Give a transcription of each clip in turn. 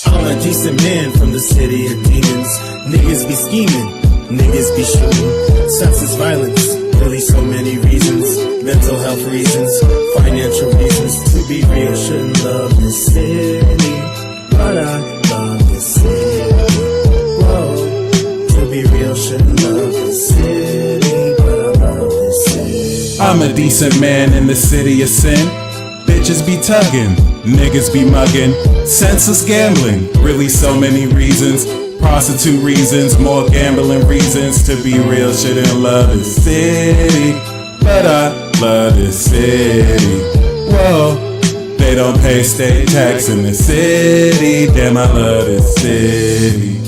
I'm a decent man from the city of demons. Niggas be scheming, niggas be shooting. Senseless violence, really so many reasons. Mental health reasons, financial reasons. To be real, shouldn't love this city, but I love this city. Whoa, to be real, shouldn't love this city, but I love this city. I'm a decent man in the city of sin. Bitches be tugging, niggas be mugging. Senseless gambling, really so many reasons. Prostitute reasons, more gambling reasons. To be real, shouldn't love this city, but I love this city. Whoa, they don't pay state tax in the city. Damn, I love this city.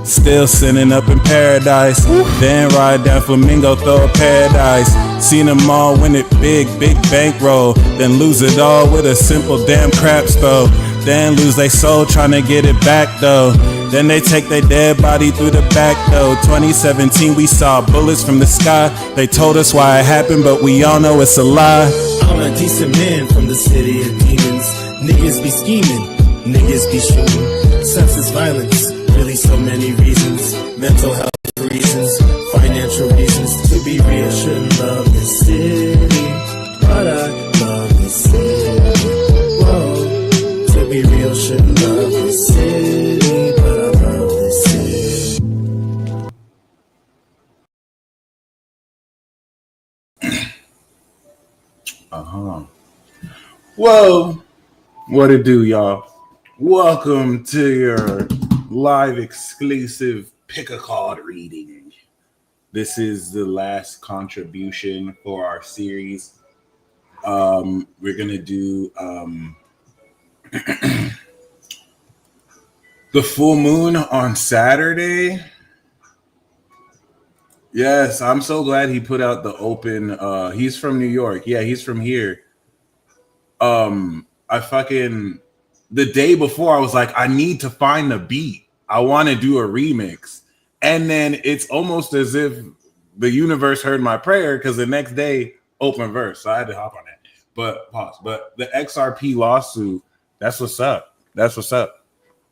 Still sinning up in paradise. Then ride down Flamingo, throw a paradise. Seen them all win it big bankroll. Then lose it all with a simple damn crap spell. Then lose their soul trying to get it back though. Then they take their dead body through the back though. 2017 we saw bullets from the sky. They told us why it happened, but we all know it's a lie. I'm a decent man from the city of demons. Niggas be scheming, niggas be shooting. Senseless violence, really so many reasons. Mental health reasons, financial reasons. To be real, shouldn't love this city, but I love this city. Whoa, to be real, shouldn't love this city, but I love this city. Whoa, what it do, y'all? Welcome to your live exclusive pick a card reading. This is the last contribution for our series. We're gonna do the full moon on Saturday. Yes, I'm so glad he put out the open. He's from New York. Yeah, he's from here. The day before I was like, I need to find the beat. I want to do a remix. And then it's almost as if the universe heard my prayer because the next day, open verse. So I had to hop on that. But pause. But the XRP lawsuit, that's what's up. That's what's up.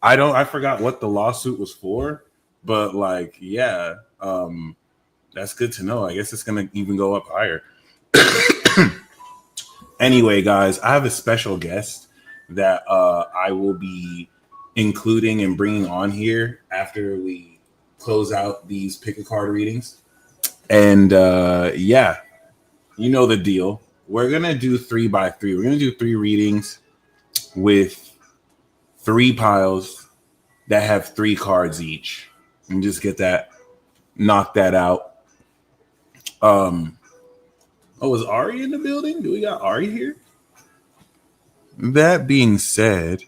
I forgot what the lawsuit was for, but like, yeah, that's good to know. I guess it's gonna even go up higher. Anyway, guys, I have a special guest that I will be including and bringing on here after we close out these pick a card readings. And yeah, you know the deal. We're gonna do 3 by 3. We're gonna do 3 readings with 3 piles that have 3 cards each, and just get that, knock that out. Oh, is Ari in the building? Do we got Ari here? That being said,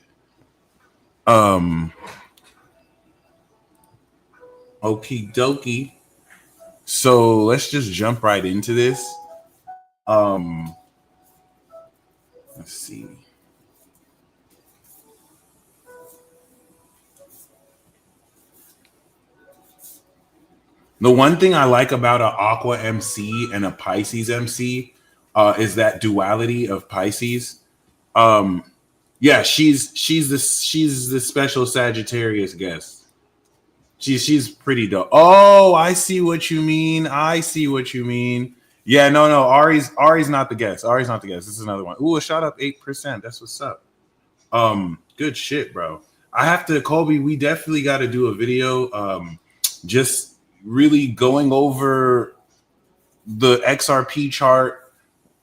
okie dokie. So let's just jump right into this. Let's see. The one thing I like about an Aqua MC and a Pisces MC is that duality of Pisces. Yeah, she's the special Sagittarius guest. She's pretty dope. Oh, I see what you mean. Yeah, no. Ari's not the guest. This is another one. Ooh, a shot up 8%. That's what's up. Good shit, bro. I have to, Colby. We definitely got to do a video. Just really going over the XRP chart,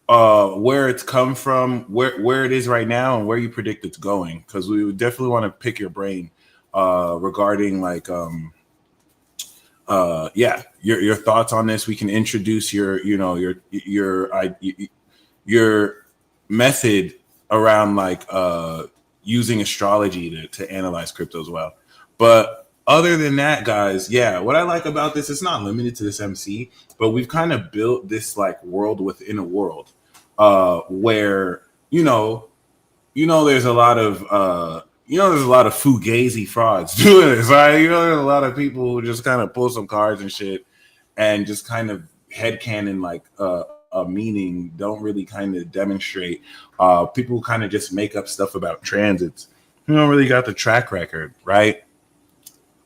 where it's come from, where it is right now, and where you predict it's going. Because we would definitely want to pick your brain regarding like yeah, your thoughts on this. We can introduce your method around like using astrology to analyze crypto as well. But other than that, guys, yeah, what I like about this, it's not limited to this MC, but we've kind of built this like world within a world where you know there's a lot of fugazi frauds doing this, right? There's a lot of people who just kind of pull some cards and shit and just kind of headcanon like a meaning, don't really kind of demonstrate. People kind of just make up stuff about transits. We don't really got the track record, right?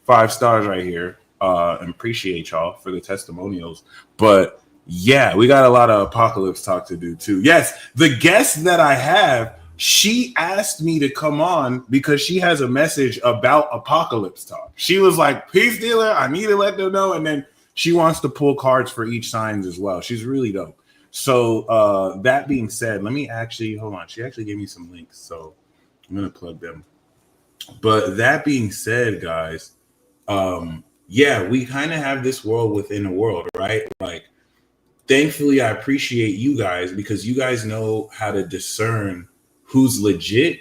5 stars right here. And appreciate y'all for the testimonials. But yeah, we got a lot of apocalypse talk to do too. Yes, the guest that I have, she asked me to come on because she has a message about apocalypse talk. She was like, "Peace dealer, I need to let them know." And then she wants to pull cards for each signs as well. She's really dope. So that being said, let me actually hold on. She actually gave me some links, so I'm gonna plug them. But that being said, guys, yeah, we kind of have this world within a world, right? Like, thankfully, I appreciate you guys because you guys know how to discern who's legit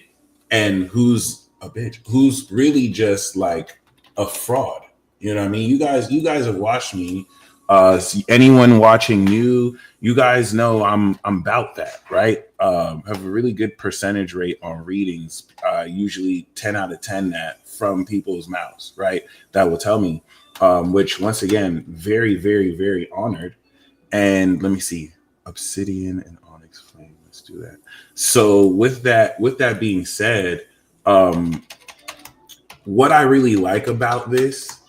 and who's a bitch, who's really just like a fraud. You know what I mean? You guys have watched me. Anyone watching new, you guys know I'm about that, right? Have a really good percentage rate on readings, usually 10 out of 10 that from people's mouths, right? That will tell me, which once again, very, very, very honored. And let me see, Obsidian and Onyx Flame. Let's do that. So with that being said, what I really like about this,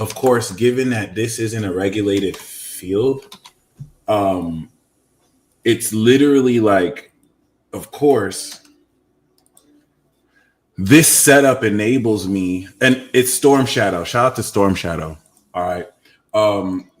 of course, given that this isn't a regulated field, it's literally like, of course, this setup enables me, and it's Storm Shadow. Shout out to Storm Shadow. All right.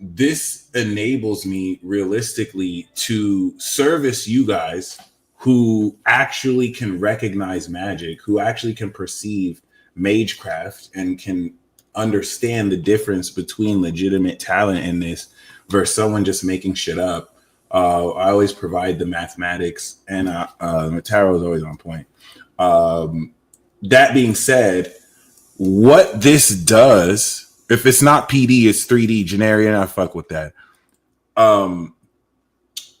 This enables me realistically to service you guys who actually can recognize magic, who actually can perceive magecraft and can understand the difference between legitimate talent in this versus someone just making shit up. I always provide the mathematics, and the tarot is always on point. That being said, what this does, if it's not PD, it's 3D Generian. I fuck with that.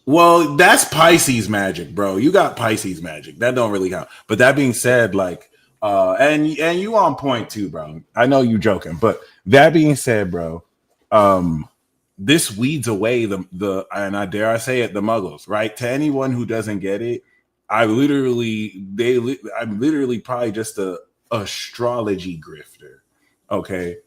Well, that's Pisces magic, bro. You got Pisces magic. That don't really count. But that being said, like, and you on point too, bro. I know you joking, but that being said, bro, this weeds away the and I dare I say it, the muggles, right? To anyone who doesn't get it, I'm literally probably just a astrology grifter, okay?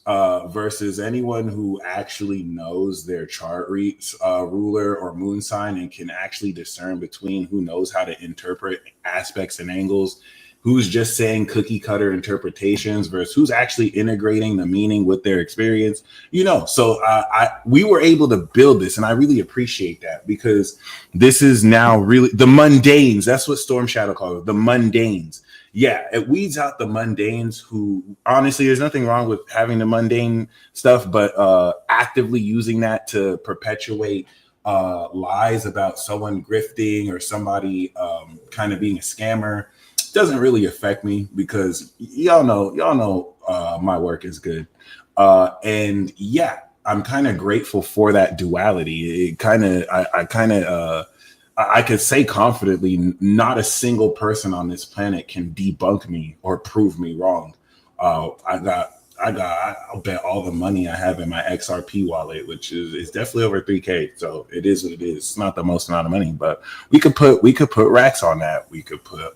Versus anyone who actually knows their chart ruler or moon sign and can actually discern between who knows how to interpret aspects and angles, who's just saying cookie cutter interpretations versus who's actually integrating the meaning with their experience, you know. So we were able to build this, and I really appreciate that because this is now really the mundanes. That's what Storm Shadow calls it, the mundanes. Yeah, it weeds out the mundanes who, honestly, there's nothing wrong with having the mundane stuff, but actively using that to perpetuate lies about someone grifting or somebody kind of being a scammer doesn't really affect me because y'all know my work is good. And yeah, I'm kind of grateful for that duality. It kind of, I could say confidently, not a single person on this planet can debunk me or prove me wrong. I'll bet all the money I have in my XRP wallet, which is definitely over 3K. So it is what it is. It's not the most amount of money, but we could put racks on that. We could put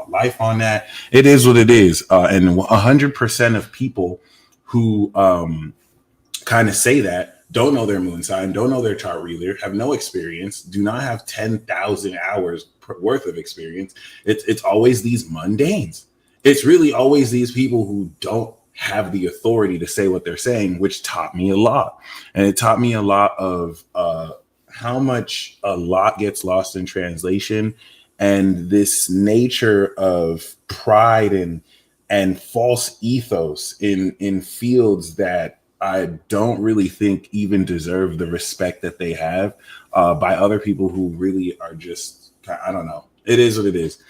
life on that. It is what it is. And 100% of people who kind of say that don't know their moon sign, don't know their chart reader, have no experience, do not have 10,000 hours worth of experience. It's always these mundanes. It's really always these people who don't have the authority to say what they're saying, which taught me a lot. And it taught me a lot of how much a lot gets lost in translation, and this nature of pride and false ethos in fields that I don't really think even deserve the respect that they have by other people who really are just, I don't know. It is what it is.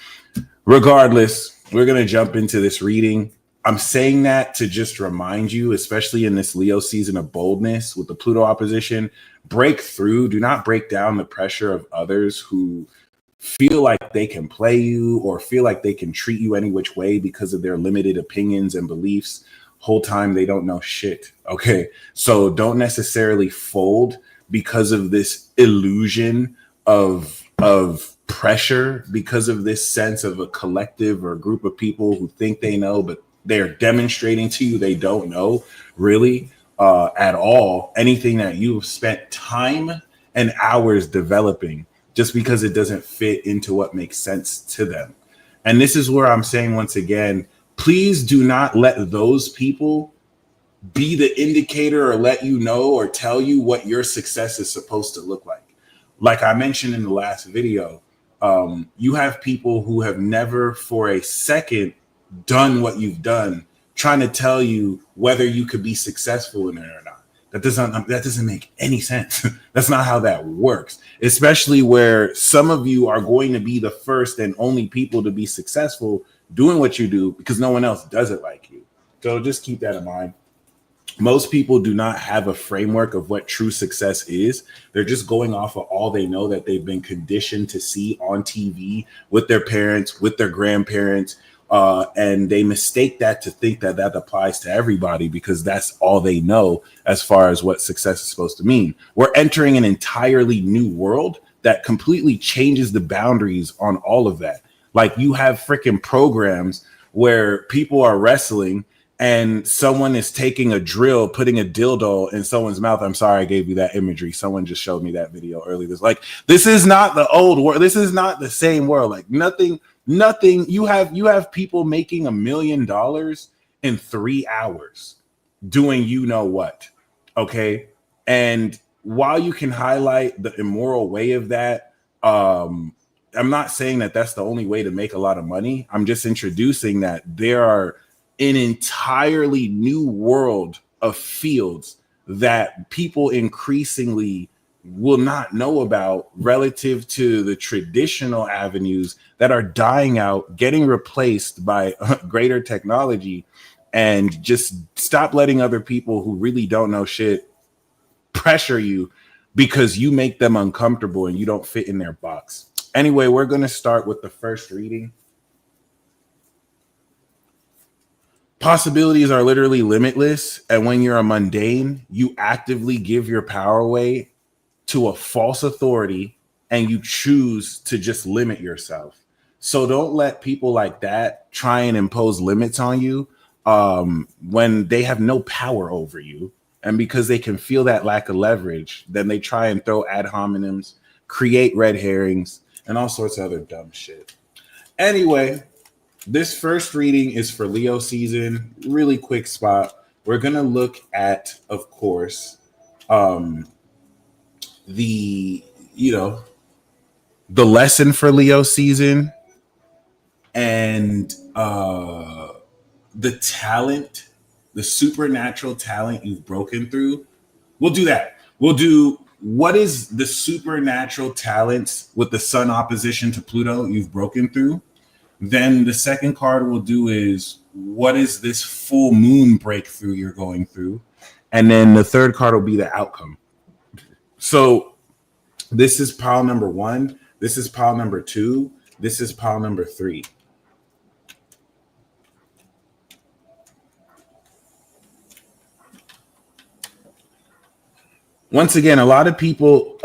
Regardless, we're going to jump into this reading. I'm saying that to just remind you, especially in this Leo season of boldness with the Pluto opposition, break through. Do not break down the pressure of others who feel like they can play you or feel like they can treat you any which way because of their limited opinions and beliefs. Whole time they don't know shit. Okay, so don't necessarily fold because of this illusion of pressure because of this sense of a collective or a group of people who think they know, but they're demonstrating to you they don't know really at all anything that you've spent time and hours developing, just because it doesn't fit into what makes sense to them. And this is where I'm saying once again, please do not let those people be the indicator or let you know or tell you what your success is supposed to look like. Like I mentioned in the last video, you have people who have never for a second done what you've done, trying to tell you whether you could be successful in it or not. That doesn't make any sense. That's not how that works, especially where some of you are going to be the first and only people to be successful doing what you do because no one else does it like you. So just keep that in mind. Most people do not have a framework of what true success is. They're just going off of all they know that they've been conditioned to see on TV with their parents, with their grandparents, and they mistake that to think that that applies to everybody because that's all they know as far as what success is supposed to mean. We're entering an entirely new world that completely changes the boundaries on all of that. Like you have freaking programs where people are wrestling and someone is taking a drill, putting a dildo in someone's mouth. I'm sorry I gave you that imagery. Someone just showed me that video earlier. This is not the old world. This is not the same world. Like nothing. You have people making $1 million in 3 hours doing you know what. Okay. And while you can highlight the immoral way of that, I'm not saying that that's the only way to make a lot of money. I'm just introducing that there are an entirely new world of fields that people increasingly will not know about relative to the traditional avenues that are dying out, getting replaced by greater technology. And just stop letting other people who really don't know shit pressure you because you make them uncomfortable and you don't fit in their box. Anyway, we're going to start with the first reading. Possibilities are literally limitless. And when you're a mundane, you actively give your power away to a false authority and you choose to just limit yourself. So don't let people like that try and impose limits on you when they have no power over you. And because they can feel that lack of leverage, then they try and throw ad hominems, create red herrings, and all sorts of other dumb shit. Anyway, this first reading is for Leo season. Really quick spot. We're going to look at, of course, the lesson for Leo season and the talent, the supernatural talent you've broken through. We'll do that. We'll do what is the supernatural talents with the sun opposition to Pluto you've broken through. Then the second card we'll do is what is this full moon breakthrough you're going through. And then the third card will be the outcome. So this is pile number 1. This is pile number 2. This is pile number 3. Once again, a lot of people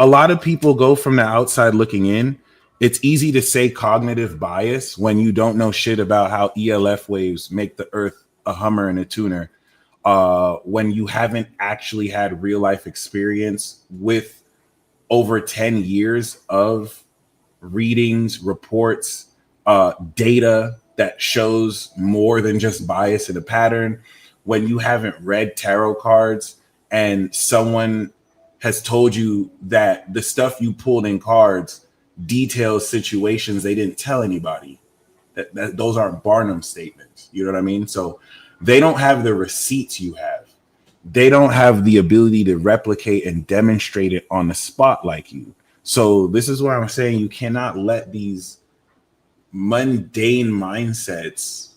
go from the outside looking in. It's easy to say cognitive bias when you don't know shit about how ELF waves make the earth a Hummer and a tuner. When you haven't actually had real life experience with over 10 years of readings, reports, data that shows more than just bias and a pattern. When you haven't read tarot cards and someone has told you that the stuff you pulled in cards details situations they didn't tell anybody. That those aren't Barnum statements. You know what I mean? So they don't have the receipts you have. They don't have the ability to replicate and demonstrate it on the spot like you. So this is what I'm saying. You cannot let these mundane mindsets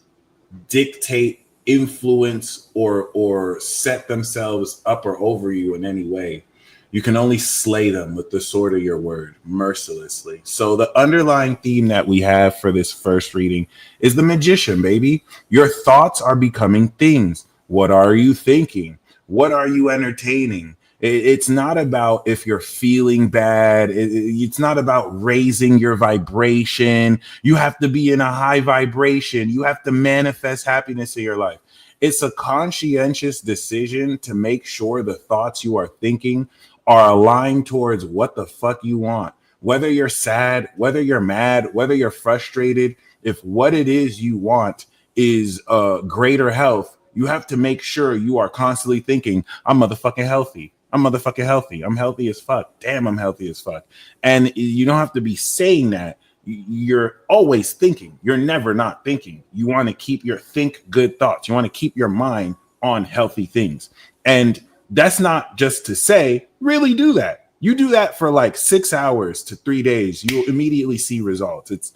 dictate, influence, or set themselves up or over you in any way. You can only slay them with the sword of your word mercilessly. So the underlying theme that we have for this first reading is the magician, baby. Your thoughts are becoming things. What are you thinking? What are you entertaining? It's not about if you're feeling bad. It's not about raising your vibration. You have to be in a high vibration. You have to manifest happiness in your life. It's a conscientious decision to make sure the thoughts you are thinking are aligned towards what the fuck you want. Whether you're sad, whether you're mad, whether you're frustrated, if what it is you want is greater health, you have to make sure you are constantly thinking, I'm motherfucking healthy. I'm motherfucking healthy. I'm healthy as fuck. Damn, I'm healthy as fuck. And you don't have to be saying that. You're always thinking. You're never not thinking. You want to keep your think good thoughts. You want to keep your mind on healthy things. And that's not just to say, really do that. You do that for like 6 hours to 3 days, you'll immediately see results. It's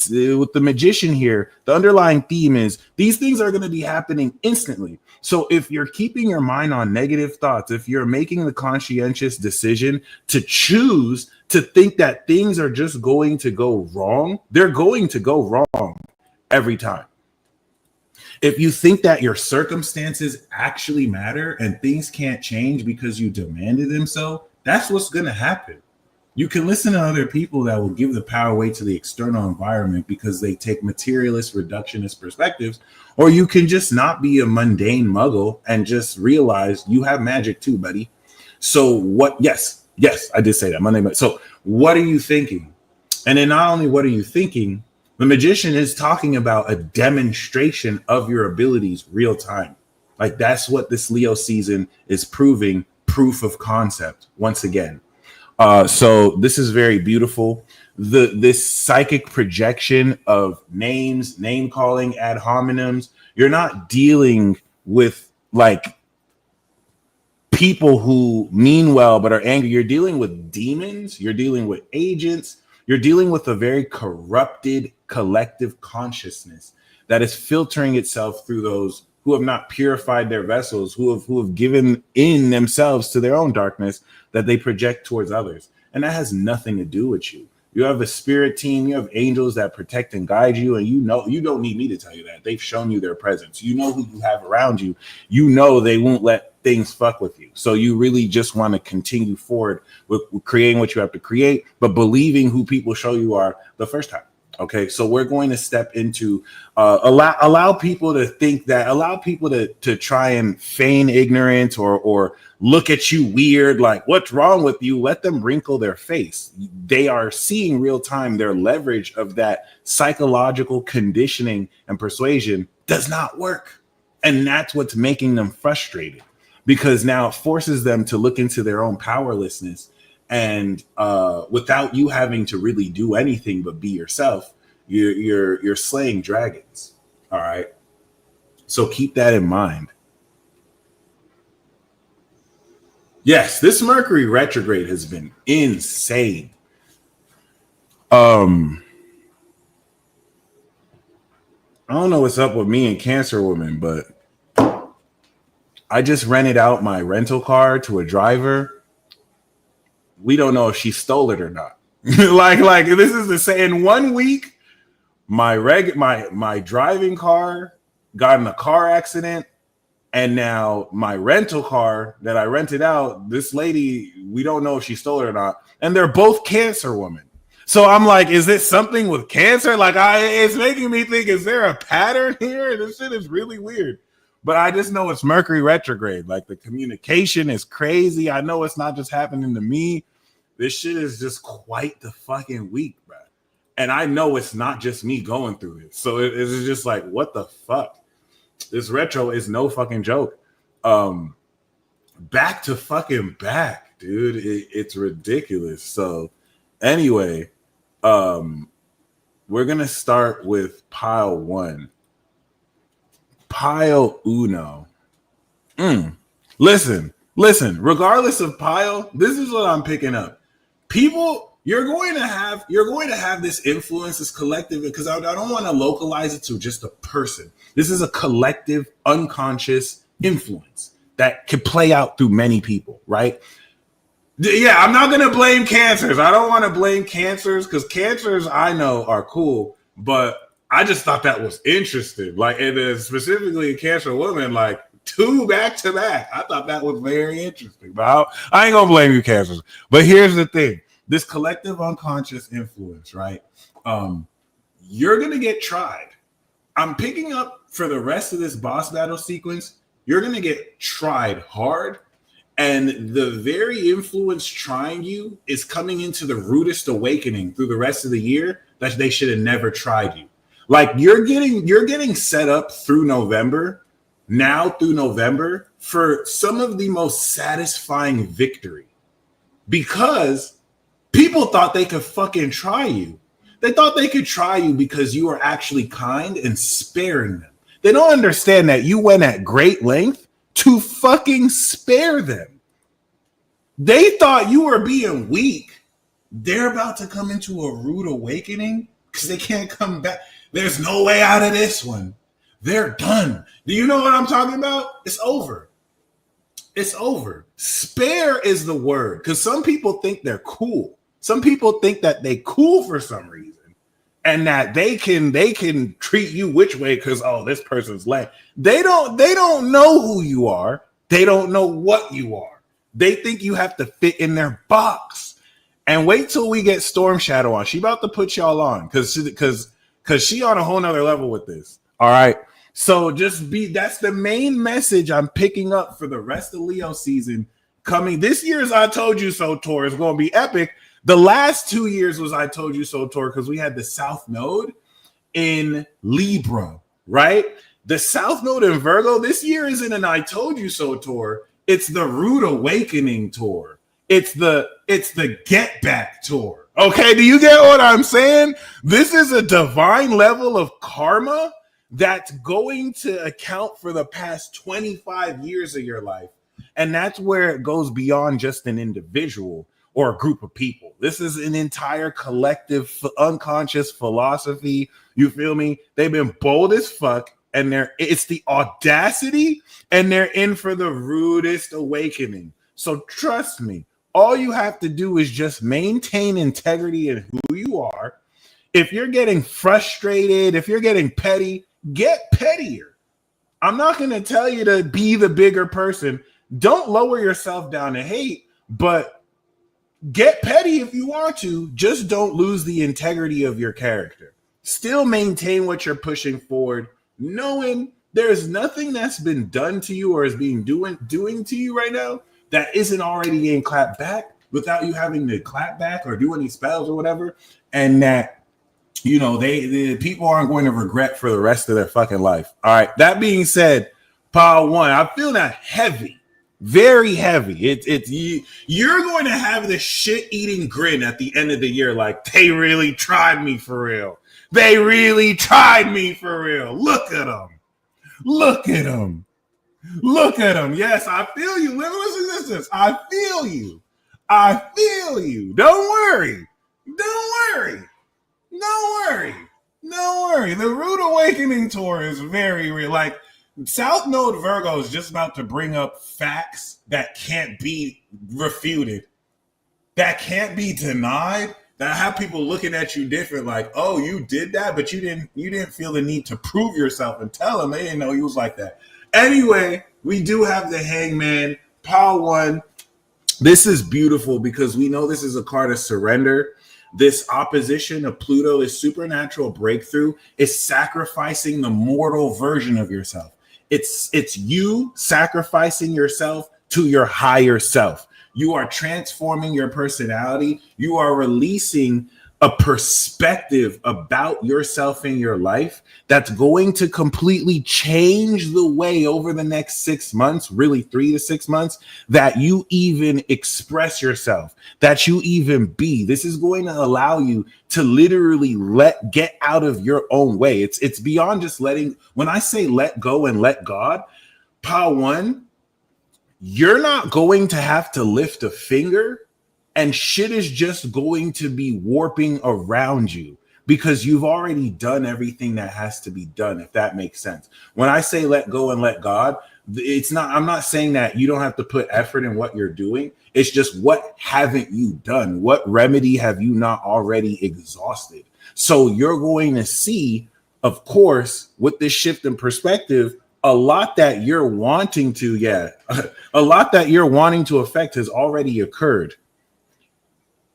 with the magician here. The underlying theme is these things are going to be happening instantly. So if you're keeping your mind on negative thoughts, if you're making the conscientious decision to choose to think that things are just going to go wrong, they're going to go wrong every time. If you think that your circumstances actually matter and things can't change because you demanded them so, that's what's going to happen. You can listen to other people that will give the power away to the external environment because they take materialist, reductionist perspectives, or you can just not be a mundane muggle and just realize you have magic too, buddy. So what? Yes, I did say that. Monday. So what are you thinking? And then not only what are you thinking, the magician is talking about a demonstration of your abilities real time. Like that's what this Leo season is proving. Proof of concept once again. So this is very beautiful. This psychic projection of names, name calling, ad hominems. You're not dealing with like people who mean well but are angry. You're dealing with demons. You're dealing with agents. You're dealing with a very corrupted collective consciousness that is filtering itself through those who have not purified their vessels, who have given in themselves to their own darkness that they project towards others. And that has nothing to do with you. You have a spirit team, you have angels that protect and guide you, and you know you don't need me to tell you that. They've shown you their presence. You know who you have around you. You know they won't let things fuck with you. So you really just want to continue forward with creating what you have to create, but believing who people show you are the first time. Okay, so we're going to step into allow people to think that, allow people to try and feign ignorance or look at you weird, like what's wrong with you? Let them wrinkle their face. They are seeing real time their leverage of that psychological conditioning and persuasion does not work. And that's what's making them frustrated, because now it forces them to look into their own powerlessness. And without you having to really do anything but be yourself, you're slaying dragons. All right. So keep that in mind. Yes, this Mercury retrograde has been insane. I don't know what's up with me and Cancer Woman, but I just rented out my rental car to a driver. We don't know if she stole it or not. like this is the same. In 1 week, my driving car got in a car accident, and now my rental car that I rented out, this lady, we don't know if she stole it or not, and they're both Cancer women. So I'm like, is this something with Cancer? Like, it's making me think, is there a pattern here? This shit is really weird. But I just know it's Mercury retrograde. Like the communication is crazy. I know it's not just happening to me. This shit is just quite the fucking week, bro. And I know it's not just me going through it. So it's just like, what the fuck? This retro is no fucking joke. Back to fucking back, dude. It's ridiculous. So anyway, we're going to start with pile one. Pile uno. Listen, regardless of pile, this is what I'm picking up. People, you're going to have this influence, this collective, because I don't want to localize it to just a person. This is a collective, unconscious influence that could play out through many people, right? Yeah, I'm not going to blame cancers. I don't want to blame cancers because cancers I know are cool, but I just thought that was interesting. Like, and specifically a Cancer woman, like, 2 back to back. I thought that was very interesting. But I ain't gonna blame you, Cancers. But here's the thing: this collective unconscious influence, right? You're gonna get tried. I'm picking up for the rest of this boss battle sequence. You're gonna get tried hard, and the very influence trying you is coming into the rudest awakening through the rest of the year that they should have never tried you. Like you're getting set up through November. Now through November for some of the most satisfying victory, because people thought they could fucking try you. They thought they could try you because you are actually kind and sparing them. They don't understand that you went at great length to fucking spare them. They thought you were being weak. They're about to come into a rude awakening because they can't come back. There's no way out of this one. They're done. Do you know what I'm talking about? It's over. It's over. Spare is the word, because some people think they're cool. Some people think that they cool for some reason, and that they can treat you which way because this person's lame. They don't know who you are. They don't know what you are. They think you have to fit in their box. And wait till we get Storm Shadow on. She about to put y'all on because she on a whole nother level with this. All right. So that's the main message I'm picking up for the rest of Leo season coming. This year's I Told You So tour is going to be epic. The last 2 years was I Told You So tour because we had the South Node in Libra, right? The South Node in Virgo this year isn't an I Told You So tour. It's the Rude Awakening tour. It's the Get Back tour. Okay, do you get what I'm saying? This is a divine level of karma that's going to account for the past 25 years of your life. And that's where it goes beyond just an individual or a group of people. This is an entire collective unconscious philosophy. You feel me? They've been bold as fuck, and it's the audacity, and they're in for the rudest awakening. So trust me, all you have to do is just maintain integrity in who you are. If you're getting frustrated, if you're getting petty, get pettier. I'm not going to tell you to be the bigger person. Don't lower yourself down to hate, but get petty if you want to. Just don't lose the integrity of your character. Still maintain what you're pushing forward, knowing there's nothing that's been done to you or is being doing to you right now that isn't already getting clapped back without you having to clap back or do any spells or whatever. And that, the people aren't going to regret for the rest of their fucking life. All right. That being said, Pile 1, I feel that heavy, very heavy. You're going to have the shit-eating grin at the end of the year, like they really tried me for real. They really tried me for real. Look at them. Look at them. Look at them. Yes, I feel you. Listen to this. I feel you. I feel you. Don't worry. Don't worry. Don't worry. Don't worry. The Rude Awakening tour is very real. Like, South Node Virgo is just about to bring up facts that can't be refuted, that can't be denied, that have people looking at you different, like, oh, you did that, but you didn't feel the need to prove yourself and tell them they didn't know you was like that. Anyway, we do have the Hangman, Pile 1. This is beautiful because we know this is a card of surrender. This opposition of Pluto, this supernatural breakthrough, is sacrificing the mortal version of yourself. It's you sacrificing yourself to your higher self. You are transforming your personality. You are releasing a perspective about yourself in your life that's going to completely change the way over the next 6 months, really 3 to 6 months, that you even express yourself, that you even be. This is going to allow you to literally get out of your own way. It's beyond just letting. When I say let go and let God, Pile 1, you're not going to have to lift a finger, and shit is just going to be warping around you because you've already done everything that has to be done, if that makes sense. When I say let go and let God, I'm not saying that you don't have to put effort in what you're doing. It's just, what haven't you done? What remedy have you not already exhausted? So you're going to see, of course, with this shift in perspective, a lot that you're wanting to, a lot that you're wanting to affect has already occurred.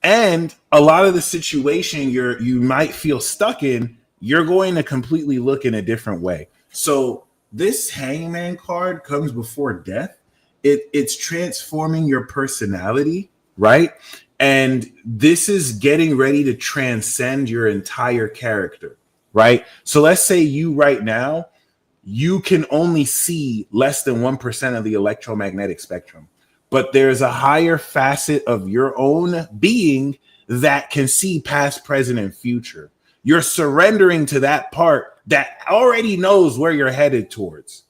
And a lot of the situation you might feel stuck in, you're going to completely look in a different way. So this hangman card comes before death. It's transforming your personality, right? And this is getting ready to transcend your entire character, right? So let's say you right now, you can only see less than 1% of the electromagnetic spectrum, but there's a higher facet of your own being that can see past, present, and future. You're surrendering to that part that already knows where you're headed towards.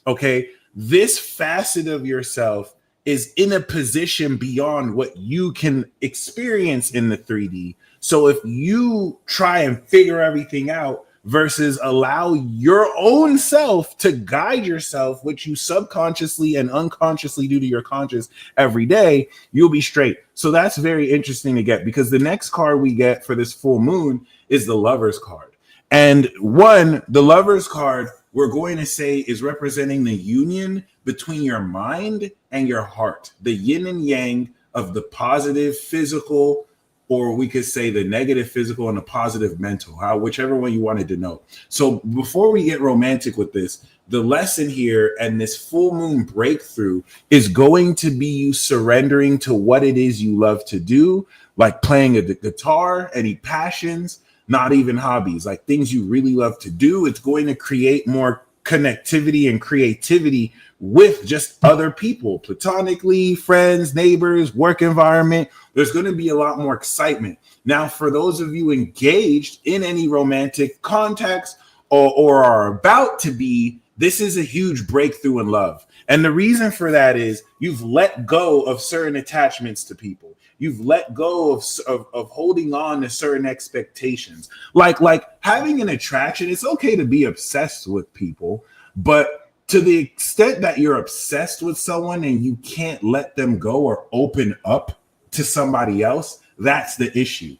Okay. This facet of yourself is in a position beyond what you can experience in the 3D. So if you try and figure everything out versus allow your own self to guide yourself, which you subconsciously and unconsciously do to your conscious every day, you'll be straight. So that's very interesting to get, because the next card we get for this full moon is the Lover's card. And the Lover's card, we're going to say, is representing the union between your mind and your heart, the yin and yang of the positive physical, or we could say the negative physical and the positive mental, whichever one you wanted to know. So before we get romantic with this, the lesson here and this full moon breakthrough is going to be you surrendering to what it is you love to do, like playing a guitar, any passions, not even hobbies, like things you really love to do. It's going to create more connectivity and creativity with just other people, platonically, friends, neighbors, work environment. There's going to be a lot more excitement. Now, for those of you engaged in any romantic contacts or are about to be, this is a huge breakthrough in love. And the reason for that is you've let go of certain attachments to people. You've let go of holding on to certain expectations. Like having an attraction, it's okay to be obsessed with people, but to the extent that you're obsessed with someone and you can't let them go or open up to somebody else, that's the issue.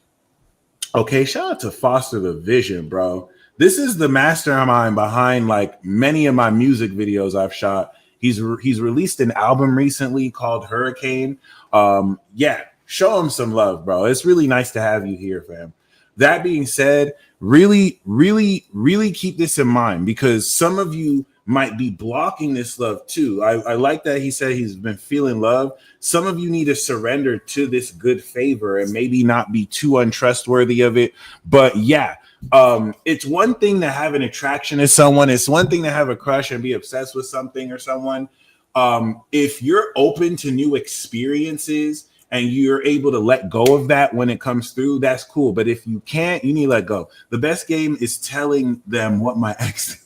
Okay, shout out to Foster the Vision, bro. This is the mastermind behind like many of my music videos I've shot. He's released an album recently called Hurricane. Show him some love, bro. It's really nice to have you here, fam. That being said, really, really, really keep this in mind, because some of you might be blocking this love too. I like that he said he's been feeling love. Some of you need to surrender to this good favor and maybe not be too untrustworthy of it. But yeah, it's one thing to have an attraction to someone. It's one thing to have a crush and be obsessed with something or someone. If you're open to new experiences and you're able to let go of that when it comes through, that's cool. But if you can't, you need to let go. The best game is telling them what my ex.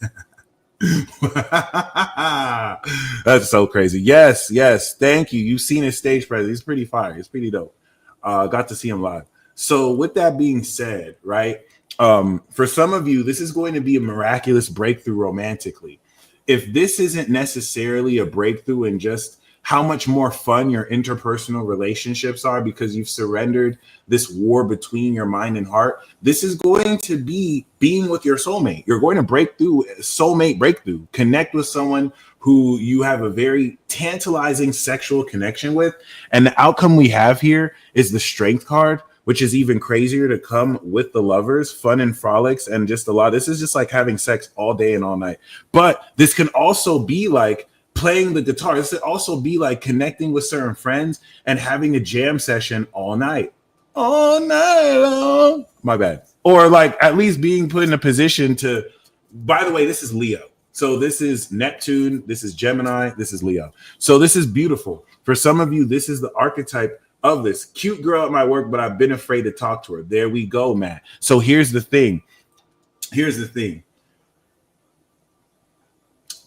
That's so crazy. Yes. Thank you. You've seen his stage presence. He's pretty fire. He's pretty dope. Got to see him live. So with that being said, right, for some of you, this is going to be a miraculous breakthrough romantically. If this isn't necessarily a breakthrough in just how much more fun your interpersonal relationships are because you've surrendered this war between your mind and heart, this is going to be being with your soulmate. You're going to break through, soulmate breakthrough, connect with someone who you have a very tantalizing sexual connection with. And the outcome we have here is the Strength card, which is even crazier to come with the Lovers, fun and frolics, and just a lot. This is just like having sex all day and all night. But this can also be like playing the guitar. This could also be like connecting with certain friends and having a jam session all night long. My bad. Or like at least being put in a position to, by the way, this is Leo. So this is Neptune, this is Gemini, this is Leo. So this is beautiful. For some of you, this is the archetype of this cute girl at my work, but I've been afraid to talk to her. There we go, man. So here's the thing.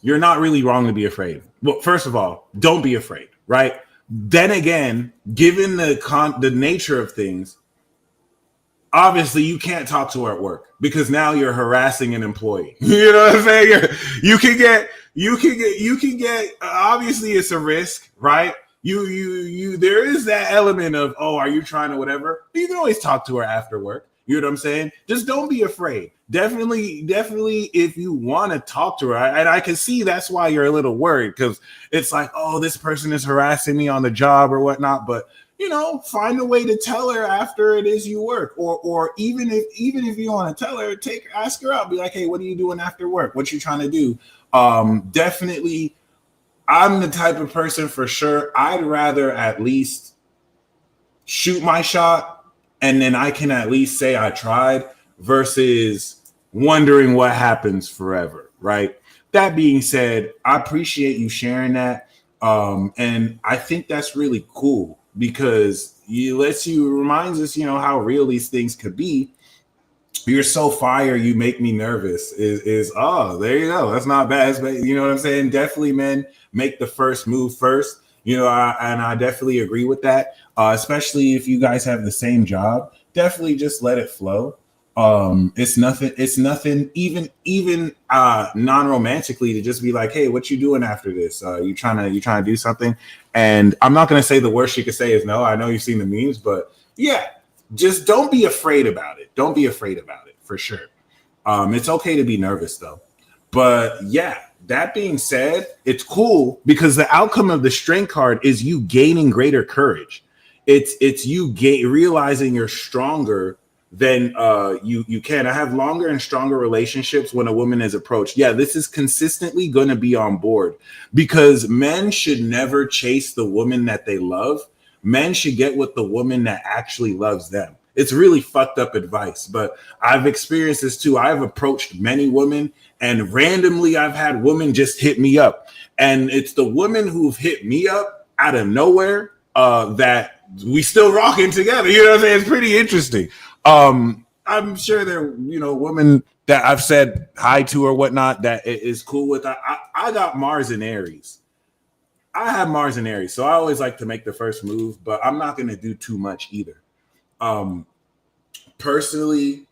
You're not really wrong to be afraid. Well, first of all, don't be afraid, right? Then again, given the nature of things, obviously you can't talk to her at work because now you're harassing an employee. You know what I'm saying? You can get. Obviously, it's a risk, right? You. There is that element of, oh, are you trying to whatever? But you can always talk to her after work. You know what I'm saying? Just don't be afraid. Definitely, if you want to talk to her, and I can see that's why you're a little worried, because it's like, oh, this person is harassing me on the job or whatnot. But find a way to tell her after it is you work, or even if you want to tell her, ask her out, be like, hey, what are you doing after work? What you trying to do? Definitely, I'm the type of person for sure. I'd rather at least shoot my shot, and then I can at least say I tried, versus wondering what happens forever, right? That being said, I appreciate you sharing that. And I think that's really cool, because it reminds us, how real these things could be. You're so fire, you make me nervous. Oh, there you go. That's not bad. You know what I'm saying? Definitely, men, make the first move first. And I definitely agree with that. Especially if you guys have the same job, definitely just let it flow. It's nothing even non-romantically to just be like, hey, what you doing after this? You trying to do something? And I'm not going to say the worst you could say is no. I know you've seen the memes, but yeah, just don't be afraid about it. Don't be afraid about it, for sure. It's okay to be nervous though. But yeah, that being said, it's cool because the outcome of the strength card is you gaining greater courage. It's you realizing you're stronger than you can. I have longer and stronger relationships when a woman is approached. Yeah, this is consistently going to be on board, because men should never chase the woman that they love. Men should get with the woman that actually loves them. It's really fucked up advice, but I've experienced this too. I've approached many women, and randomly I've had women just hit me up. And it's the women who've hit me up out of nowhere that we still rocking together. You know what I'm saying? It's pretty interesting. I'm sure there are, women that I've said hi to or whatnot that is cool with. I got Mars and Aries. I have Mars and Aries, so I always like to make the first move, but I'm not going to do too much either. Personally,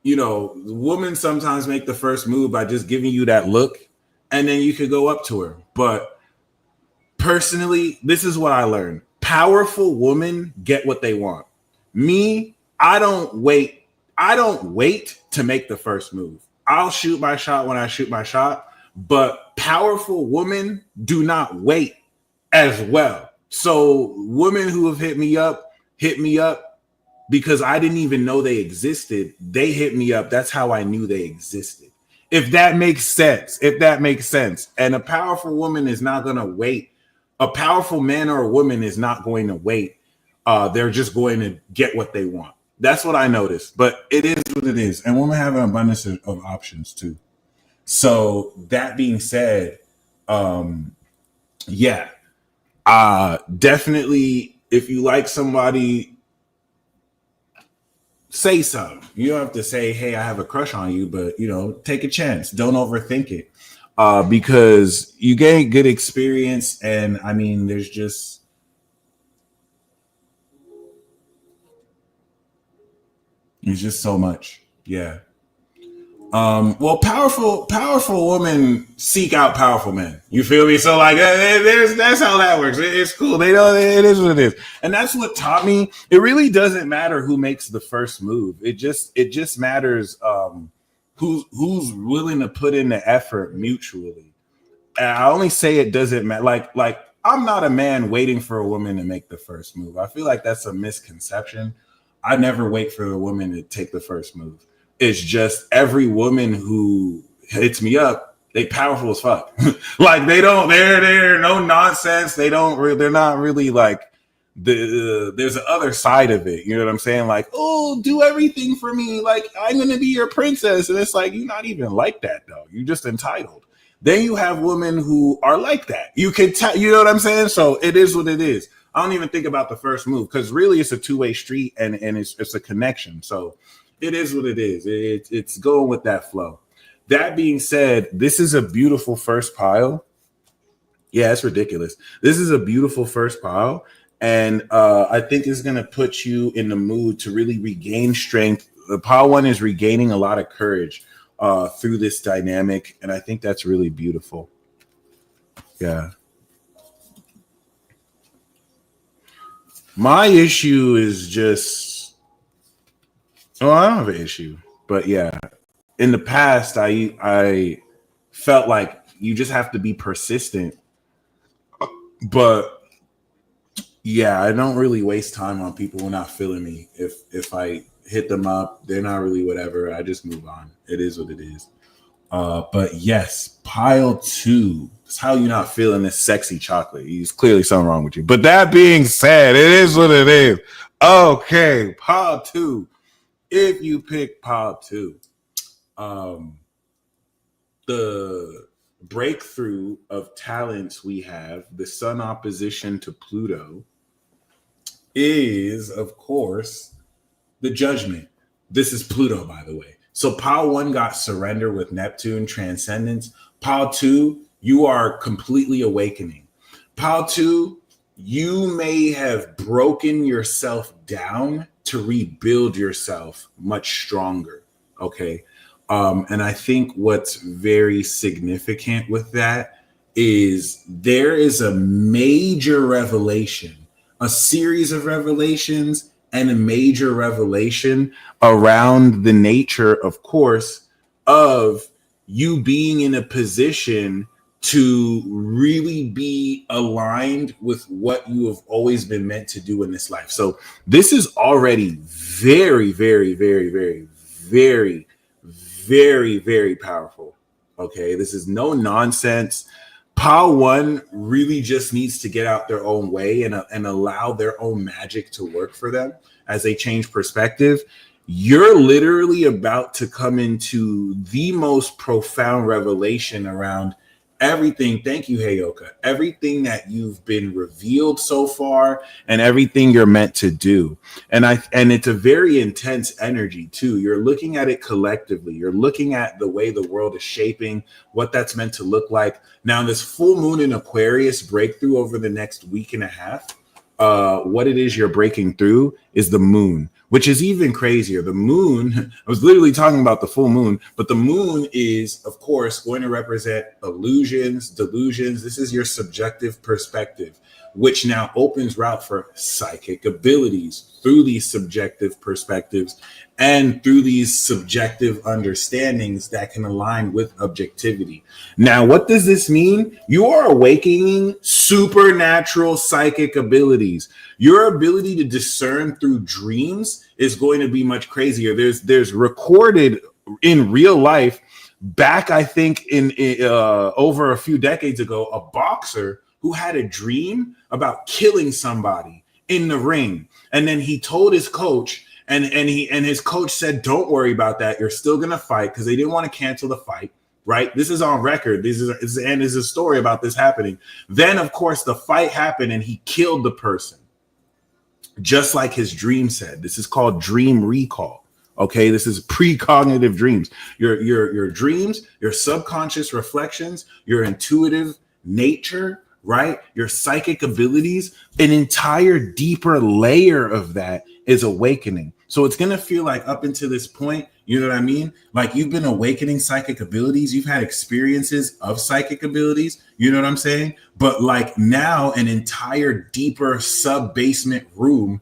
women sometimes make the first move by just giving you that look, and then you could go up to her. But personally, this is what I learned. Powerful women get what they want. Me, I don't wait. I don't wait to make the first move. I'll shoot my shot when I shoot my shot, but powerful women do not wait as well. So women who have hit me up because I didn't even know they existed. They hit me up. That's how I knew they existed. If that makes sense. And a powerful woman is not going to wait. A powerful man or a woman is not going to wait. They're just going to get what they want. That's what I noticed. But it is what it is. And women have an abundance of options too. So that being said, definitely, if you like somebody, say something. You don't have to say, hey, I have a crush on you, but take a chance. Don't overthink it. Because you gain good experience, and I mean, there's just so much. Yeah. Well, powerful women seek out powerful men. You feel me? So like, that's how that works. It's cool. They know it is what it is, and that's what taught me. It really doesn't matter who makes the first move. It just matters who's willing to put in the effort mutually. And I only say it doesn't matter. Like I'm not a man waiting for a woman to make the first move. I feel like that's a misconception. I never wait for a woman to take the first move. It's just every woman who hits me up, they powerful as fuck. Like they're no nonsense. They're not really like there's the other side of it. You know what I'm saying? Like, oh, do everything for me. Like I'm going to be your princess. And it's like, you're not even like that though. You're just entitled. Then you have women who are like that. You can tell, you know what I'm saying? So it is what it is. I don't even think about the first move, because really it's a two-way street, and it's a connection. So it is what it is. It's going with that flow. That being said, this is a beautiful first pile. Yeah, it's ridiculous. This is a beautiful first pile. And I think it's going to put you in the mood to really regain strength. The pile one is regaining a lot of courage through this dynamic. And I think that's really beautiful. Yeah. My issue is just Well, I don't have an issue, but yeah, in the past, I felt like you just have to be persistent. But yeah, I don't really waste time on people who are not feeling me. If I hit them up, they're not really whatever. I just move on. It is what it is. But yes, pile two. It's how you not feeling this sexy chocolate. There's clearly something wrong with you. But that being said, it is what it is. Okay, pile two. If you pick pile two, um, the breakthrough of talents we have, the sun opposition to Pluto, is of course the judgment. This is Pluto, by the way. So pile one got surrender with Neptune, transcendence. Pile two, you are completely awakening. Pile two, you may have broken yourself down to rebuild yourself much stronger. Okay. And I think what's very significant with that is there is a major revelation, a series of revelations, and a major revelation around the nature, of course, of you being in a position to really be aligned with what you have always been meant to do in this life. So this is already very, very, very, very, very, very, very powerful. Okay, this is no nonsense. Pile one really just needs to get out their own way and allow their own magic to work for them as they change perspective. You're literally about to come into the most profound revelation around everything. Thank you, Heyoka. Everything that you've been revealed so far and everything you're meant to do. And it's a very intense energy too. You're looking at it collectively. You're looking at the way the world is shaping, what that's meant to look like. Now, this full moon in Aquarius breakthrough over the next week and a half, what it is you're breaking through is the moon, which is even crazier. The moon, I was literally talking about the full moon, but the moon is, of course, going to represent illusions, delusions. This is your subjective perspective, which now opens route for psychic abilities through these subjective perspectives and through these subjective understandings that can align with objectivity. Now, what does this mean? You are awakening supernatural psychic abilities. Your ability to discern through dreams is going to be much crazier. There's recorded in real life back, I think, in over a few decades ago, a boxer who had a dream about killing somebody in the ring. And then he told his coach, and his coach said, don't worry about that. You're still going to fight, because they didn't want to cancel the fight. Right. This is on record. There's a story about this happening. Then, of course, the fight happened and he killed the person, just like his dream said. This is called dream recall. Okay, this is precognitive dreams. Your dreams, your subconscious reflections, your intuitive nature, right? Your psychic abilities, an entire deeper layer of that is awakening. So it's going to feel like up until this point, you know what I mean? Like you've been awakening psychic abilities. You've had experiences of psychic abilities. You know what I'm saying? But like now an entire deeper sub-basement room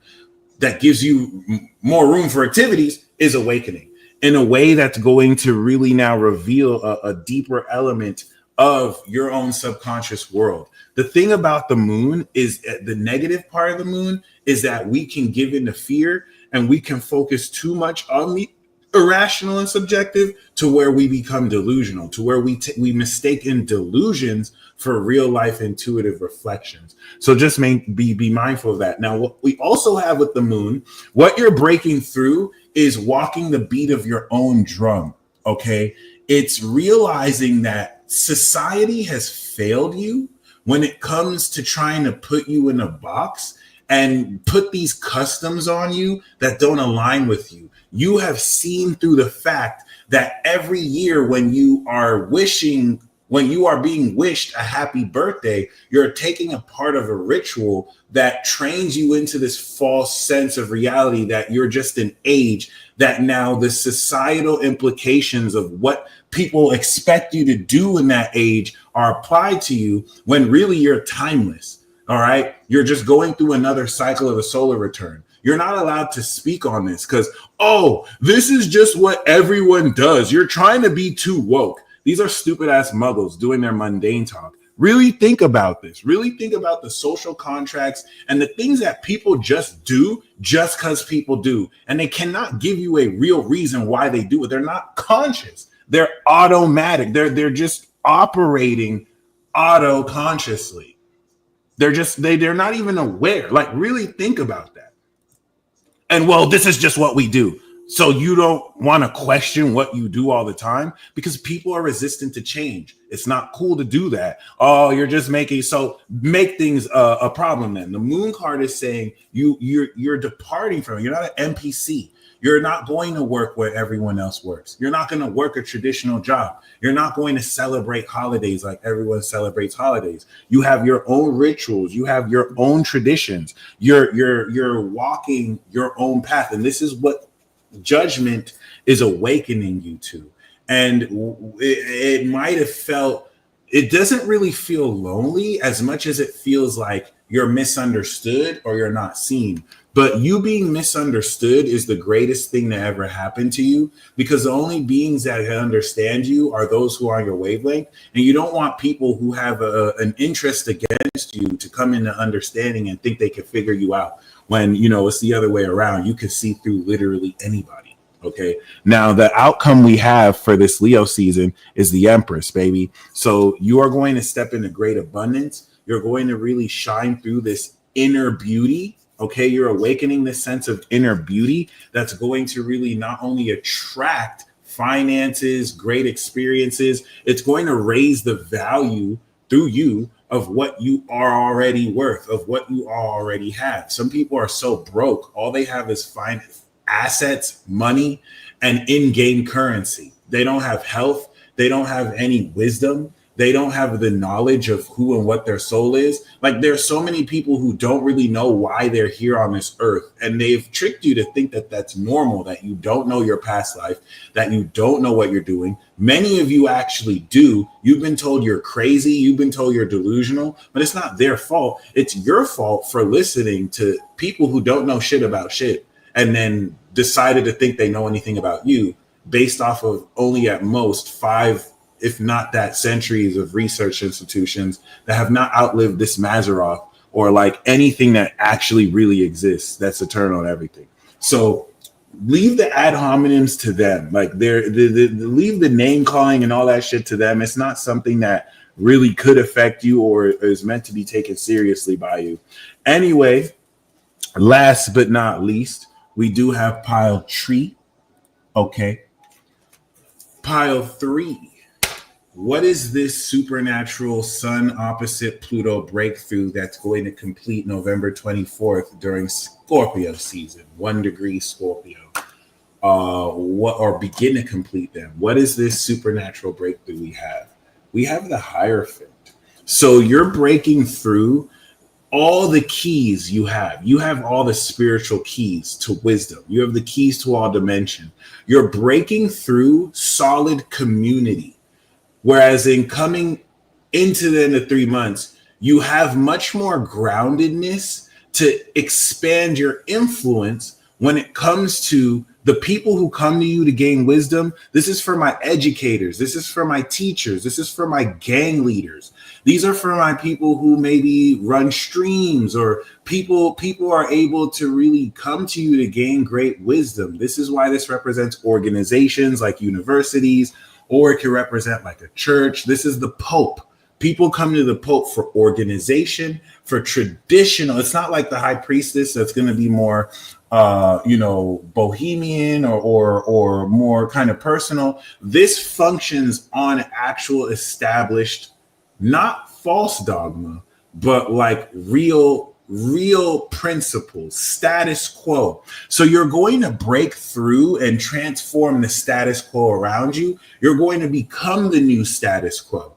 that gives you more room for activities is awakening in a way that's going to really now reveal a deeper element of your own subconscious world. The thing about the moon is the negative part of the moon is that we can give into fear and we can focus too much on the irrational and subjective to where we become delusional, to where we mistake in delusions for real life intuitive reflections. So just be mindful of that. Now, what we also have with the moon, what you're breaking through is walking the beat of your own drum. Okay. It's realizing that society has failed you when it comes to trying to put you in a box and put these customs on you that don't align with you. You have seen through the fact that every year when you are being wished a happy birthday, you're taking a part of a ritual that trains you into this false sense of reality that you're just an age, that now the societal implications of what people expect you to do in that age are applied to you when really you're timeless. All right. You're just going through another cycle of a solar return. You're not allowed to speak on this because, oh, this is just what everyone does. You're trying to be too woke. These are stupid ass muggles doing their mundane talk. Really think about this. Really think about the social contracts and the things that people just do just because people do. And they cannot give you a real reason why they do it. They're not conscious. They're automatic. They're just operating auto consciously. They're not even aware. Like, really think about that. And well, this is just what we do. So you don't want to question what you do all the time because people are resistant to change. It's not cool to do that. Oh, you're just make things a problem. Then the moon card is saying you're departing from it. You're not an NPC. You're not going to work where everyone else works. You're not going to work a traditional job. You're not going to celebrate holidays like everyone celebrates holidays. You have your own rituals. You have your own traditions. You're walking your own path. And this is what judgment is awakening you to. And it might have felt, it doesn't really feel lonely as much as it feels like you're misunderstood or you're not seen. But you being misunderstood is the greatest thing that ever happened to you, because the only beings that understand you are those who are on your wavelength. And you don't want people who have an interest against you to come into understanding and think they can figure you out when, it's the other way around. You can see through literally anybody. Okay. Now, the outcome we have for this Leo season is the Empress, baby. So you are going to step into great abundance. You're going to really shine through this inner beauty. Okay, you're awakening this sense of inner beauty that's going to really not only attract finances, great experiences, it's going to raise the value through you of what you are already worth, of what you already have. Some people are so broke, all they have is assets, money, and in-game currency. They don't have health, they don't have any wisdom. They don't have the knowledge of who and what their soul is. Like, there's so many people who don't really know why they're here on this earth. And they've tricked you to think that that's normal, that you don't know your past life, that you don't know what you're doing. Many of you actually do. You've been told you're crazy. You've been told you're delusional, but it's not their fault. It's your fault for listening to people who don't know shit about shit and then decided to think they know anything about you based off of only at most 5, if not that, centuries of research institutions that have not outlived this Mazzaroth or like anything that actually really exists that's eternal and everything. So leave the ad hominems to them. Like, leave the name calling and all that shit to them. It's not something that really could affect you or is meant to be taken seriously by you. Anyway, last but not least, we do have pile 3. Okay. Pile 3. What is this supernatural sun opposite Pluto breakthrough that's going to complete November 24th during Scorpio season, 1 degree Scorpio? Or begin to complete them? What is this supernatural breakthrough we have? We have the Hierophant. So you're breaking through all the keys you have. You have all the spiritual keys to wisdom. You have the keys to all dimension. You're breaking through solid community. Whereas in coming into the 3 months, you have much more groundedness to expand your influence when it comes to the people who come to you to gain wisdom. This is for my educators. This is for my teachers. This is for my gang leaders. These are for my people who maybe run streams, or people are able to really come to you to gain great wisdom. This is why this represents organizations like universities, or it can represent like a church. This is the Pope. People come to the Pope for organization, for traditional. It's not like the High Priestess that's going to be more, bohemian or more kind of personal. This functions on actual established, not false dogma, but like real principles, status quo. So you're going to break through and transform the status quo around you. You're going to become the new status quo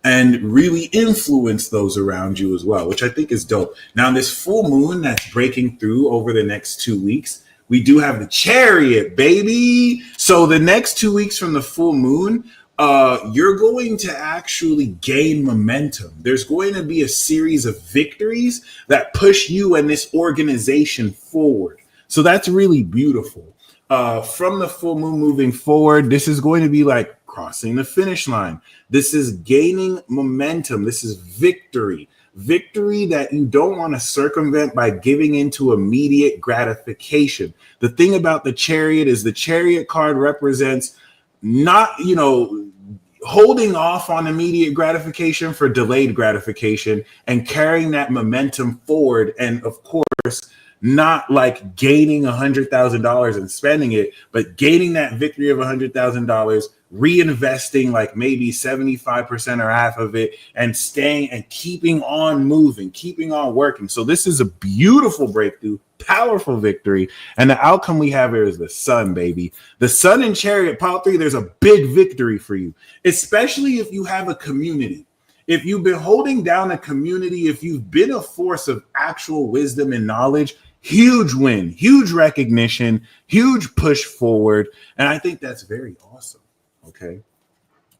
and really influence those around you as well, which I think is dope. Now, this full moon that's breaking through over the next 2 weeks, we do have the Chariot, baby. So the next 2 weeks from the full moon, you're going to actually gain momentum. There's going to be a series of victories that push you and this organization forward. So that's really beautiful. From the full moon moving forward, this is going to be like crossing the finish line. This is gaining momentum. This is victory. Victory that you don't want to circumvent by giving into immediate gratification. The thing about the Chariot is the Chariot card represents not, holding off on immediate gratification for delayed gratification and carrying that momentum forward. And of course, not like gaining $100,000 and spending it, but gaining that victory of $100,000, reinvesting like maybe 75% or half of it, and staying and keeping on moving, keeping on working. So this is a beautiful breakthrough, powerful victory. And the outcome we have here is the sun, baby. The sun in Chariot pile 3, there's a big victory for you, especially if you have a community. If you've been holding down a community, if you've been a force of actual wisdom and knowledge, huge win, huge recognition, huge push forward. And I think that's very awesome. Okay.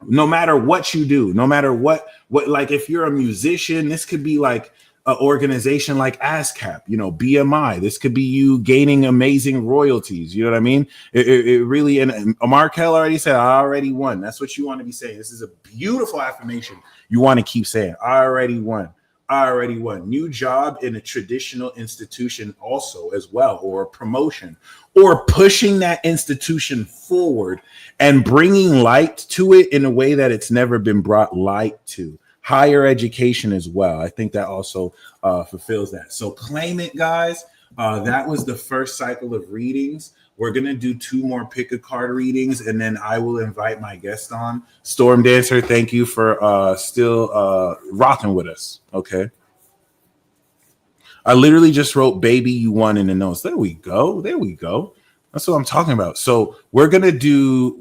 No matter what you do, no matter what, like if you're a musician, this could be like an organization like ASCAP, BMI. This could be you gaining amazing royalties. You know what I mean? It really, and Markel already said, I already won. That's what you want to be saying. This is a beautiful affirmation. You want to keep saying, I already won. I already won. New job in a traditional institution also as well, or a promotion, or pushing that institution forward and bringing light to it in a way that it's never been brought light to. Higher education as well. I think that also fulfills that. So claim it, guys. That was the first cycle of readings. We're going to do 2 more pick a card readings, and then I will invite my guest on. Storm Dancer, thank you for still rocking with us. Okay. I literally just wrote baby you won in the notes. There we go. There we go. That's what I'm talking about. So we're going to do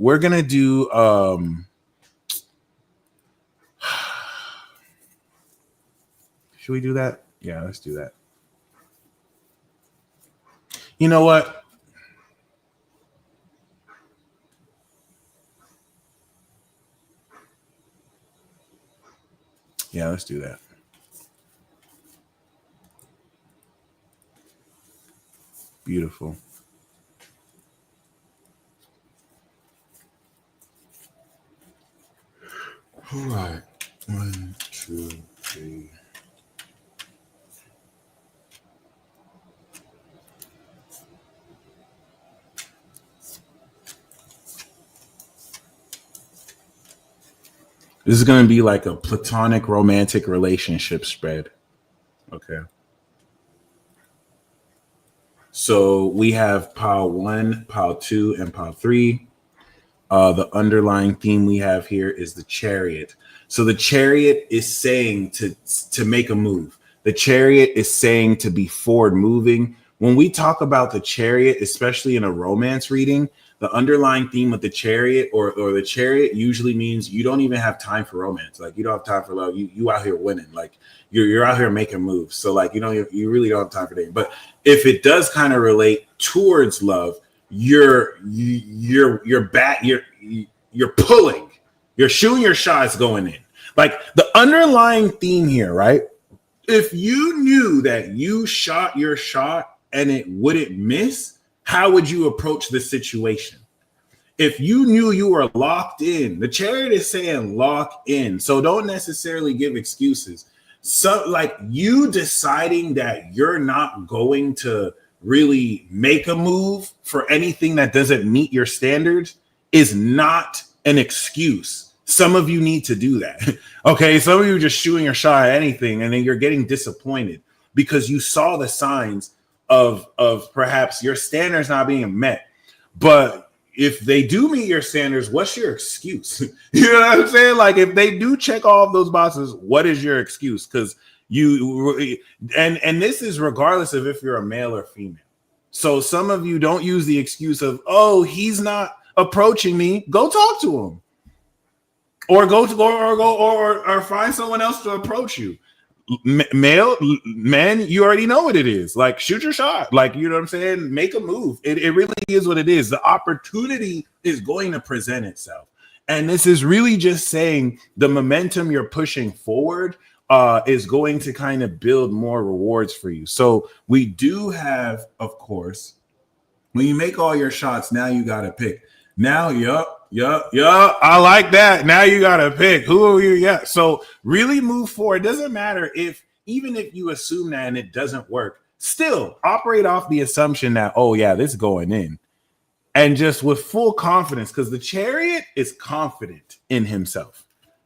should we do that? Yeah, let's do that. You know what? Yeah, let's do that. Beautiful. All right. 1, 2, 3. This is going to be like a platonic romantic relationship spread. Okay. So we have pile 1, pile 2, and pile 3. The underlying theme we have here is the Chariot. So the Chariot is saying to make a move. The Chariot is saying to be forward moving. When we talk about the Chariot, especially in a romance reading, the underlying theme of the Chariot or the Chariot usually means you don't even have time for romance. Like you don't have time for love. You out here winning. Like you're out here making moves. So like, you really don't have time for dating. But if it does kind of relate towards love, you're pulling, you're shooting your shots going in. Like the underlying theme here, right? If you knew that you shot your shot and it wouldn't miss, how would you approach the situation? If you knew you were locked in, the Chariot is saying lock in. So don't necessarily give excuses. So like you deciding that you're not going to really make a move for anything that doesn't meet your standards is not an excuse. Some of you need to do that. Okay. Some of you are just shooting your shot at anything and then you're getting disappointed because you saw the signs of perhaps your standards not being met. But if they do meet your standards, what's your excuse? You know what I'm saying? Like if they do check all of those boxes, what is your excuse? Because and this is regardless of if you're a male or female. So some of you don't use the excuse of, oh, he's not approaching me. Go talk to him, or find someone else to approach you. Men, you already know what it is. Like shoot your shot. Like, you know what I'm saying? Make a move. It really is what it is. The opportunity is going to present itself. And this is really just saying the momentum you're pushing forward is going to kind of build more rewards for you. So we do have, of course, When you make all your shots, now you got to pick. Now, yup. I like that. Now you got to pick. Who are you? Yeah. So really move forward. It doesn't matter even if you assume that and it doesn't work, still operate off the assumption that, oh, yeah, this is going in. And just with full confidence, because the chariot is confident in himself.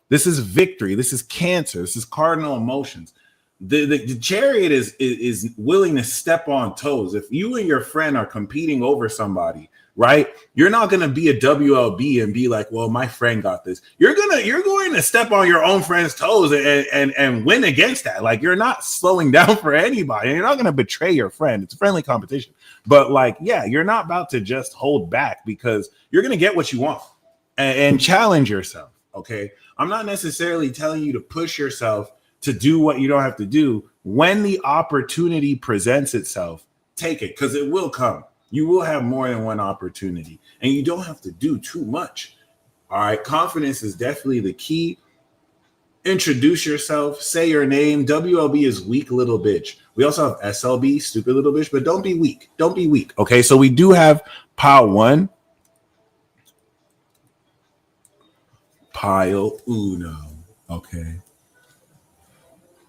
This is victory. This is Cancer. This is cardinal emotions. The chariot is willing to step on toes. If you and your friend are competing over somebody, right? You're not going to be a WLB and be like, well, my friend got this. You're going to step on your own friend's toes and win against that. Like, you're not slowing down for anybody. You're not going to betray your friend. It's a friendly competition. But like, yeah, you're not about to just hold back, because you're going to get what you want and challenge yourself. Okay. I'm not necessarily telling you to push yourself to do what you don't have to do. When the opportunity presents itself, take it, because it will come. You will have more than one opportunity, and you don't have to do too much. All right. Confidence is definitely the key. Introduce yourself, say your name. WLB is weak little bitch. We also have SLB, stupid little bitch, but don't be weak. Don't be weak. Okay. So we do have pile 1. Pile uno. Okay.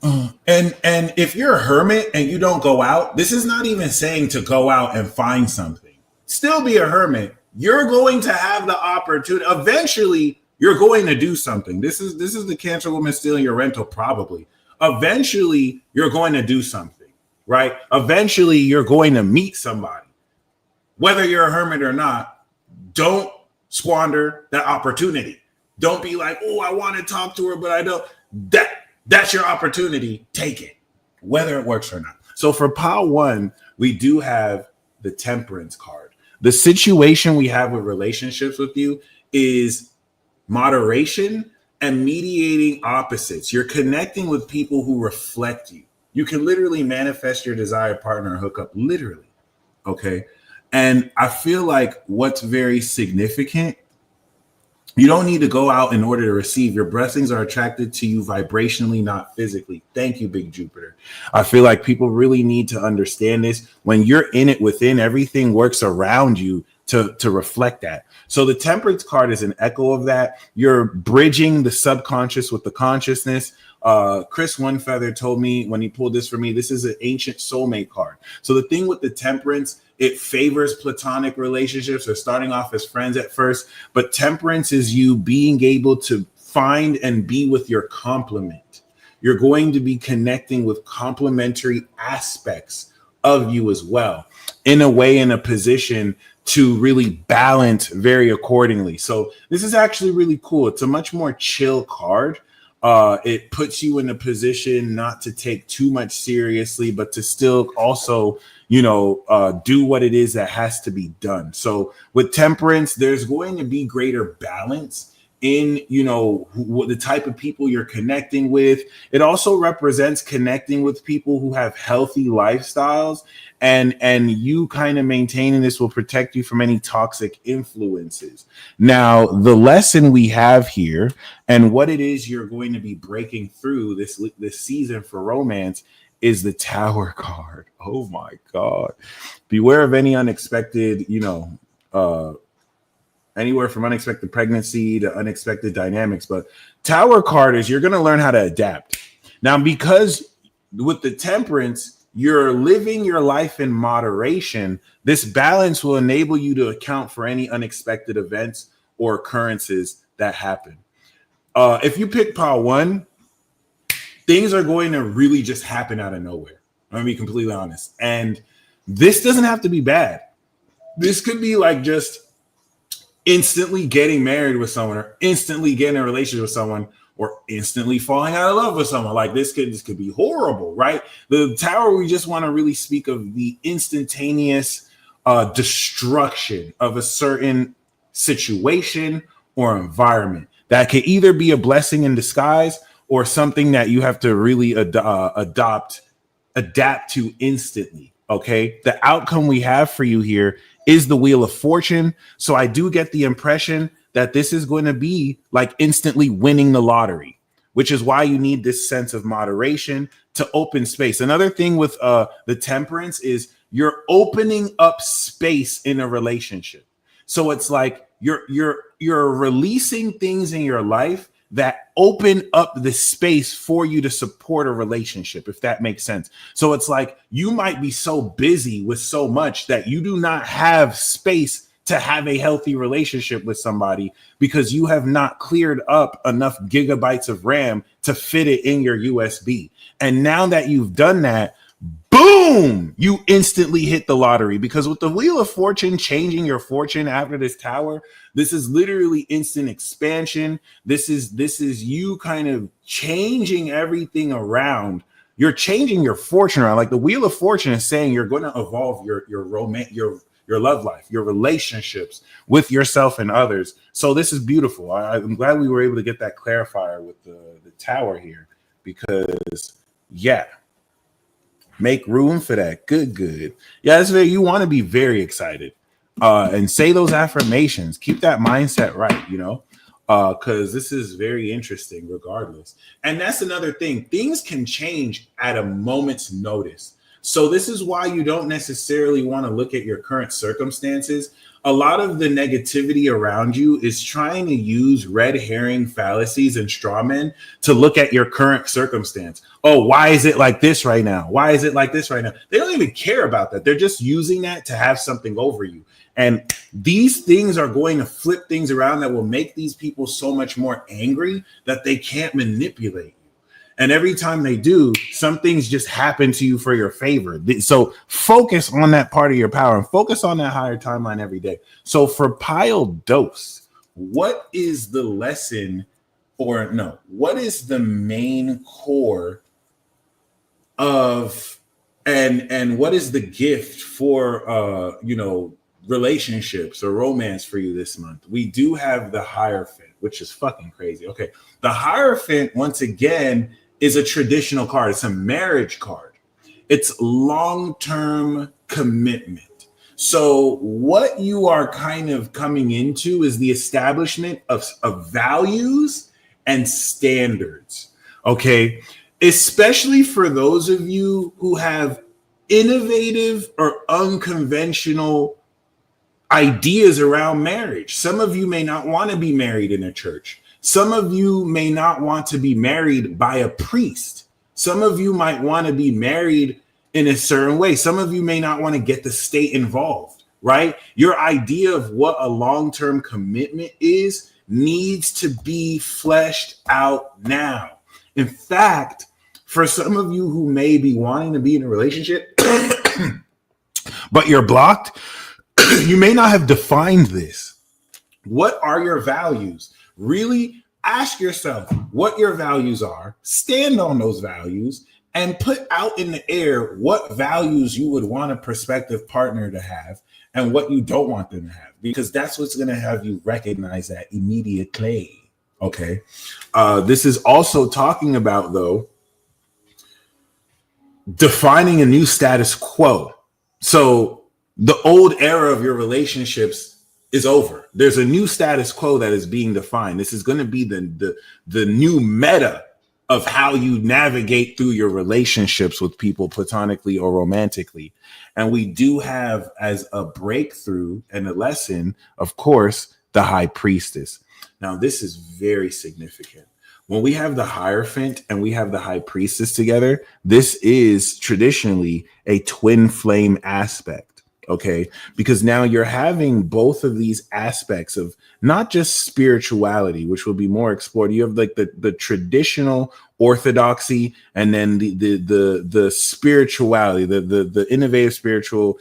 And if you're a hermit and you don't go out, this is not even saying to go out and find something. Still be a hermit. You're going to have the opportunity. Eventually, you're going to do something. This is the Cancer woman stealing your rental, probably. Eventually, you're going to do something, right? Eventually, you're going to meet somebody. Whether you're a hermit or not, don't squander that opportunity. Don't be like, oh, I want to talk to her, but I don't. That's your opportunity. Take it, whether it works or not. So for pile 1, we do have the Temperance card. The situation we have with relationships with you is moderation and mediating opposites. You're connecting with people who reflect you. You can literally manifest your desired partner or hookup, literally. Okay. And I feel like what's very significant, you don't need to go out in order to receive. Your blessings are attracted to you vibrationally, not physically. Thank you, Big Jupiter. I feel like people really need to understand this. When you're in it within, everything works around you to reflect that. So the Temperance card is an echo of that. You're bridging the subconscious with the consciousness. Chris One Feather told me when he pulled this for me, this is an ancient soulmate card. So the thing with the Temperance, it favors platonic relationships or starting off as friends at first, but Temperance is you being able to find and be with your complement. You're going to be connecting with complementary aspects of you as well, in a way, in a position to really balance very accordingly. So this is actually really cool. It's a much more chill card. It puts you in a position not to take too much seriously, but to still also, do what it is that has to be done. So with Temperance, there's going to be greater balance in, the type of people you're connecting with. It also represents connecting with people who have healthy lifestyles, and you kind of maintaining this will protect you from any toxic influences. Now, the lesson we have here and what it is you're going to be breaking through this season for romance is the Tower card. Oh my God. Beware of any unexpected, anywhere from unexpected pregnancy to unexpected dynamics. But Tower card is you're going to learn how to adapt. Now, because with the Temperance, you're living your life in moderation, this balance will enable you to account for any unexpected events or occurrences that happen. If you pick pile 1, things are going to really just happen out of nowhere. I'm going to be completely honest. And this doesn't have to be bad. This could be like just instantly getting married with someone, or instantly getting a relationship with someone, or instantly falling out of love with someone. Like this could be horrible, right? The Tower, we just want to really speak of the instantaneous destruction of a certain situation or environment that could either be a blessing in disguise or something that you have to really adapt to instantly. Okay. The outcome we have for you here is the Wheel of Fortune. So I do get the impression that this is going to be like instantly winning the lottery, which is why you need this sense of moderation to open space. Another thing with the Temperance is you're opening up space in a relationship. So it's like you're releasing things in your life that open up the space for you to support a relationship, if that makes sense. So it's like you might be so busy with so much that you do not have space to have a healthy relationship with somebody because you have not cleared up enough gigabytes of RAM to fit it in your USB. And now that you've done that, boom, you instantly hit the lottery, because with the Wheel of Fortune changing your fortune after this tower, this is literally instant expansion. This is you kind of changing everything around. You're changing your fortune around. Like the Wheel of Fortune is saying you're going to evolve your romance, your love life, your relationships with yourself and others. So this is beautiful. I'm glad we were able to get that clarifier with the tower here, because yeah, make room for that. Good. Yeah, you want to be very excited and say those affirmations. Keep that mindset right, because this is very interesting regardless. And that's another thing. Things can change at a moment's notice. So this is why you don't necessarily want to look at your current circumstances. A lot of the negativity around you is trying to use red herring fallacies and straw men to look at your current circumstance. Oh, why is it like this right now? Why is it like this right now? They don't even care about that. They're just using that to have something over you. And these things are going to flip things around that will make these people so much more angry that they can't manipulate you. And every time they do, some things just happen to you for your favor. So focus on that part of your power and focus on that higher timeline every day. So for Pile Dose, what is the lesson, or no, what is the main core of, and what is the gift for, relationships or romance for you this month? We do have the Hierophant, which is fucking crazy. Okay. The Hierophant, once again, is a traditional card. It's a marriage card. It's long-term commitment. So what you are kind of coming into is the establishment of values and standards. Okay. Especially for those of you who have innovative or unconventional ideas around marriage. Some of you may not want to be married in a church. Some of you may not want to be married by a priest. Some of you might want to be married in a certain way. Some of you may not want to get the state involved, right? Your idea of what a long-term commitment is needs to be fleshed out now. In fact, for some of you who may be wanting to be in a relationship, but you're blocked, you may not have defined this. What are your values? Really ask yourself what your values are, stand on those values, and put out in the air what values you would want a prospective partner to have and what you don't want them to have, because that's what's going to have you recognize that immediately. Okay. This is also talking about, though, defining a new status quo. So the old era of your relationships is over. There's a new status quo that is being defined. This is going to be the new meta of how you navigate through your relationships with people, platonically or romantically. And we do have, as a breakthrough and a lesson, of course, the High Priestess. Now, this is very significant. When we have the Hierophant and we have the High Priestess together, this is traditionally a twin flame aspect. Okay, because now you're having both of these aspects of not just spirituality, which will be more explored. You have like the traditional orthodoxy, and then the spirituality, the innovative spiritual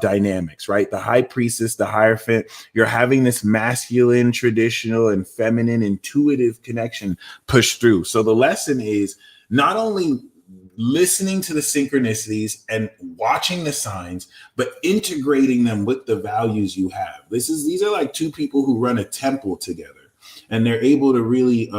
dynamics, right? The High Priestess, the Hierophant, you're having this masculine, traditional, and feminine, intuitive connection pushed through. So the lesson is not only listening to the synchronicities and watching the signs, but integrating them with the values you have. These are like two people who run a temple together, and they're able to really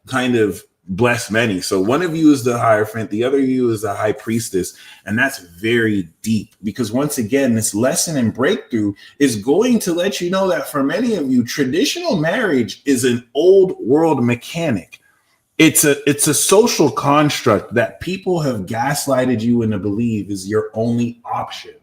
kind of bless many. So one of you is the Hierophant, the other you is the High Priestess, and that's very deep, because once again, this lesson and breakthrough is going to let you know that for many of you, traditional marriage is an old world mechanic. It's a social construct that people have gaslighted you into believe is your only option.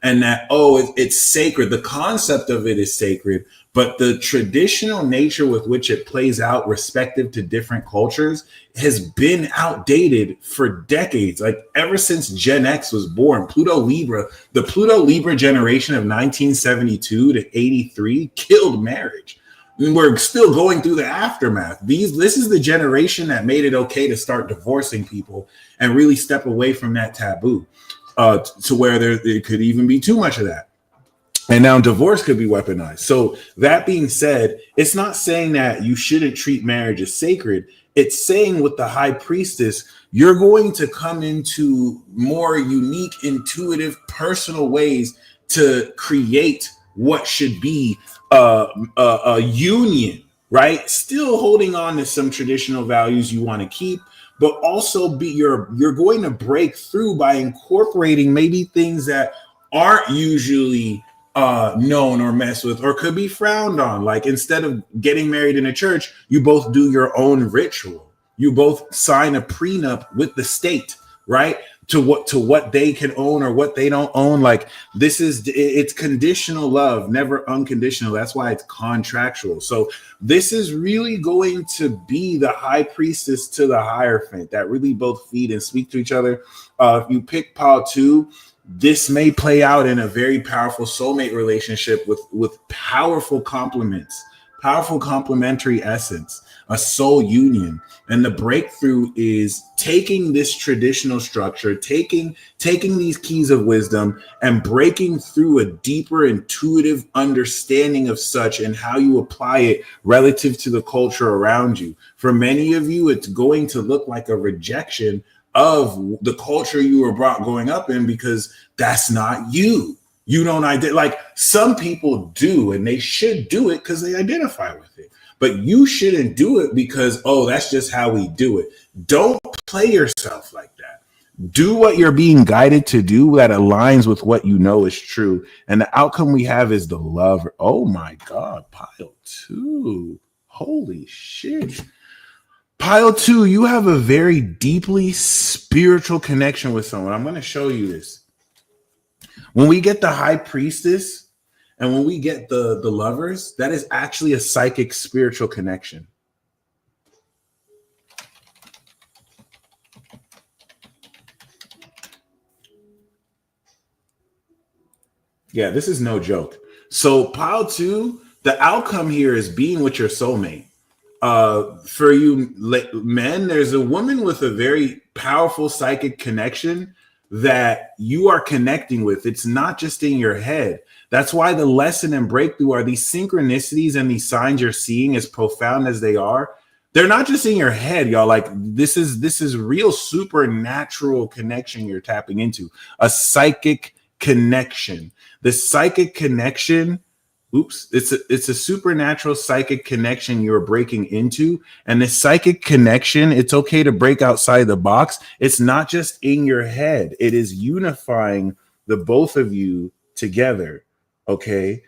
and that, it's sacred. The concept of it is sacred, but the traditional nature with which it plays out respective to different cultures has been outdated for decades. Like ever since Gen X was born, the Pluto Libra generation of 1972 to 83 killed marriage. And we're still going through the aftermath. This is the generation that made it okay to start divorcing people and really step away from that taboo, to where there could even be too much of that. And now divorce could be weaponized. So that being said, it's not saying that you shouldn't treat marriage as sacred. It's saying with the high priestess, you're going to come into more unique, intuitive, personal ways to create what should be a union, right? Still holding on to some traditional values you want to keep, but also you're going to break through by incorporating maybe things that aren't usually known or messed with or could be frowned on. Like instead of getting married in a church, you both do your own ritual. You both sign a prenup with the state, right? To what they can own or what they don't own. Like it's conditional love, never unconditional. That's why it's contractual. So this is really going to be the high priestess to the Hierophant that really both feed and speak to each other. If you pick Pile 2, this may play out in a very powerful soulmate relationship with powerful complements, powerful complementary essence, a soul union. And the breakthrough is taking this traditional structure, taking these keys of wisdom and breaking through a deeper intuitive understanding of such and how you apply it relative to the culture around you. For many of you, it's going to look like a rejection of the culture you were brought growing up in, because that's not you. You don't like some people do, and they should do it because they identify with it. But you shouldn't do it because, that's just how we do it. Don't play yourself like that. Do what you're being guided to do that aligns with what you know is true. And the outcome we have is the love. Oh my God, Pile 2. Holy shit. Pile 2, you have a very deeply spiritual connection with someone. I'm going to show you this. When we get the high priestess, and when we get the lovers, that is actually a psychic spiritual connection. Yeah, this is no joke. So Pile 2, the outcome here is being with your soulmate. For you men, there's a woman with a very powerful psychic connection that you are connecting with. It's not just in your head. That's why the lesson and breakthrough are these synchronicities and these signs you're seeing, as profound as they are. They're not just in your head, y'all. Like this is real supernatural connection you're tapping into, a psychic connection. The psychic connection, it's a supernatural psychic connection you're breaking into. And the psychic connection, it's okay to break outside the box. It's not just in your head. It is unifying the both of you together. Okay.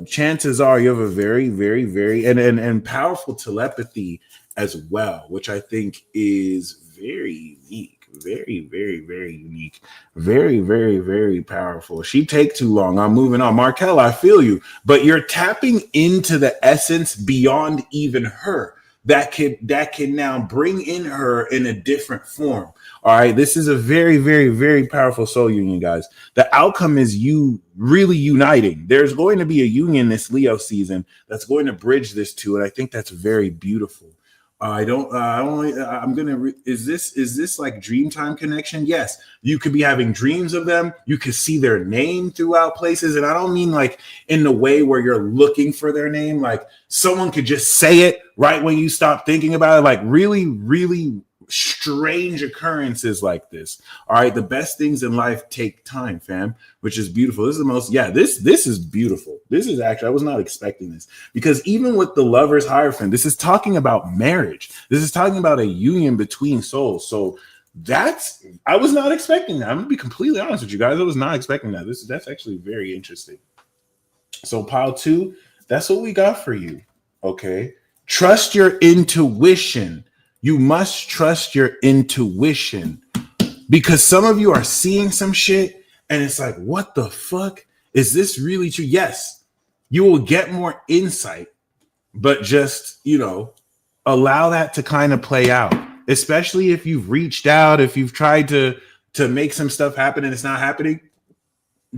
Chances are you have a very, very, very and powerful telepathy as well, which I think is very unique. Very, very, very unique. Very, very, very powerful. She take too long. I'm moving on. Markel, I feel you, but you're tapping into the essence beyond even her that can now bring in her in a different form. All right. This is a very, very, very powerful soul union, guys. The outcome is you really uniting. There's going to be a union this Leo season that's going to bridge this two. And I think that's very beautiful. Is this like dream time connection? Yes. You could be having dreams of them. You could see their name throughout places. And I don't mean like in the way where you're looking for their name. Like someone could just say it right when you stop thinking about it. Like really, really strange occurrences like this. All right. The best things in life take time, fam, which is beautiful. This is the most, this is beautiful. This is actually, I was not expecting this, because even with the Lovers Hierophant, this is talking about marriage. This is talking about a union between souls. So I was not expecting that. I'm gonna be completely honest with you guys. I was not expecting that. That's actually very interesting. So Pile 2, that's what we got for you. Okay. Trust your intuition. You must trust your intuition, because some of you are seeing some shit And it's like, what the fuck? Is this really true? Yes, you will get more insight, but just, allow that to kind of play out, especially if you've reached out, if you've tried to make some stuff happen and it's not happening.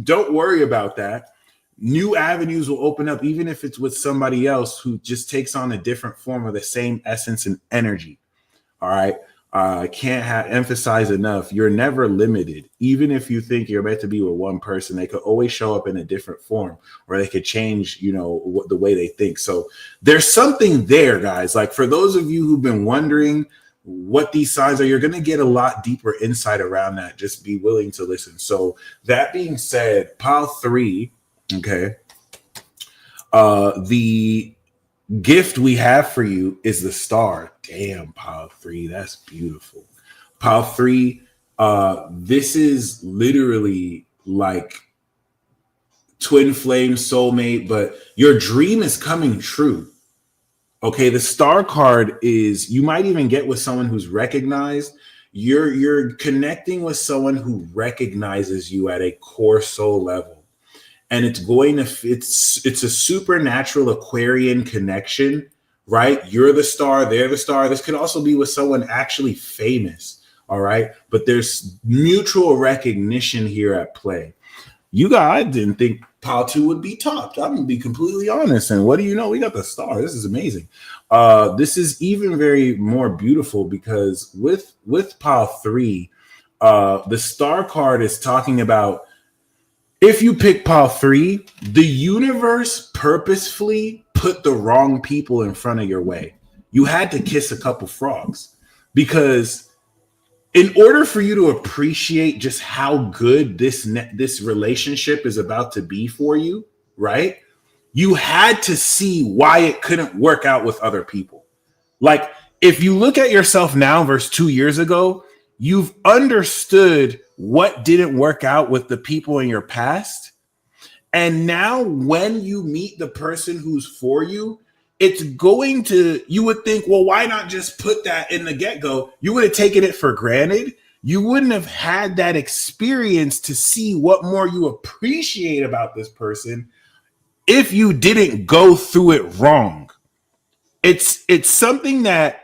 Don't worry about that. New avenues will open up, even if it's with somebody else who just takes on a different form of the same essence and energy. All right. I can't emphasize enough. You're never limited. Even if you think you're meant to be with one person, they could always show up in a different form, or they could change, the way they think. So there's something there, guys. Like, for those of you who've been wondering what these signs are, you're going to get a lot deeper insight around that. Just be willing to listen. So that being said, pile 3, okay, the gift we have for you is the star. Damn, pile 3, that's beautiful. Pile 3, this is literally like twin flame soulmate, but your dream is coming true. Okay, the star card is, you might even get with someone who's recognized. You're connecting with someone who recognizes you at a core soul level. And it's a supernatural Aquarian connection, right? You're the star, they're the star. This could also be with someone actually famous, all right? But there's mutual recognition here at play. I didn't think pile 2 would be topped. I'm gonna be completely honest. And what do you know? We got the star. This is amazing. This is even very more beautiful because with pile 3, the star card is talking about, if you pick pile 3, the universe purposefully put the wrong people in front of your way. You had to kiss a couple frogs, because in order for you to appreciate just how good this relationship is about to be for you, right? You had to see why it couldn't work out with other people. Like, if you look at yourself now versus 2 years ago, you've understood what didn't work out with the people in your past. And now when you meet the person who's for you, you would think, well, why not just put that in the get-go? You would have taken it for granted. You wouldn't have had that experience to see what more you appreciate about this person if you didn't go through it wrong. It's something that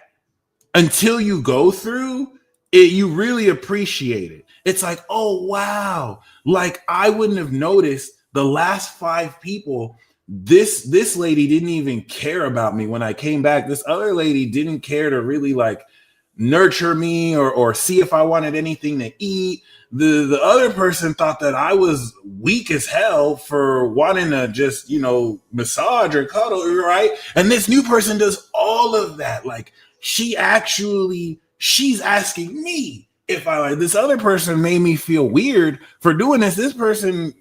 until you go through it, you really appreciate it. It's like, oh, wow. Like, I wouldn't have noticed the last 5 people. This lady didn't even care about me when I came back. This other lady didn't care to really like nurture me or see if I wanted anything to eat. The other person thought that I was weak as hell for wanting to just, massage or cuddle, right? And this new person does all of that. Like, she's asking me if I like. This other person made me feel weird for doing this. This person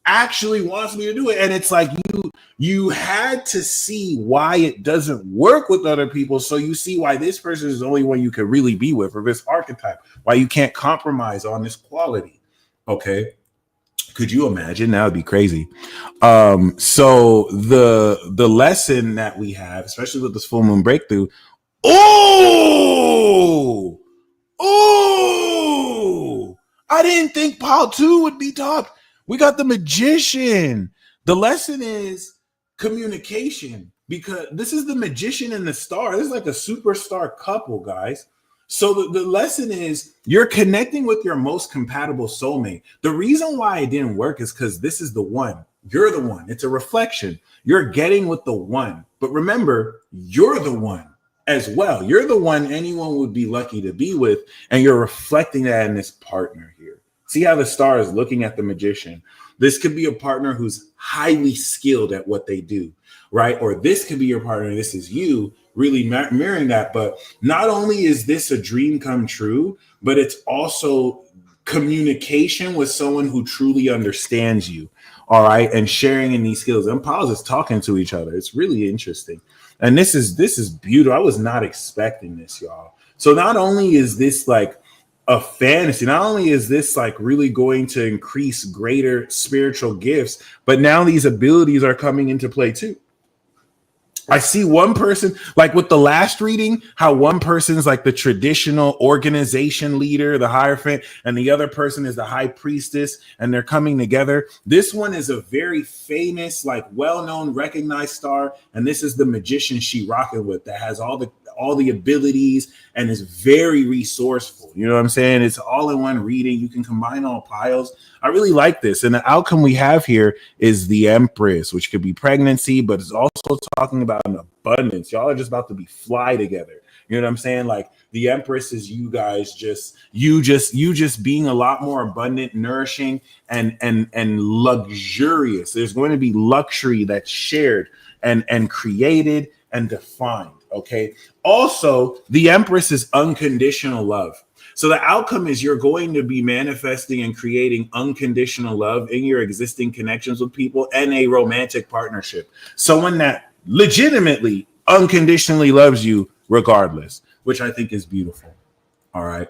actually wants me to do it. And it's like you had to see why it doesn't work with other people, so you see why this person is the only one you could really be with, or this archetype, why you can't compromise on this quality. Okay, could you imagine? That would be crazy. So the lesson that we have, especially with this full moon breakthrough, oh, I didn't think pile 2 would be topped. We got the magician. The lesson is communication, because this is the magician and the star. This is like a superstar couple, guys. So the lesson is you're connecting with your most compatible soulmate. The reason why it didn't work is because this is the one. You're the one. It's a reflection. You're getting with the one. But remember, you're the one as well. You're the one anyone would be lucky to be with, and you're reflecting that in this partner here. See how the star is looking at the magician. This could be a partner who's highly skilled at what they do, right? Or this could be your partner. This is you really mirroring that. But not only is this a dream come true, but it's also communication with someone who truly understands you, all right? And sharing in these skills. And piles is talking to each other. It's really interesting. And this is beautiful. I was not expecting this, y'all. So not only is this like a fantasy, not only is this like really going to increase greater spiritual gifts, but now these abilities are coming into play too. I see one person, like with the last reading, how one person's like the traditional organization leader, the Hierophant, and the other person is the high priestess, and they're coming together. This one is a very famous, like well-known, recognized star, and this is the magician she rocking with that has all the abilities and is very resourceful. You know what I'm saying? It's all in one reading. You can combine all piles. I really like this. And the outcome we have here is the Empress, which could be pregnancy, but it's also talking about an abundance. Y'all are just about to be fly together. You know what I'm saying? Like the Empress is you guys just being a lot more abundant, nourishing, and luxurious. There's going to be luxury that's shared and created and defined. Okay. Also, the Empress is unconditional love. So the outcome is you're going to be manifesting and creating unconditional love in your existing connections with people and a romantic partnership. Someone that legitimately, unconditionally loves you regardless, which I think is beautiful. All right.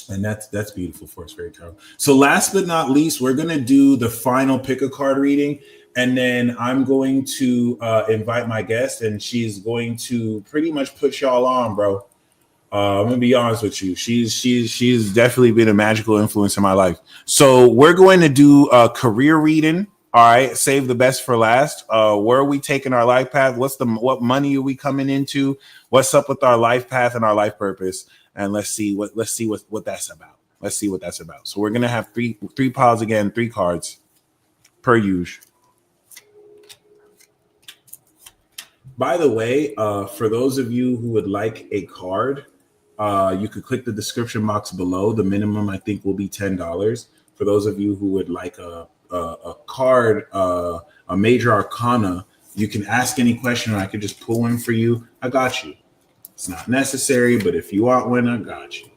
And that's beautiful for us, fairy tarot. So last but not least, we're going to do the final pick a card reading. And then I'm going to invite my guest, and she's going to pretty much put y'all on, bro. I'm gonna be honest with you. She's definitely been a magical influence in my life. So we're going to do a career reading. All right, save the best for last. Where are we taking our life path? What money are we coming into? What's up with our life path and our life purpose? And let's see what that's about. Let's see what that's about. So we're gonna have three piles again, 3 cards per usual. By the way, for those of you who would like a card, you could click the description box below. The minimum, I think, will be $10. For those of you who would like a card, a major arcana, you can ask any question. I could just pull one for you. I got you. It's not necessary, but if you want one, I got you.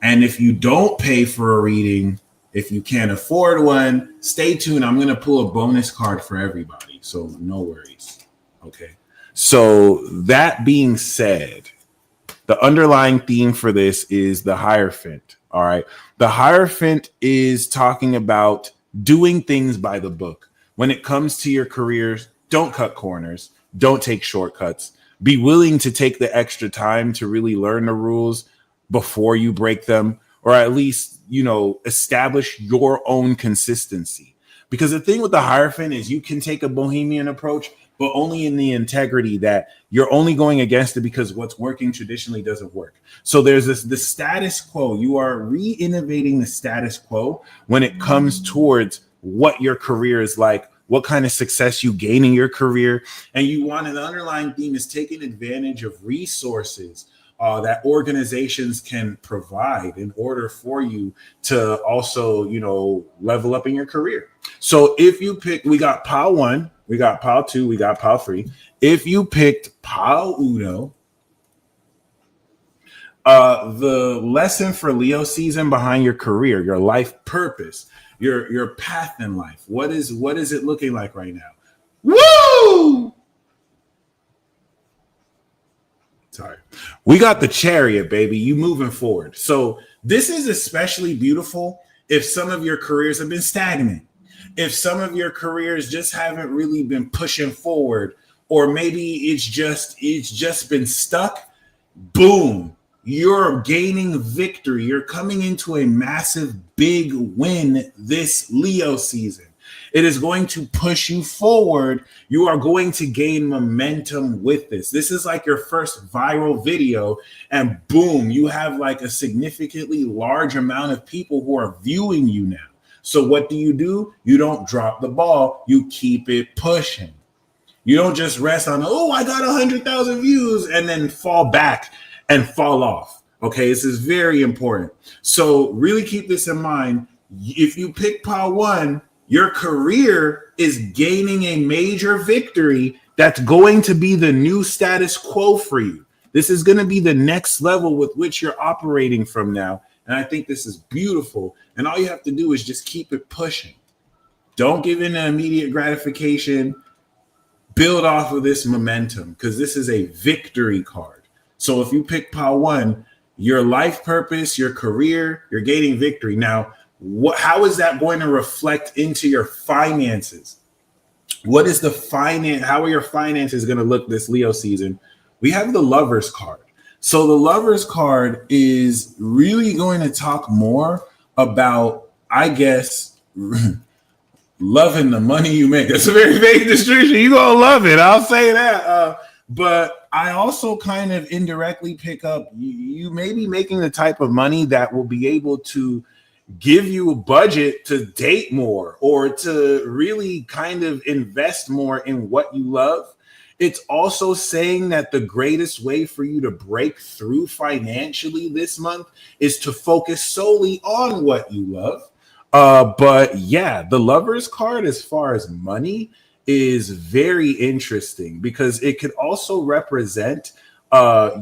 And if you don't pay for a reading, if you can't afford one, stay tuned. I'm going to pull a bonus card for everybody. So no worries. Okay. So that being said, the underlying theme for this is the Hierophant. All right. The Hierophant is talking about doing things by the book. When it comes to your careers, don't cut corners. Don't take shortcuts. Be willing to take the extra time to really learn the rules before you break them, or at least, establish your own consistency. Because the thing with the Hierophant is you can take a bohemian approach, but only in the integrity that you're only going against it because what's working traditionally doesn't work. So there's the status quo. You are re-innovating the status quo when it comes towards what your career is like, what kind of success you gain in your career. And you want an underlying theme is taking advantage of resources that organizations can provide in order for you to also, level up in your career. So if you pick, we got pile 1, we got pile 2, we got pile 3. If you picked pile uno, the lesson for Leo season behind your career, your life purpose, your path in life. What is it looking like right now? Woo! Sorry. We got the Chariot, baby. You moving forward. So this is especially beautiful if some of your careers have been stagnant. If some of your careers just haven't really been pushing forward, or maybe it's just been stuck, boom, you're gaining victory. You're coming into a massive big win this Leo season. It is going to push you forward. You are going to gain momentum with this. This is like your first viral video, and boom, you have like a significantly large amount of people who are viewing you now. So what do? You don't drop the ball. You keep it pushing. You don't just rest on, I got 100,000 views and then fall back and fall off. Okay, this is very important. So really keep this in mind. If you pick pile 1, your career is gaining a major victory that's going to be the new status quo for you. This is going to be the next level with which you're operating from now. And I think this is beautiful. And all you have to do is just keep it pushing. Don't give in to immediate gratification. Build off of this momentum, because this is a victory card. So if you pick pile 1, your life purpose, your career, you're gaining victory. Now, how is that going to reflect into your finances? What is the finance? How are your finances going to look this Leo season? We have the Lovers card. So the Lovers card is really going to talk more about, I guess, loving the money you make. That's a very vague description. You're going to love it. I'll say that. But I also kind of indirectly pick up, you may be making the type of money that will be able to give you a budget to date more or to really kind of invest more in what you love. It's also saying that the greatest way for you to break through financially this month is to focus solely on what you love. But yeah, the Lovers card, as far as money, is very interesting because it could also represent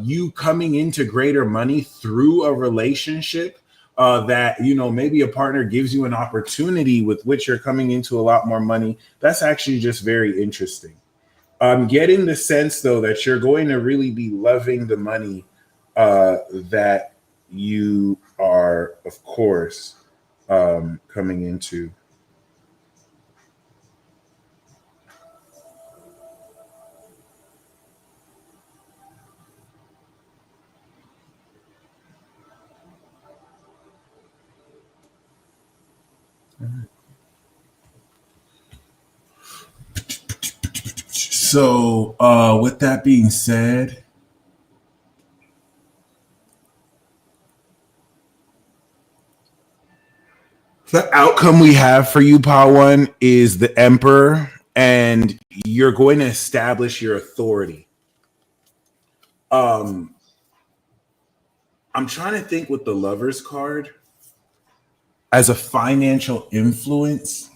you coming into greater money through a relationship. That, you know, maybe a partner gives you an opportunity with which you're coming into a lot more money. That's actually just very interesting. I'm getting the sense, though, that you're going to really be loving the money that you are, of course, coming into. So, with that being said, the outcome we have for you, Power One, is the Emperor, and you're going to establish your authority. I'm trying to think with the Lovers card as a financial influence.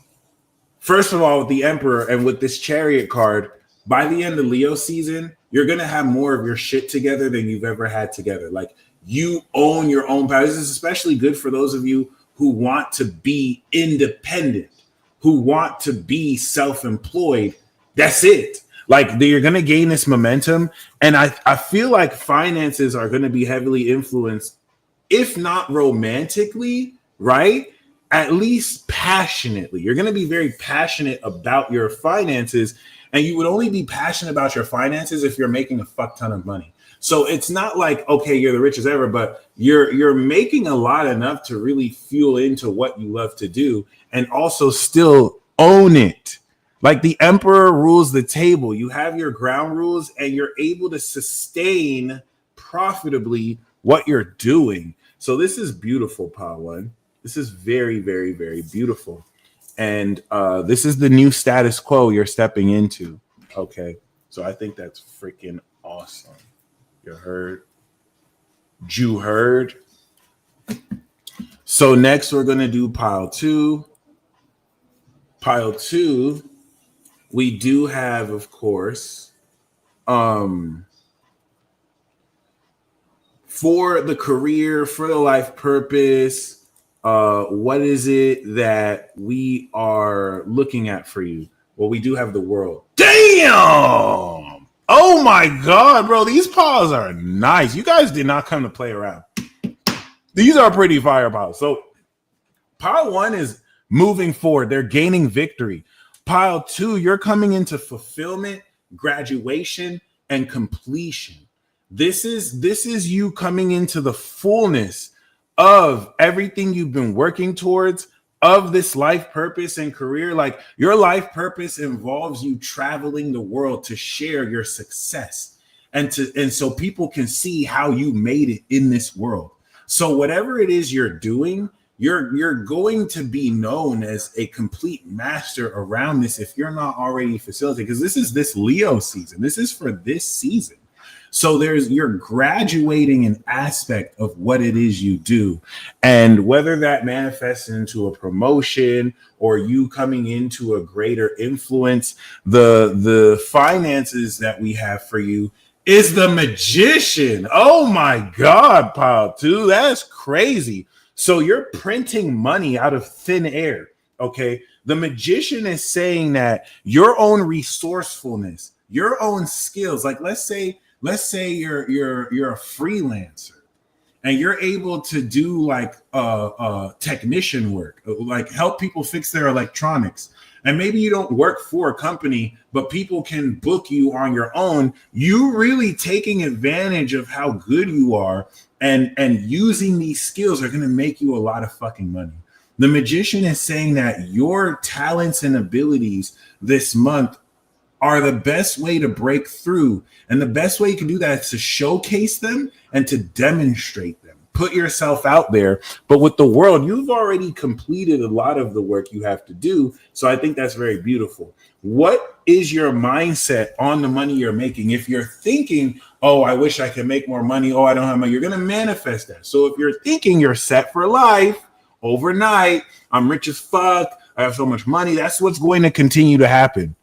First of all, with the Emperor and with this Chariot card, by the end of Leo season, you're going to have more of your shit together than you've ever had together. Like, you own your own power. This is especially good for those of you who want to be independent, who want to be self-employed. That's it. Like, you're going to gain this momentum. And I feel like finances are going to be heavily influenced, if not romantically, right? At least passionately. You're going to be very passionate about your finances, and you would only be passionate about your finances if you're making a fuck ton of money. So it's not like, okay, you're the richest ever, but you're making a lot enough to really fuel into what you love to do and also still own it. Like, the Emperor rules the table. You have your ground rules and you're able to sustain profitably what you're doing. So this is beautiful, Power One. This is very, very, very beautiful. And this is the new status quo you're stepping into. Okay. So I think that's freaking awesome. You heard? You heard? So next we're going to do pile two. Pile two, we do have, of course, for the career, for the life purpose, what is it that we are looking at for you? Well, we do have the world. Damn! Oh my God, bro. These piles are nice. You guys did not come to play around. These are pretty fire piles. So pile one is moving forward. They're gaining victory. Pile two, you're coming into fulfillment, graduation, and completion. This is you coming into the fullness of everything you've been working towards, of this life purpose and career. Like, your life purpose involves you traveling the world to share your success and so people can see how you made it in this world. So whatever it is you're doing, you're going to be known as a complete master around this if you're not already facilitating, because this is this Leo season. This is for this season. So you're graduating an aspect of what it is you do. And whether that manifests into a promotion or you coming into a greater influence, the finances that we have for you is the Magician. Oh my God, pile two. That's crazy. So you're printing money out of thin air. Okay. The Magician is saying that your own resourcefulness, your own skills, like let's say you're a freelancer and you're able to do like technician work, like help people fix their electronics, and maybe you don't work for a company, but people can book you on your own, you really taking advantage of how good you are and using these skills are going to make you a lot of fucking money. The magician is saying that your talents and abilities this month are the best way to break through. And the best way you can do that is to showcase them and to demonstrate them. Put yourself out there. But with the world, you've already completed a lot of the work you have to do. So I think that's very beautiful. What is your mindset on the money you're making? If you're thinking, oh, I wish I could make more money. Oh, I don't have money. You're going to manifest that. So if you're thinking you're set for life overnight, I'm rich as fuck, I have so much money, that's what's going to continue to happen.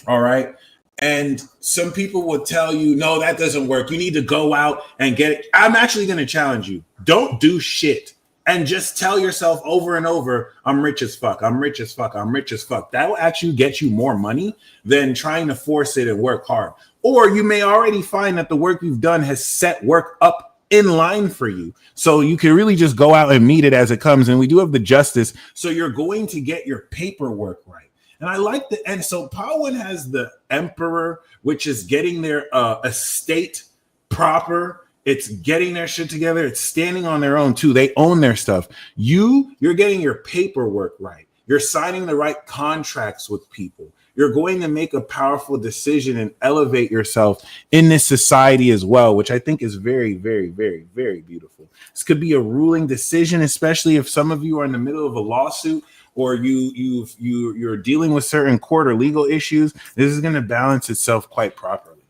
All right. And some people will tell you, no, that doesn't work. You need to go out and get it. I'm actually going to challenge you. Don't do shit and just tell yourself over and over, I'm rich as fuck. I'm rich as fuck. I'm rich as fuck. That will actually get you more money than trying to force it and work hard. Or you may already find that the work you've done has set work up in line for you. So you can really just go out and meet it as it comes. And we do have the justice. So you're going to get your paperwork right. And I like the, and so Powin has the emperor, which is getting their estate proper. It's getting their shit together. It's standing on their own too. They own their stuff. You're getting your paperwork right. You're signing the right contracts with people. You're going to make a powerful decision and elevate yourself in this society as well, which I think is very, very, very, very beautiful. This could be a ruling decision, especially if some of you are in the middle of a lawsuit or you're dealing with certain court or legal issues. This is going to balance itself quite properly.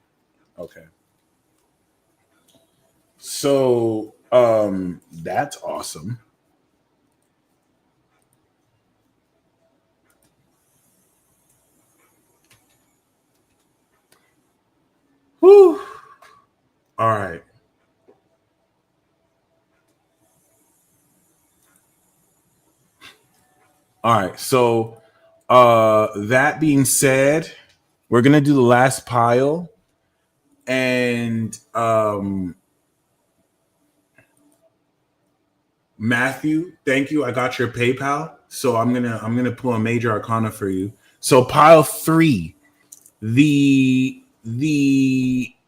Okay. So that's awesome. Whew. All right. All right. So that being said, we're going to do the last pile. And Matthew, thank you. I got your PayPal. So I'm gonna pull a major arcana for you. So pile 3, the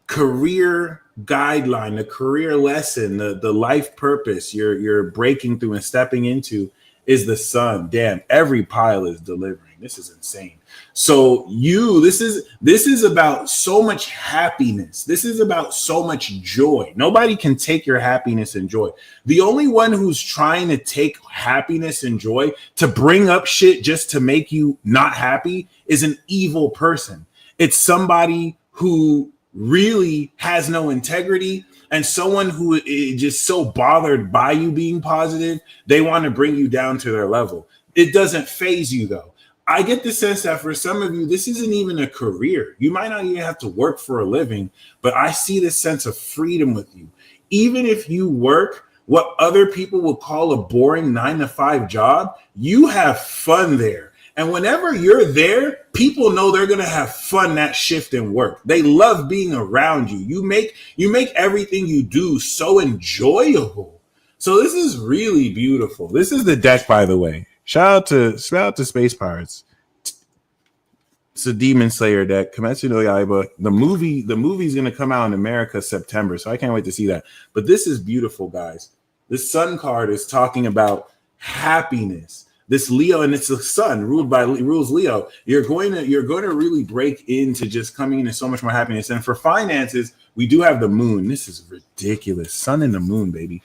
career guideline, the career lesson, the life purpose you're breaking through and stepping into is the sun. Damn, every pile is delivering. This is insane. So this is about so much happiness. This is about so much joy. Nobody can take your happiness and joy. The only one who's trying to take happiness and joy to bring up shit just to make you not happy is an evil person. It's somebody who really has no integrity and someone who is just so bothered by you being positive, they want to bring you down to their level. It doesn't faze you though. I get the sense that for some of you, this isn't even a career. You might not even have to work for a living, but I see this sense of freedom with you. Even if you work what other people would call a boring 9-to-5 job, you have fun there. And whenever you're there, people know they're going to have fun that shift and work. They love being around you. You make everything you do so enjoyable. So this is really beautiful. This is the deck, by the way. Shout out to Space Pirates. It's a Demon Slayer deck. Kimetsu no Yaiba. The movie's going to come out in America September, so I can't wait to see that. But this is beautiful, guys. This Sun card is talking about happiness. This Leo, and it's the Sun rules Leo. You're going to really break into just coming into so much more happiness. And for finances, we do have the Moon. This is ridiculous. Sun and the Moon, baby.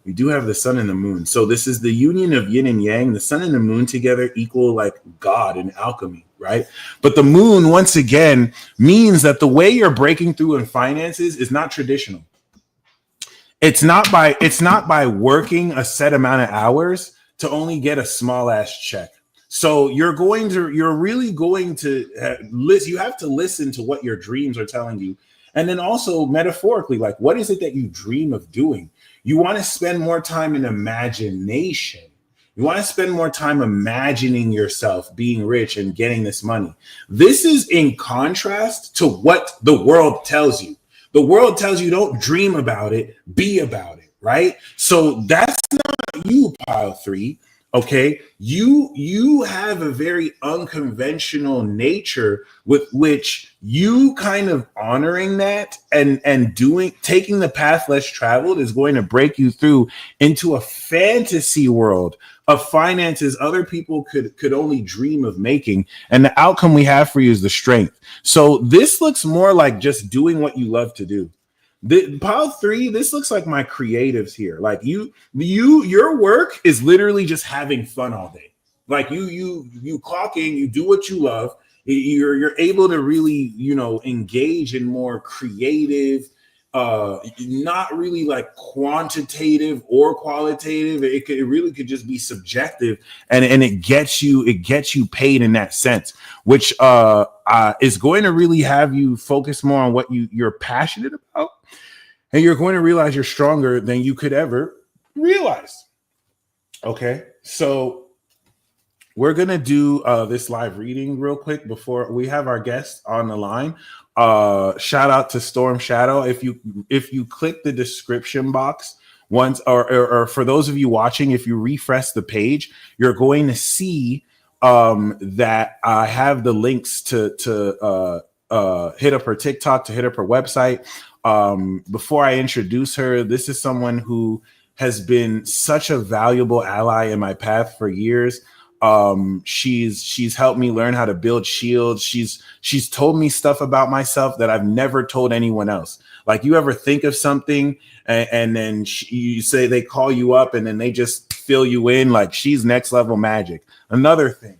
We do have the sun and the moon. So this is the union of yin and yang. The sun and the moon together equal like God in alchemy, right? But the moon, once again, means that the way you're breaking through in finances is not traditional. It's not by working a set amount of hours to only get a small ass check. So you're really going to listen. You have to listen to what your dreams are telling you. And then also metaphorically, like, what is it that you dream of doing? You want to spend more time in imagination. You want to spend more time imagining yourself being rich and getting this money. This is in contrast to what the world tells you. The world tells you don't dream about it, be about it. right? So that's not you, pile 3. Okay, you have a very unconventional nature with which you kind of honoring that and doing taking the path less traveled is going to break you through into a fantasy world of finances other people could only dream of making, and the outcome we have for you is the strength. So this looks more like just doing what you love to do. The pile 3, this looks like my creatives here. Like your work is literally just having fun all day. Like you clock in, you do what you love. You're able to really, engage in more creative, not really like quantitative or qualitative. It really could just be subjective, and it gets you paid in that sense, which is going to really have you focus more on what you're passionate about, and you're going to realize you're stronger than you could ever realize. Okay, so we're gonna do this live reading real quick before we have our guest on the line. Shout out to Storm Shadow. If you click the description box once, or for those of you watching, if you refresh the page, you're going to see that I have the links to hit up her TikTok, to hit up her website. Before I introduce her, this is someone who has been such a valuable ally in my path for years. She's helped me learn how to build shields. She's told me stuff about myself that I've never told anyone else. Like, you ever think of something and then you say, they call you up and then they just fill you in. Like, she's next level magic. Another thing,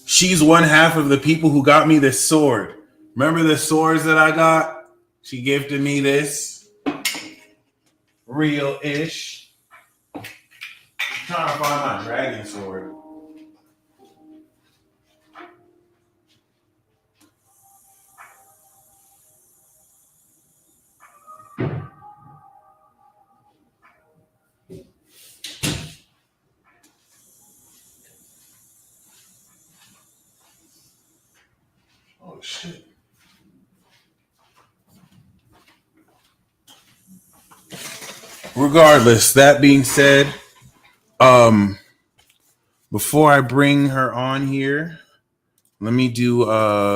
she's one half of the people who got me this sword. Remember the swords that I got? She gifted me this. Real-ish. Trying to find my dragon sword. Oh, shit. Regardless, that being said, before I bring her on here, let me do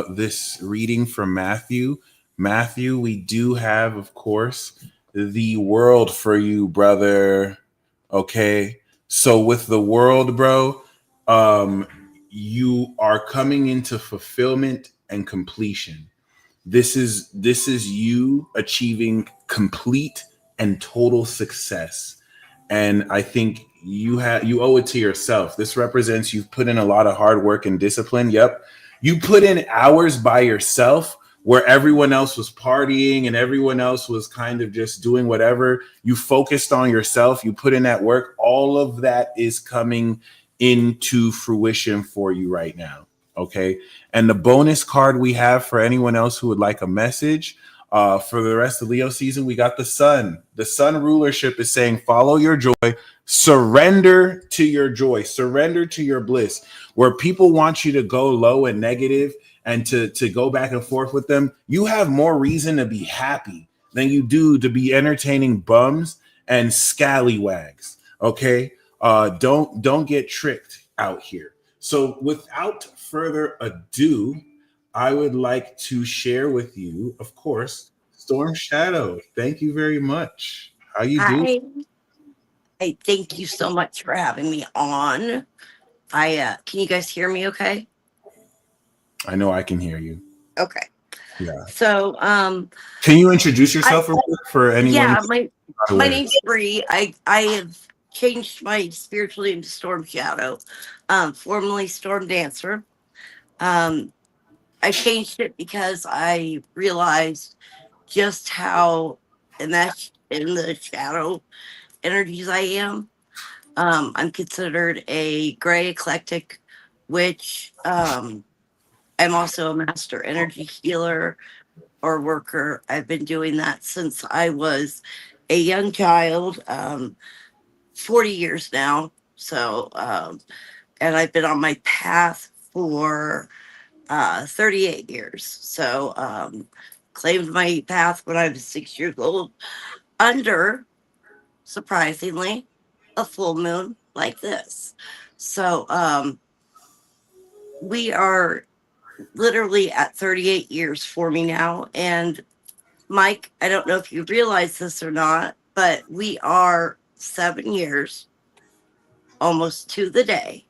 this reading from Matthew. Matthew, we do have, of course, the world for you, brother. Okay. So with the world, bro, you are coming into fulfillment and completion. This is you achieving complete and total success. And I think you owe it to yourself. This represents you've put in a lot of hard work and discipline. Yep. You put in hours by yourself where everyone else was partying and everyone else was kind of just doing whatever. You focused on yourself. You put in that work. All of that is coming into fruition for you right now. Okay. And the bonus card we have for anyone else who would like a message for the rest of Leo season, we got the sun. The sun rulership is saying, follow your joy, surrender to your joy, surrender to your bliss. Where people want you to go low and negative and to go back and forth with them, you have more reason to be happy than you do to be entertaining bums and scallywags. Okay. Don't get tricked out here. So without further ado, I would like to share with you, of course, Storm Shadow. Thank you very much. How you doing? Hi. Thank you so much for having me on. Can you guys hear me okay? I know I can hear you. Okay. Yeah. So, Can you introduce I, yourself real quick for anyone yeah, who's not my aware? name's Bree. I have changed my spiritual name to Storm Shadow, formerly Storm Dancer. Um, I changed it because I realized just how enmeshed in the shadow energies I am. I'm considered a gray eclectic witch. I'm also a master energy healer or worker. I've been doing that since I was a young child, 40 years now. So, and I've been on my path for 38 years. So, claimed my path when I was 6 years old under, surprisingly, a full moon like this. So, we are literally at 38 years for me now. And Mike, I don't know if you realize this or not, but we are 7 years almost to the day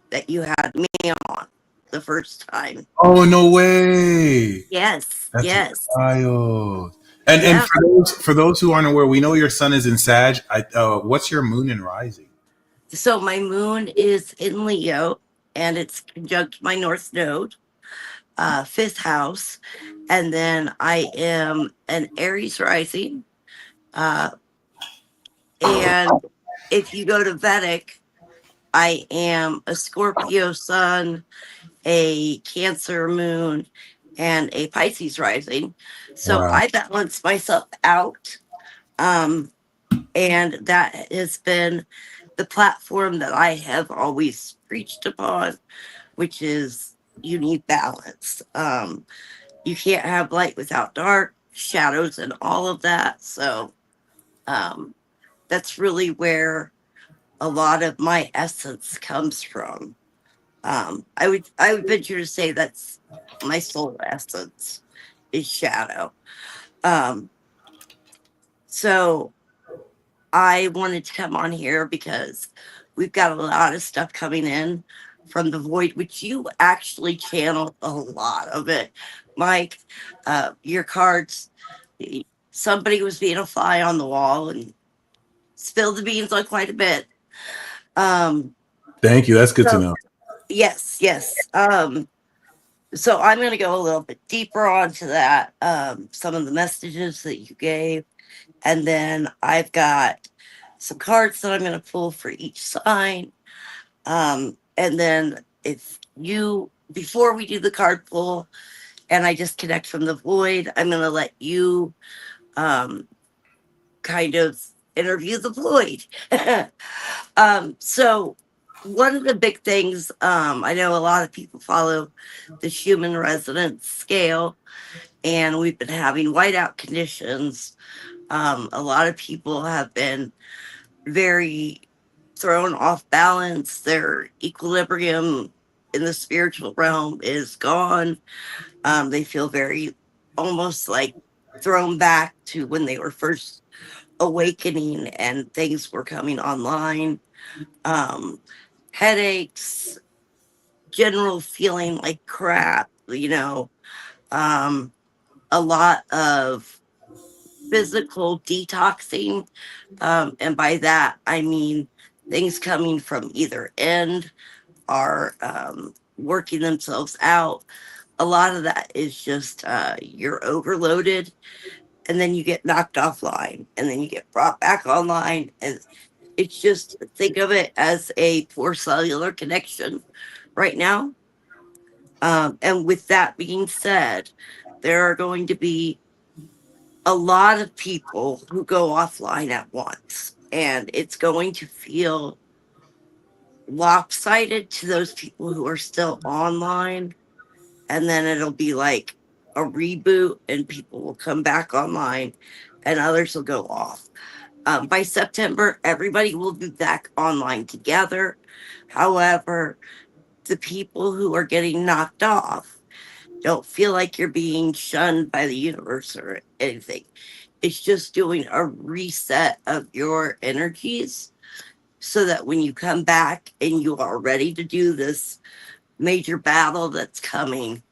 that you had me on the first time. Oh, no way. Yes, That's yes. wild. And Yeah. for those who aren't aware, we know your sun is in Sag. What's your moon and rising? So my moon is in Leo and it's conjunct my North Node, fifth house. And then I am an Aries rising. Uh, and if you go to Vedic, I am a Scorpio sun, a Cancer moon, and a Pisces rising. So Wow. I balance myself out. Um, and that has been the platform that I have always preached upon, which is you need balance. You can't have light without dark, shadows, and all of that. So um, that's really where a lot of my essence comes from. I would venture to say that's my soul essence is shadow. Um, so I wanted to come on here because we've got a lot of stuff coming in from the void, which you actually channel a lot of it. Mike, your cards, somebody was being a fly on the wall and spilled the beans on quite a bit. Um, Thank you. That's good to so know. yes, yes. So I'm going to go a little bit deeper onto that. Some of the messages that you gave, and then I've got some cards that I'm going to pull for each sign. And then if you, before we do the card pull, and I just connect from the void, I'm going to let you um, kind of interview the void. So one of the big things, I know a lot of people follow the human resonance scale, and we've been having whiteout conditions. A lot of people have been very thrown off balance. Their equilibrium in the spiritual realm is gone. They feel very almost like thrown back to when they were first awakening and things were coming online. Um, Headaches, general feeling like crap, a lot of physical detoxing. And by that, I mean things coming from either end are working themselves out. A lot of that is just you're overloaded and then you get knocked offline and then you get brought back online. And it's just think of it as a poor cellular connection right now. And with that being said, there are going to be a lot of people who go offline at once, and it's going to feel lopsided to those people who are still online. And then it'll be like a reboot, and people will come back online, and others will go off. By September, everybody will be back online together. However, the people who are getting knocked off don't feel like you're being shunned by the universe or anything. It's just doing a reset of your energies so that when you come back and you are ready to do this major battle that's coming,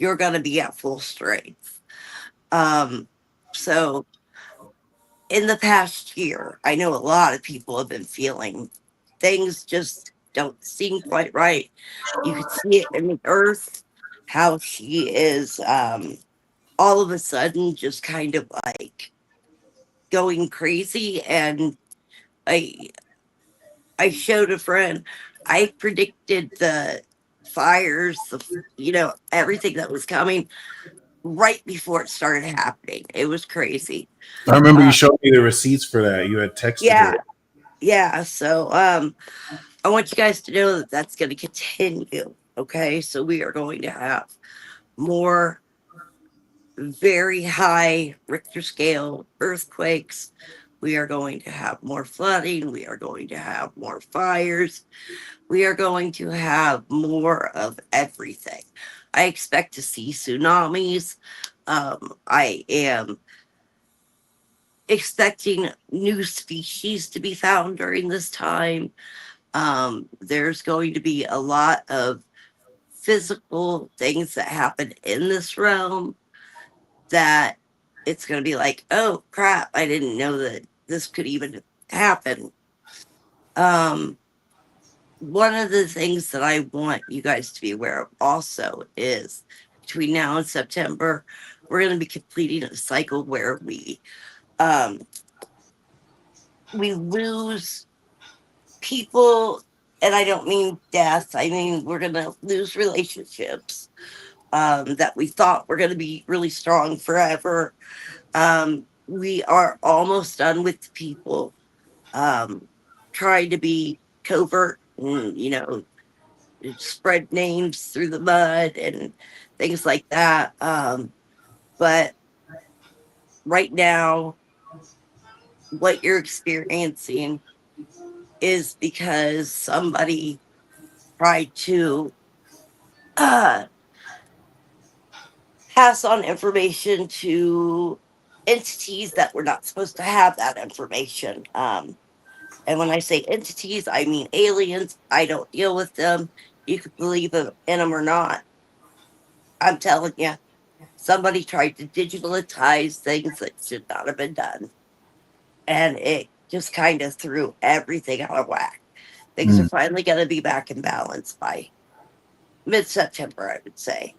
you're going to be at full strength. So in the past year, I know a lot of people have been feeling things just don't seem quite right. You could see it in the earth, how she is all of a sudden just kind of like going crazy. And I I showed a friend, I predicted the fires, everything that was coming right before it started happening. It was crazy. I remember you Uh, showed me the receipts for that. You had texted her. yeah, yeah. So I want you guys to know that that's going to continue. Okay, so we are going to have more very high Richter scale earthquakes. We are going to have more flooding. We are going to have more fires. We are going to have more of everything. I expect to see tsunamis. I am expecting new species to be found during this time. There's going to be a lot of physical things that happen in this realm that it's going to be like, oh crap, I didn't know that this could even happen. Um, One of the things that I want you guys to be aware of also is between now and September, we're going to be completing a cycle where um, we lose people, and I don't mean death. I mean we're going to lose relationships that we thought were going to be really strong forever. We are almost done with the people trying to be covert and spread names through the mud and things like that. But right now, what you're experiencing is because somebody tried to uh, pass on information to entities that were not supposed to have that information. And when I say entities, I mean aliens. I don't deal with them. You could believe in them or not. I'm telling you, somebody tried to digitalize things that should not have been done. And it just kind of threw everything out of whack. Things are finally going to be back in balance by mid September, I would say.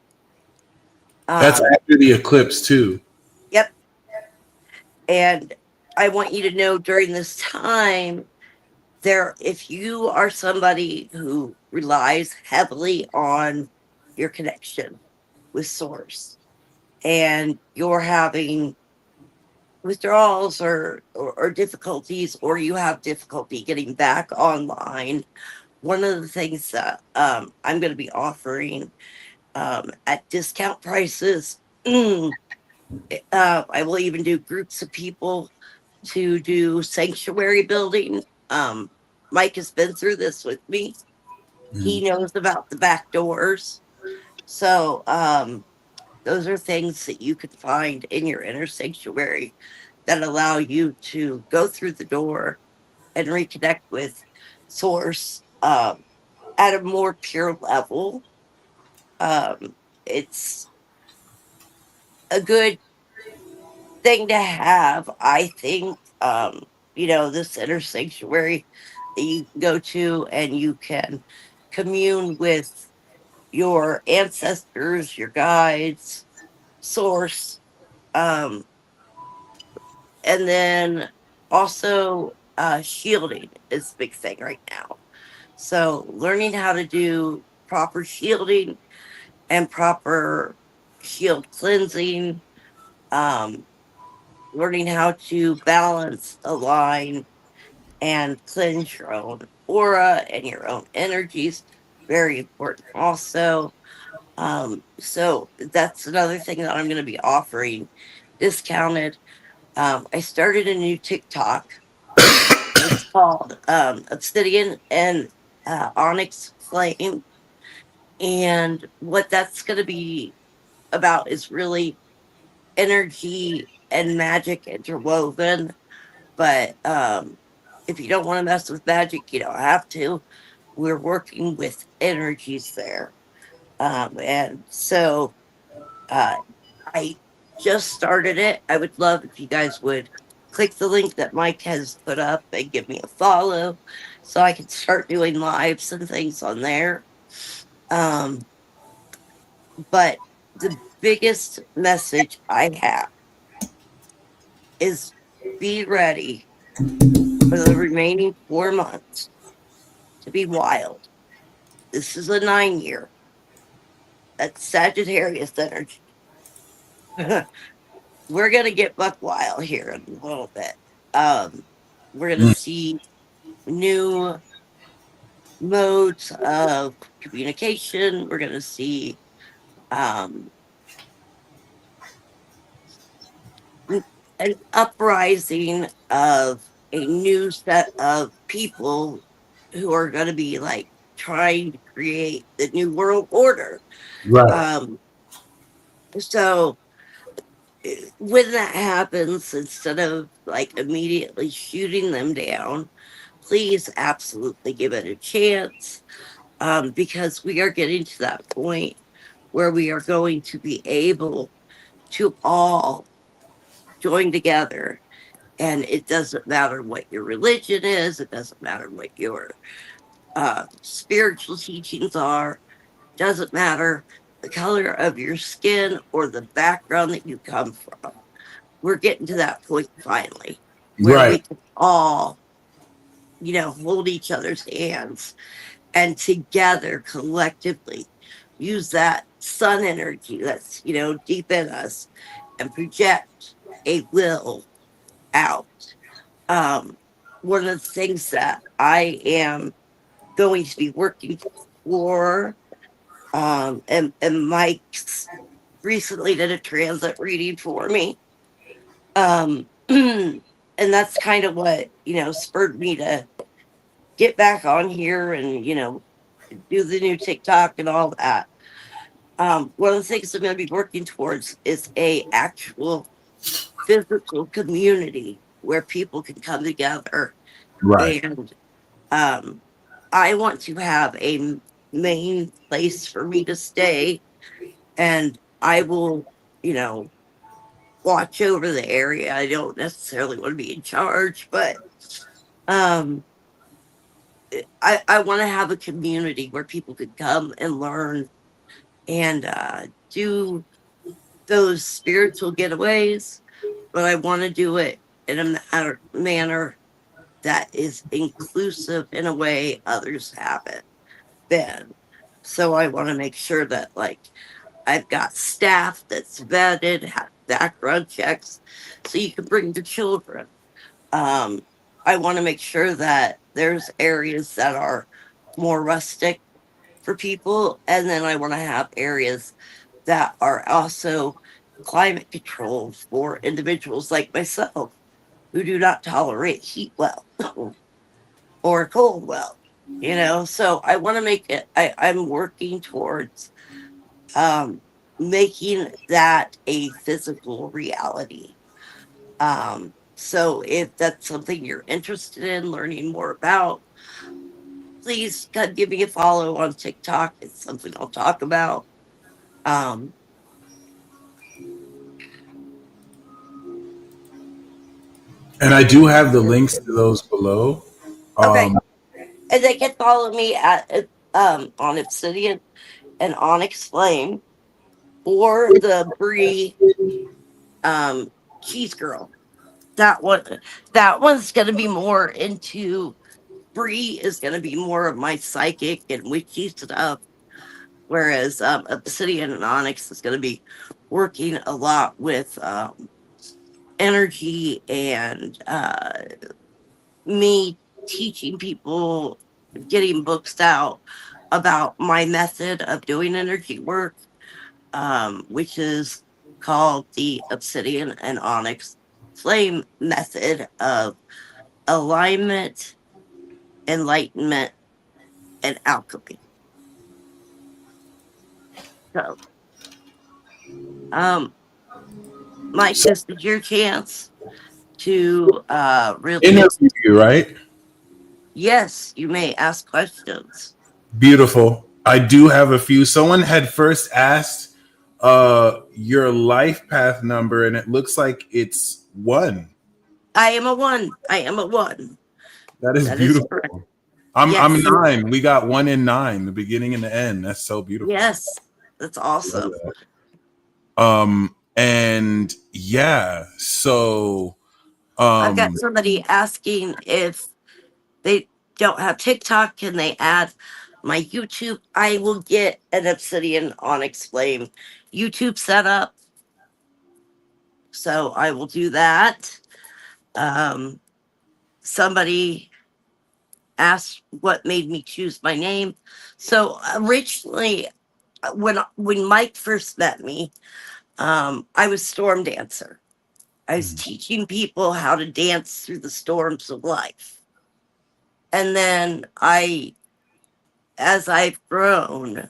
That's Um, after the eclipse too. yep. And I want you to know during this time, if you are somebody who relies heavily on your connection with source and you're having withdrawals or difficulties, or you have difficulty getting back online, one of the things that I'm going to be offering at discount prices, I will even do groups of people to do sanctuary building. Mike has been through this with me. He knows about the back doors. So those are things that you could find in your inner sanctuary that allow you to go through the door and reconnect with source at a more pure level. It's a good thing to have, I think. This inner sanctuary that you can go to and you can commune with your ancestors, your guides, source, um, and then also shielding is a big thing right now. So learning how to do proper shielding and proper shield cleansing, um, learning how to balance, align, and cleanse your own aura and your own energies. Very important also. So that's another thing that I'm going to be offering discounted. I started a new TikTok. It's called Obsidian and Onyx Flame. And what that's going to be about is really energy and magic interwoven. But if you don't want to mess with magic, you don't have to. We're working with energies there. And so I just started it. I would love if you guys would click the link that Mike has put up and give me a follow so I can start doing lives and things on there. But the biggest message I have is be ready for the remaining 4 months to be wild. This is a 9 year. That's Sagittarius energy. We're gonna get buck wild here in a little bit. We're gonna see new modes of communication. We're gonna see um, an uprising of a new set of people who are going to be like trying to create the new world order. Right. So when that happens, instead of like immediately shooting them down, please absolutely give it a chance, because we are getting to that point where we are going to be able to all join together. And it doesn't matter what your religion is, it doesn't matter what your spiritual teachings are, doesn't matter the color of your skin or the background that you come from. We're getting to that point finally where we can all, hold each other's hands and together collectively use that sun energy that's, deep in us and project a will out. One of the things that I am going to be working for, and Mike's recently did a transit reading for me. And that's kind of what, spurred me to get back on here and, do the new TikTok and all that. One of the things I'm going to be working towards is a actual physical community where people can come together. Right. And I want to have a main place for me to stay, and I will, watch over the area. I don't necessarily want to be in charge, but I want to have a community where people could come and learn and do those spiritual getaways, but I want to do it in a manner that is inclusive in a way others haven't been. So I want to make sure that, like, I've got staff that's vetted, have background checks, so you can bring your children. I want to make sure that there's areas that are more rustic for people, and then I want to have areas that are also climate controlled for individuals like myself who do not tolerate heat well or cold well. So I want to make it. I'm working towards making that a physical reality. So if that's something you're interested in learning more about, please give me a follow on TikTok. It's something I'll talk about. Um, And I do have the links to those below. okay, and they can follow me at on Obsidian and Onyx Flame, or the Brie Cheese Girl. That one's gonna be more into. Brie is gonna be more of my psychic and witchy stuff, whereas Obsidian and Onyx is gonna be working a lot with energy and me teaching people, getting books out about my method of doing energy work, which is called the Obsidian and Onyx Flame method of alignment, enlightenment, and alchemy. So, Mike, this is your chance to really. Interview you, right? Yes, you may ask questions. Beautiful. I do have a few. Someone had first asked your life path number, and it looks like it's 1. I am a 1. I am a 1. That is That is correct. beautiful. I'm Yes. 9. We got 1 and 9, the beginning and the end. That's so beautiful. Yes. That's awesome. And yeah, so I've got somebody asking if they don't have TikTok, can they add my YouTube? I will get an Obsidian Onyx Flame YouTube set up. So I will do that. Somebody asked what made me choose my name. So originally, when Mike first met me, I was Storm Dancer. I was teaching people how to dance through the storms of life. And then as I've grown,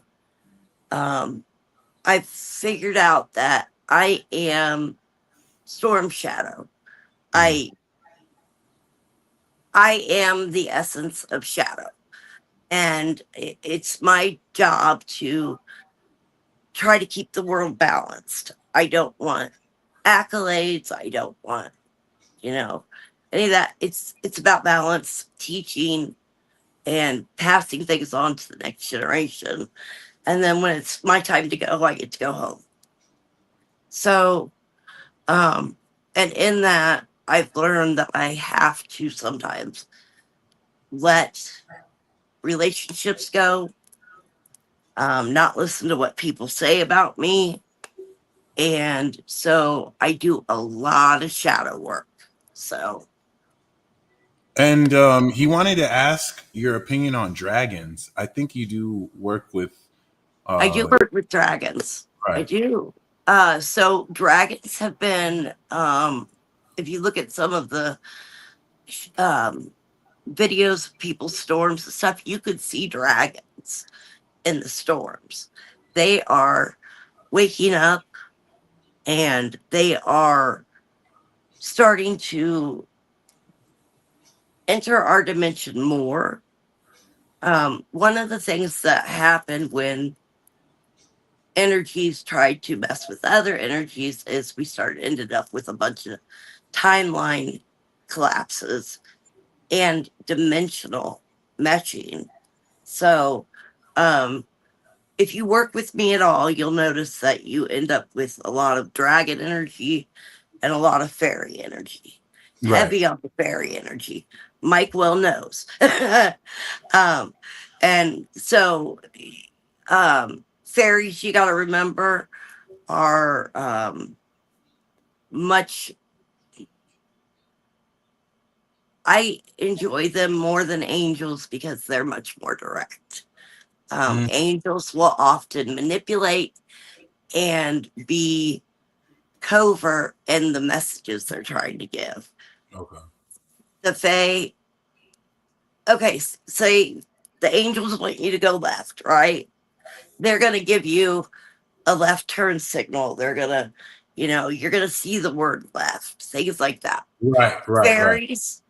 I've figured out that I am Storm Shadow. I am the essence of shadow. And it's my job to try to keep the world balanced. I don't want accolades. I don't want, any of that. It's about balance, teaching, and passing things on to the next generation. And then when it's my time to go, I get to go home. So, and in that, I've learned that I have to sometimes let relationships go, not listen to what people say about me. And so I do a lot of shadow work. So. And he wanted to ask your opinion on dragons. I think you do work with. I do work with dragons. Right. I do. So dragons have been, if you look at some of the videos of people's storms and stuff, you could see dragons in the storms. They are waking up and they are starting to enter our dimension more. One of the things that happened when energies tried to mess with other energies is we ended up with a bunch of timeline collapses and dimensional meshing. So if you work with me at all, you'll notice that you end up with a lot of dragon energy and a lot of fairy energy. Right. Heavy on the fairy energy. Mike well knows. And so fairies, you got to remember, are much. I enjoy them more than angels because they're much more direct. Angels will often manipulate and be covert in the messages they're trying to give. Okay. The Fae, okay, say the angels want you to go left, right? They're going to give you a left turn signal. They're going to, you're going to see the word left, things like that. Right. Fairies,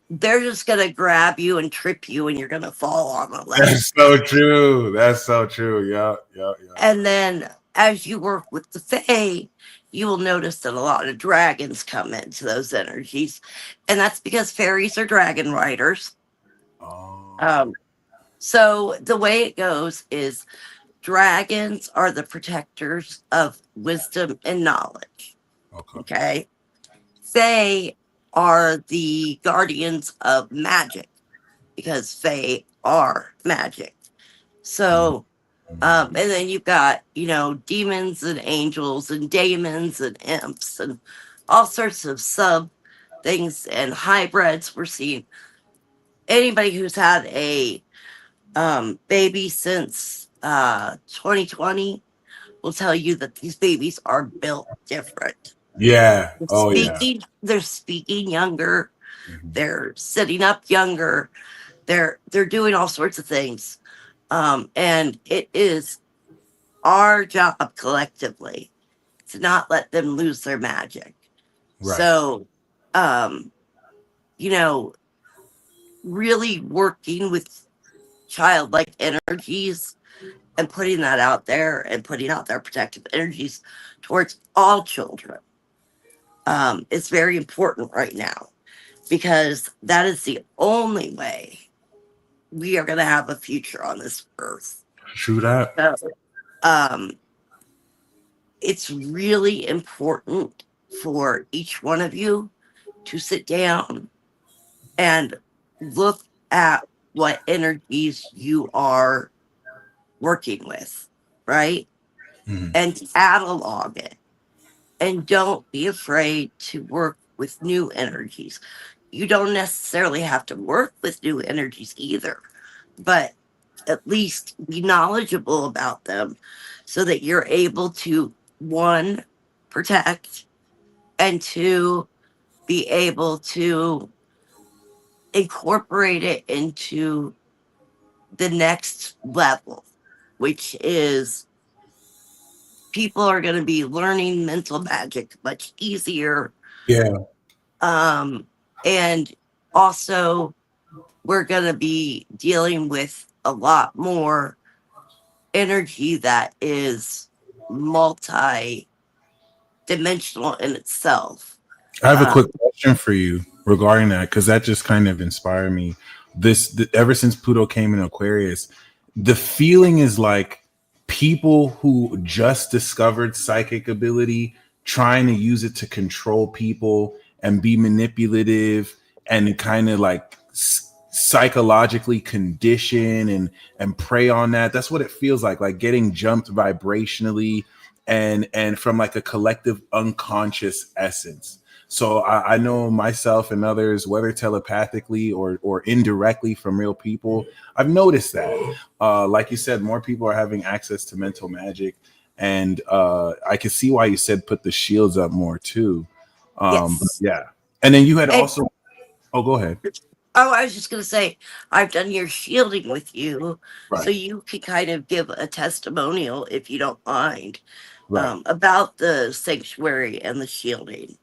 they're just going to grab you and trip you and you're going to fall on the left. That's so true. That's so true. Yeah. And then as you work with the Fae, you will notice that a lot of dragons come into those energies. And that's because fairies are dragon riders. Oh. So the way it goes is dragons are the protectors of wisdom and knowledge. Okay. Fae are the guardians of magic because Fae are magic. So, and then you've got, demons and angels and daemons and imps and all sorts of sub things and hybrids. We're seeing anybody who's had a baby since 2020 will tell you that these babies are built different. Yeah. They're speaking younger. They're sitting up younger. They're doing all sorts of things. And it is our job collectively to not let them lose their magic. Right. So, really working with childlike energies and putting that out there and putting out their protective energies towards all children. It's very important right now because that is the only way we are going to have a future on this earth. True that. So, it's really important for each one of you to sit down and look at what energies you are working with, right? Mhm. And catalog it. And don't be afraid to work with new energies. You don't necessarily have to work with new energies either, but at least be knowledgeable about them so that you're able to, one, protect, and two, be able to incorporate it into the next level, which is people are going to be learning mental magic much easier. Yeah. And also, we're going to be dealing with a lot more energy that is multi-dimensional in itself. I have a Um, quick question for you regarding that because that just kind of inspired me. Ever since Pluto came in Aquarius, the feeling is like people who just discovered psychic ability trying to use it to control people and be manipulative and kind of like psychologically condition and prey on that. That's what it feels like getting jumped vibrationally and from like a collective unconscious essence. So I know myself and others, whether telepathically or indirectly from real people, I've noticed that. Like you said, more people are having access to mental magic, and I can see why you said put the shields up more too. yes. Yeah, and then you had And, also. Oh, go ahead. oh, I was just going to say, I've done your shielding with you, so Right, you can kind of give a testimonial, if you don't mind, right. about the sanctuary and the shielding.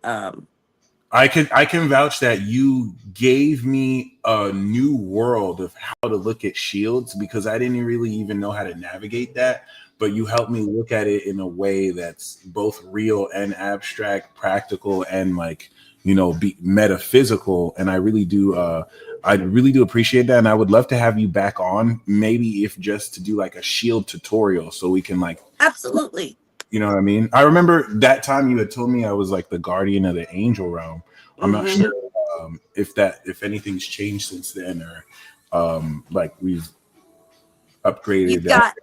Um, I can vouch that you gave me a new world of how to look at shields because I didn't really even know how to navigate that. But you helped me look at it in a way that's both real and abstract, practical, and like be metaphysical. And I really do appreciate that. And I would love to have you back on, maybe if just to do like a shield tutorial, so we can like absolutely. you know what I mean? I remember that time you had told me I was like the guardian of the angel realm. I'm not Hmm. sure if anything's changed since then or like we've upgraded You've that. got,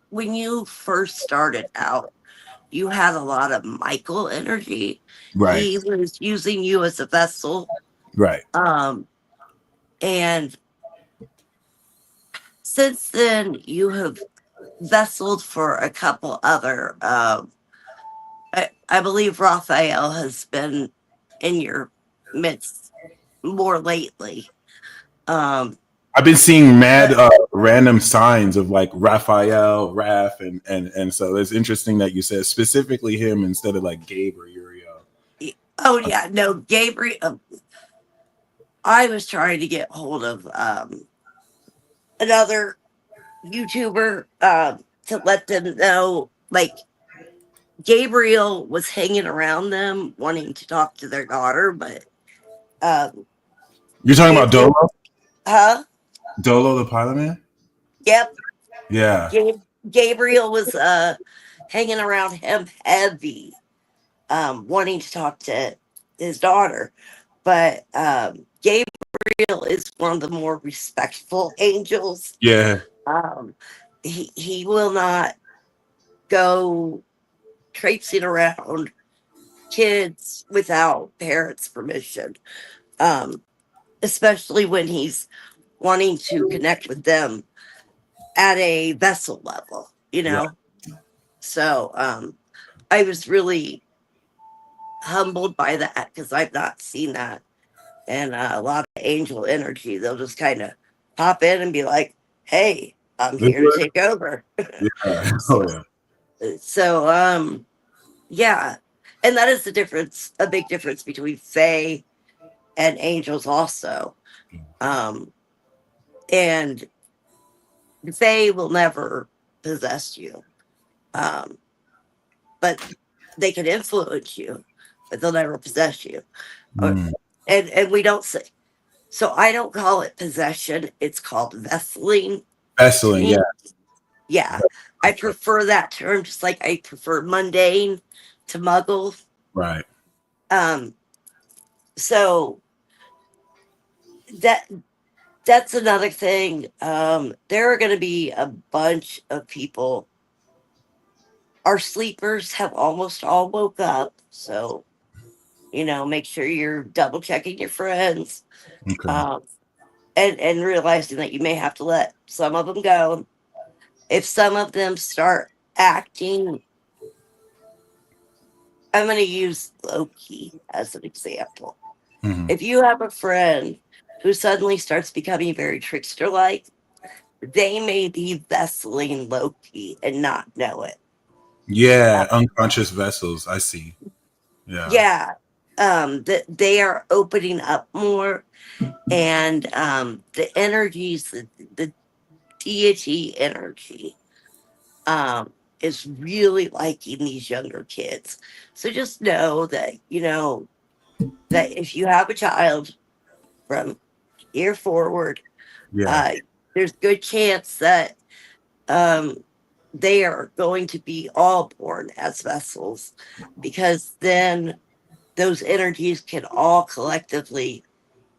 when you first started out, you had a lot of Michael energy. Right, He was using you as a vessel. right. Um, and since then, you have vesseled for a couple other. I believe Raphael has been in your midst more lately. Um, I've been seeing mad but random signs of like Raphael, Raph, and so it's interesting that you said specifically him instead of like Gabe or Uriel. oh yeah, no, Gabriel. I was trying to get hold of another YouTuber to let them know, like Gabriel was hanging around them, wanting to talk to their daughter, but um, You're talking about Gabriel, Dolo? huh? Dolo the Pilot Man? Yep, Yeah. Gabriel was hanging around him heavy, wanting to talk to his daughter, but Gabriel is one of the more respectful angels. Yeah. Um, he will not go traipsing around kids without parents' permission, um, especially when he's wanting to connect with them at a vessel level, you Right. know? So I was really humbled by that because I've not seen that. And a lot of angel energy, they'll just kind of pop in and be like, hey, I'm here to take over. Yeah. so, Oh yeah. so yeah. And that is the difference, a big difference between Fae and angels also. And they will never possess you. Um, but they can influence you, but they'll never possess you. Uh, Mm. and we don't say, so I don't call it possession. It's called vesseling to Excellent. me. Yeah. Yeah, I prefer that term, just like I prefer mundane to muggle. Right. Um, so that that's another thing. There are going to be a bunch of people. Our sleepers have almost all woke up, so make sure you're double checking your friends, Okay. um, and realizing that you may have to let some of them go. If some of them start acting, I'm going to use Loki as an example. Hmm. If you have a friend who suddenly starts becoming very trickster like, they may be vesseling Loki and not know it. Uh, Yeah. Unconscious vessels. I see. Yeah. yeah. That they are opening up more, and the energies, the deity energy, is really liking these younger kids. So just know that that if you have a child from here forward, Yeah. uh, there's good chance that um, they are going to be all born as vessels, because then those energies can all collectively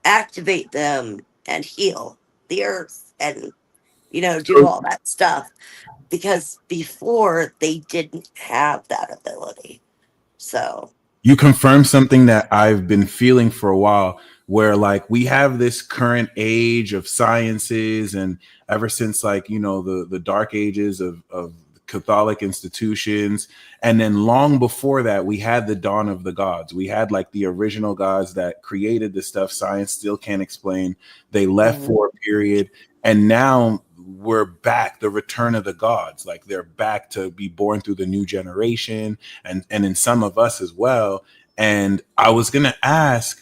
activate them and heal the earth and do So all that stuff, because before they didn't have that ability. So you confirm something that I've been feeling for a while, where like we have this current age of sciences, and ever since like the dark ages of Catholic institutions, and then long before that we had the dawn of the gods. We had like the original gods that created the stuff science still can't explain. They left mhm. for a period, and now we're back, the return of the gods. Like they're back to be born through the new generation, and in some of us as well. And I was gonna ask,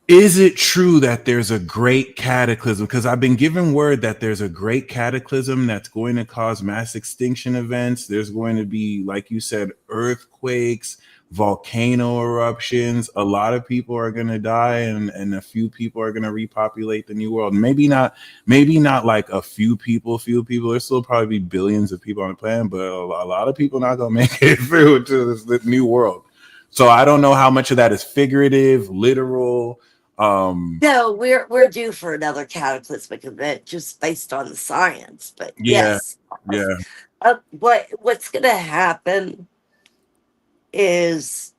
is it true that there's a great cataclysm? Because I've been given word that there's a great cataclysm that's going to cause mass extinction events. There's going to be, like you said, earthquakes, volcano eruptions. A lot of people are going to die, and a few people are going to repopulate the new world. Maybe not like a few people, There's still probably be billions of people on the planet, but a lot of people not going to make it through to the new world. So I don't know how much of that is figurative, literal. No, we're due for another cataclysmic event just based on the science. But Yeah, yes, yeah. what's going to happen is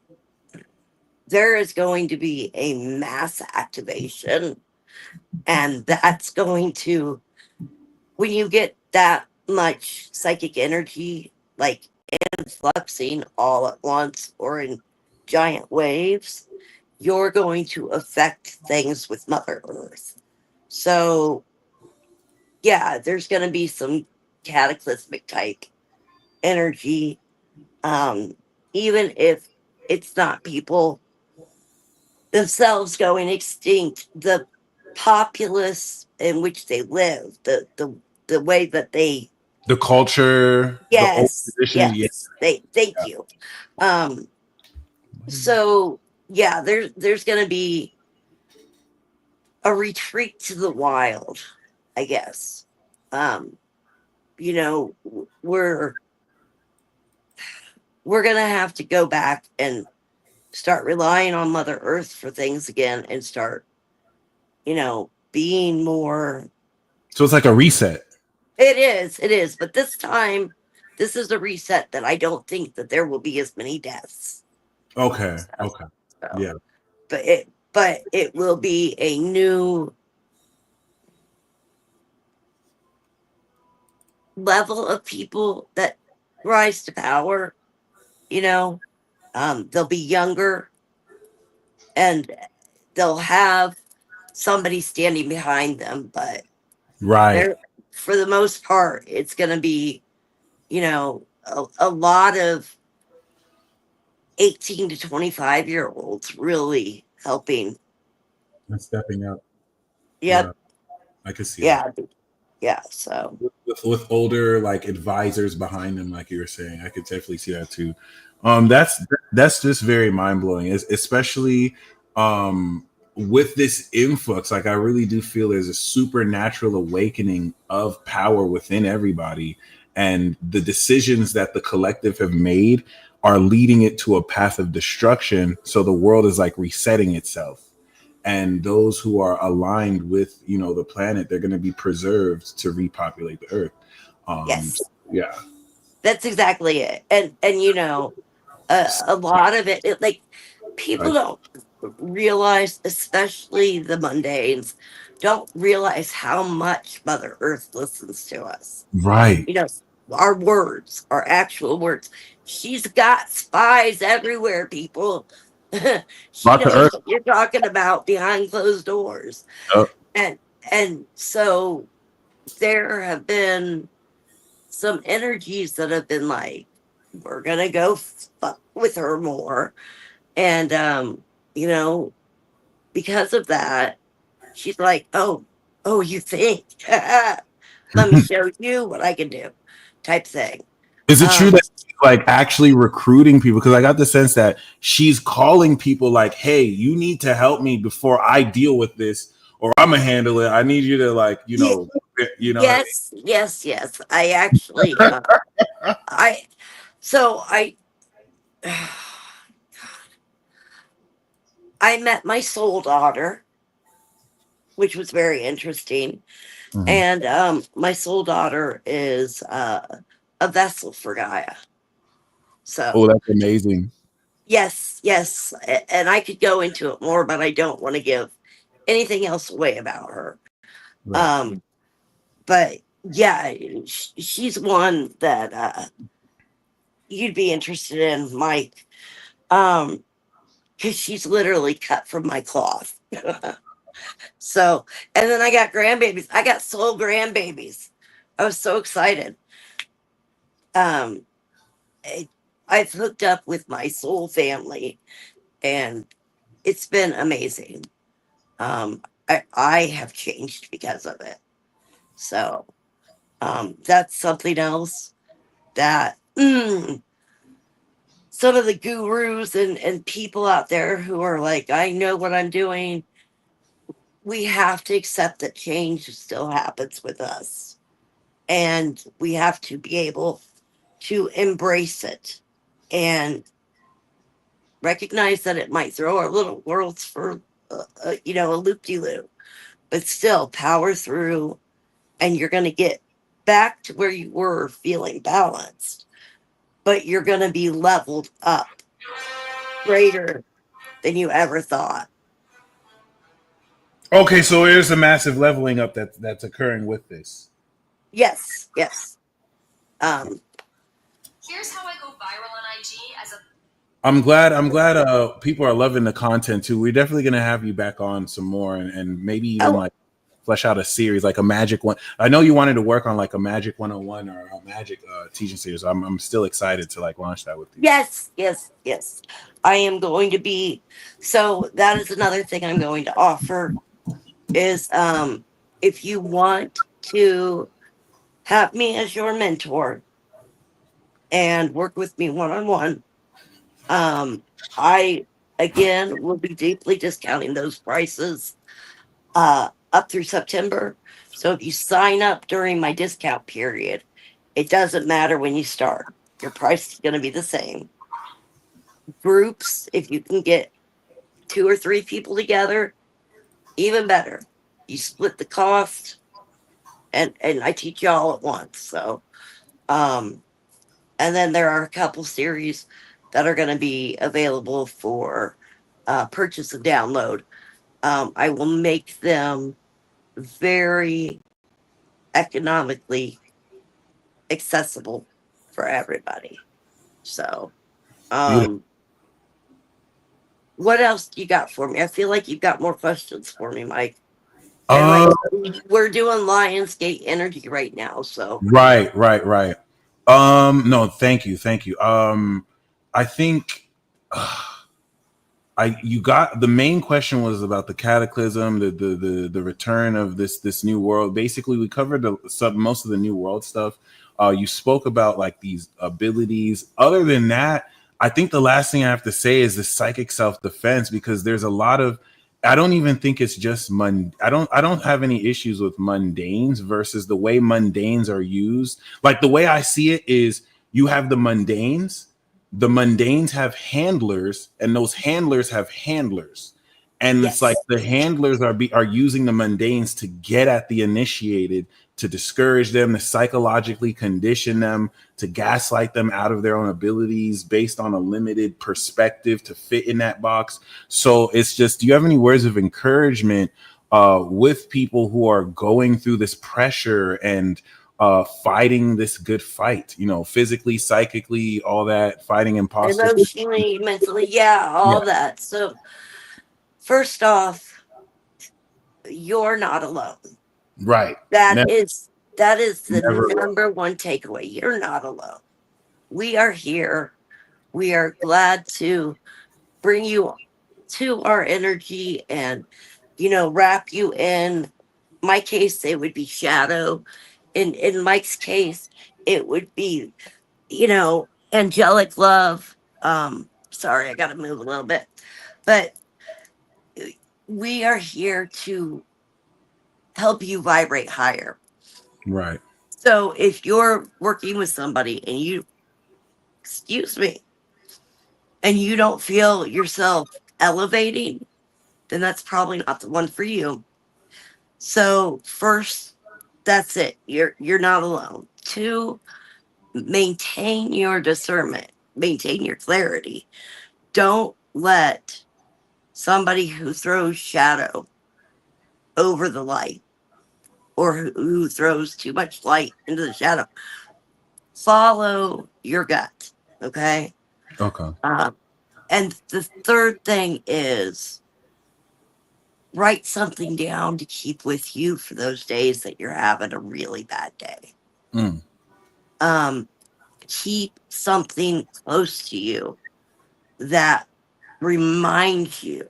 there is going to be a mass activation, and that's going to, when you get that much psychic energy, like influxing all at once or in giant waves, you're going to affect things with Mother Earth. So yeah, there's going to be some cataclysmic type energy, um, even if it's not people themselves going extinct. The populace in which they live, the way that they, The culture, the old traditions. Yeah, yes, they thank you. Um, so yeah, there's going to be a retreat to the wild, I guess. Um, we're going to have to go back and start relying on Mother Earth for things again, and start, being more. so it's like a reset. It is, but this time, this is a reset that I don't think that there will be as many deaths. Okay, So, okay. so, Yeah. but it will be a new level of people that rise to power. You know, they'll be younger, and they'll have somebody standing behind them, but Right. they're, for the most part, it's going to be, a lot of 18 to 25-year olds really helping. And stepping up. Yeah, Yep. I could see that. Yeah. Yeah, so with older like advisors behind them, like you were saying. I could definitely see that too. That's just very mind blowing, especially with this influx. Like I really do feel there's a supernatural awakening of power within everybody, and the decisions that the collective have made are leading it to a path of destruction. So the world is like resetting itself, and those who are aligned with the planet, they're going to be preserved to repopulate the earth. yes, Yeah. that's exactly it. And a lot of it, like people Right. don't realize, especially the mundanes, don't realize how much Mother Earth listens to us. Right. You know, our words, our actual words. She's got spies everywhere, people. She Lots of knows earth. what you're talking about behind closed doors. Yep. And so there have been some energies that have been like, we're gonna go fuck with her more. And you know, because of that, she's like, oh, you think? Let me show you what I can do, type thing. Is it true Um, that she's like actually recruiting people? Because I got the sense that she's calling people like, hey, you need to help me before I deal with this, or I'm gonna handle it. I need you to like, ye- what I mean? yes. I actually, I, so I, I met my soul daughter, which was very interesting. Mhm. And my soul daughter is a vessel for Gaia. Oh, So that's amazing. yes, and I could go into it more, but I don't want to give anything else away about her. Right. Um, but yeah, she's one that you'd be interested in, Mike, because she's literally cut from my cloth. So, and then I got grandbabies. I got soul grandbabies. I was so excited. Um, I- I've hooked up with my soul family, and it's been amazing. I have changed because of it. So, that's something else that some of the gurus and people out there who are like, I know what I'm doing, we have to accept that change still happens with us. And we have to be able to embrace it and recognize that it might throw our little worlds for, a loop de loop, but still power through, and you're going to get back to where you were feeling balanced, but you're going to be leveled up greater than you ever thought. Okay, so there's a massive leveling up that's occurring with this. Yes. Um, Here's how I go viral on IG as a I'm glad people are loving the content too. We're definitely gonna have you back on some more, and maybe even oh, like flesh out a series like a magic one. I know you wanted to work on like a magic 101 or a magic teaching series. I'm still excited to like launch that with you. yes. I am going to be, so that is another thing I'm going to offer is if you want to have me as your mentor and work with me one on one, I again will be deeply discounting those prices up through September. So if you sign up during my discount period, it doesn't matter when you start. Your price is going to be the same. Groups, if you can get 2 or 3 people together, even better. You split the cost, and I teach you all at once. So, um, and then there are a couple series that are going to be available for purchase and download. I will make them very economically accessible for everybody. So, Beautiful. um, what else you got for me? I feel like you've got more questions for me, Mike. And like Uh, we're doing Lionsgate Energy right now, so right. No, thank you. I think you got the main question was about the cataclysm, the return of this new world. Basically, we covered most of the new world stuff. You spoke about like these abilities. Other than that, I think the last thing I have to say is the psychic self-defense, because there's a lot of, I don't even think it's just I don't have any issues with mundanes versus the way mundanes are used. Like the way I see it is you have the mundanes have handlers, and those handlers have handlers. And it's like Yes. the handlers are using the mundanes to get at the initiated, to discourage them, to psychologically condition them, to gaslight them out of their own abilities based on a limited perspective to fit in that box. So it's just, do you have any words of encouragement with people who are going through this pressure and fighting this good fight, you know, physically, psychically, all that, fighting imposters? Emotionally, mentally, yeah, Yeah, all that. So first off, you're not alone. right. That is the Never. number one takeaway. You're not alone. We are here. We are glad to bring you to our energy and, wrap you in. My case, it would be shadow. In Mike's case, it would be, angelic love. Sorry, I gotta move a little bit. But we are here to help you vibrate higher. Right. So if you're working with somebody and excuse me, and you don't feel yourself elevating, then that's probably not the one for you. So first, that's it. You're not alone. Two, maintain your discernment, maintain your clarity. Don't let somebody who throws shadow over the light, or who throws too much light into the shadow, follow your gut. Okay. Okay. And the third thing is write something down to keep with you for those days that you're having a really bad day. Mm. Keep something close to you that reminds you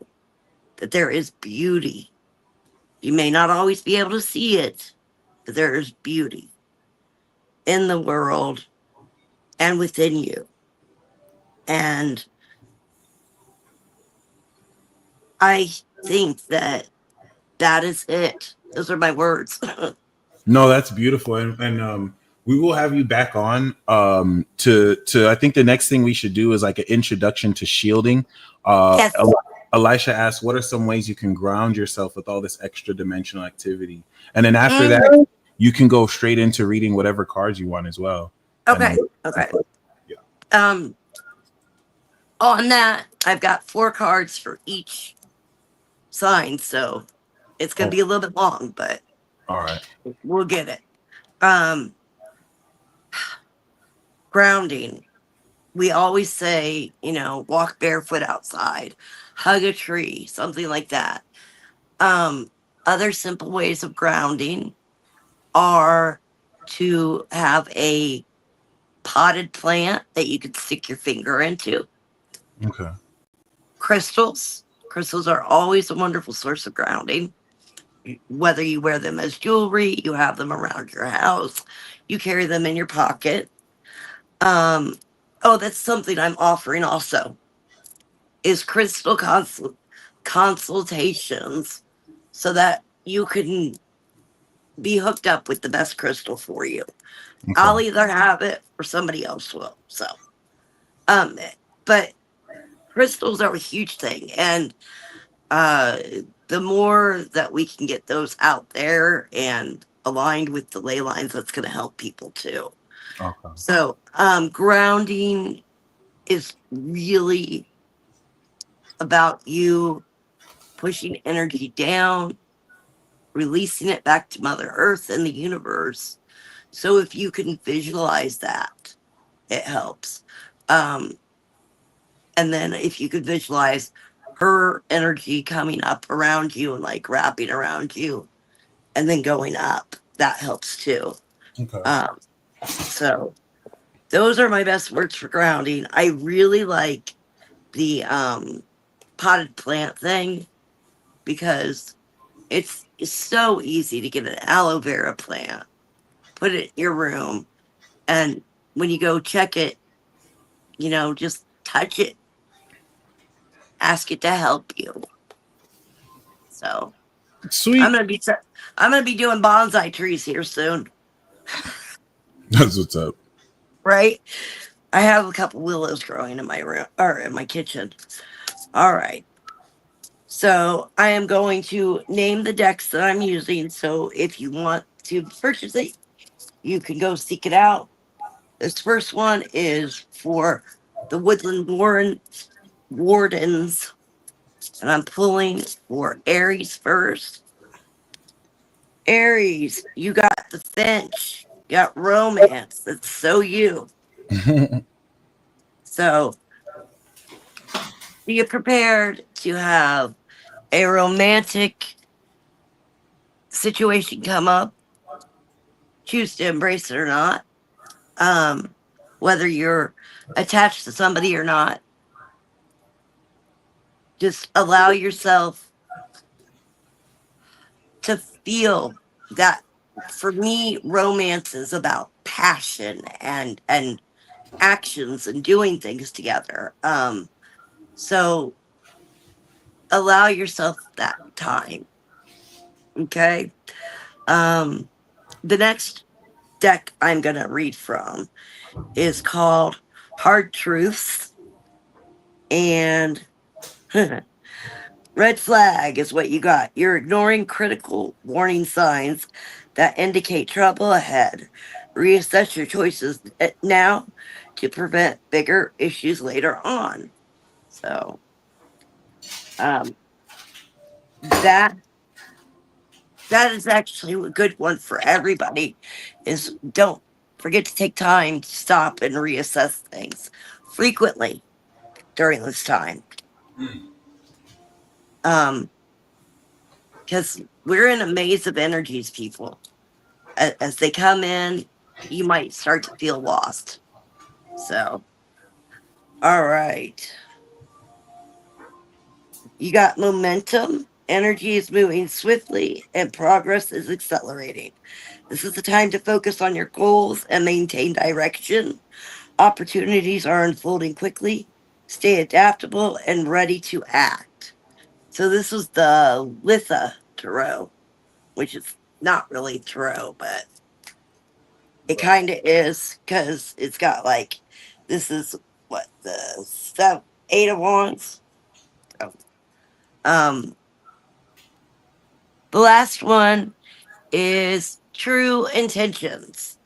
that there is beauty. You may not always be able to see it, but there is beauty in the world and within you. And I think that is it. Those are my words. No, that's beautiful, and we will have you back on. To I think the next thing we should do is like an introduction to shielding. Yes. Elisha asked, "What are some ways you can ground yourself with all this extra dimensional activity?" And then after that, you can go straight into reading whatever cards you want as well. Okay. Okay. Yeah. On that, I've got 4 cards for each sign, so it's gonna be a little bit long, but All right. we'll get it. Grounding. We always say, walk barefoot outside, hug a tree, something like that. Other simple ways of grounding are to have a potted plant that you could stick your finger into. Okay. Crystals. Crystals are always a wonderful source of grounding. Whether you wear them as jewelry, you have them around your house, you carry them in your pocket. That's something I'm offering also, is crystal consultations, so that you can be hooked up with the best crystal for you. Okay. I'll either have it or somebody else will. So, but crystals are a huge thing, and the more that we can get those out there and aligned with the ley lines, that's going to help people too. Okay. So, grounding is really about you pushing energy down, releasing it back to Mother Earth and the universe. So if you can visualize that, it helps. And then if you could visualize her energy coming up around you and like wrapping around you and then going up, that helps too. Okay. So those are my best words for grounding. I really like the potted plant thing because it's so easy to get an aloe vera plant, put it in your room, and when you go check it, just touch it, ask it to help you. So Sweet. I'm gonna be doing bonsai trees here soon, That's what's up. right? I have a couple willows growing in my room or in my kitchen. All right. So I am going to name the decks that I'm using. So if you want to purchase it, you can go seek it out. This first one is for the Woodland Wardens. And I'm pulling for Aries first. Aries, you got the Finch. You got romance. That's so you. So be prepared to have a romantic situation come up. Choose to embrace it or not. Whether you're attached to somebody or not, just allow yourself to feel that. For me, romance is about passion and actions and doing things together. So allow yourself that time. Okay. The next deck I'm gonna read from is called Hard Truths, and red flag is what you got. You're ignoring critical warning signs that indicate trouble ahead. Reassess your choices now to prevent bigger issues later on. So, that is actually a good one for everybody. Is don't forget to take time to stop and reassess things frequently during this time. Because we're in a maze of energies, people. As they come in, you might start to feel lost. So, all right. You got momentum. Energy is moving swiftly, and progress is accelerating. This is the time to focus on your goals and maintain direction. Opportunities are unfolding quickly. Stay adaptable and ready to act. So, this was the Litha Tarot, which is not really tarot, but it kind of is because it's got like, this is what the 8 of Wands. So, the last one is True Intentions.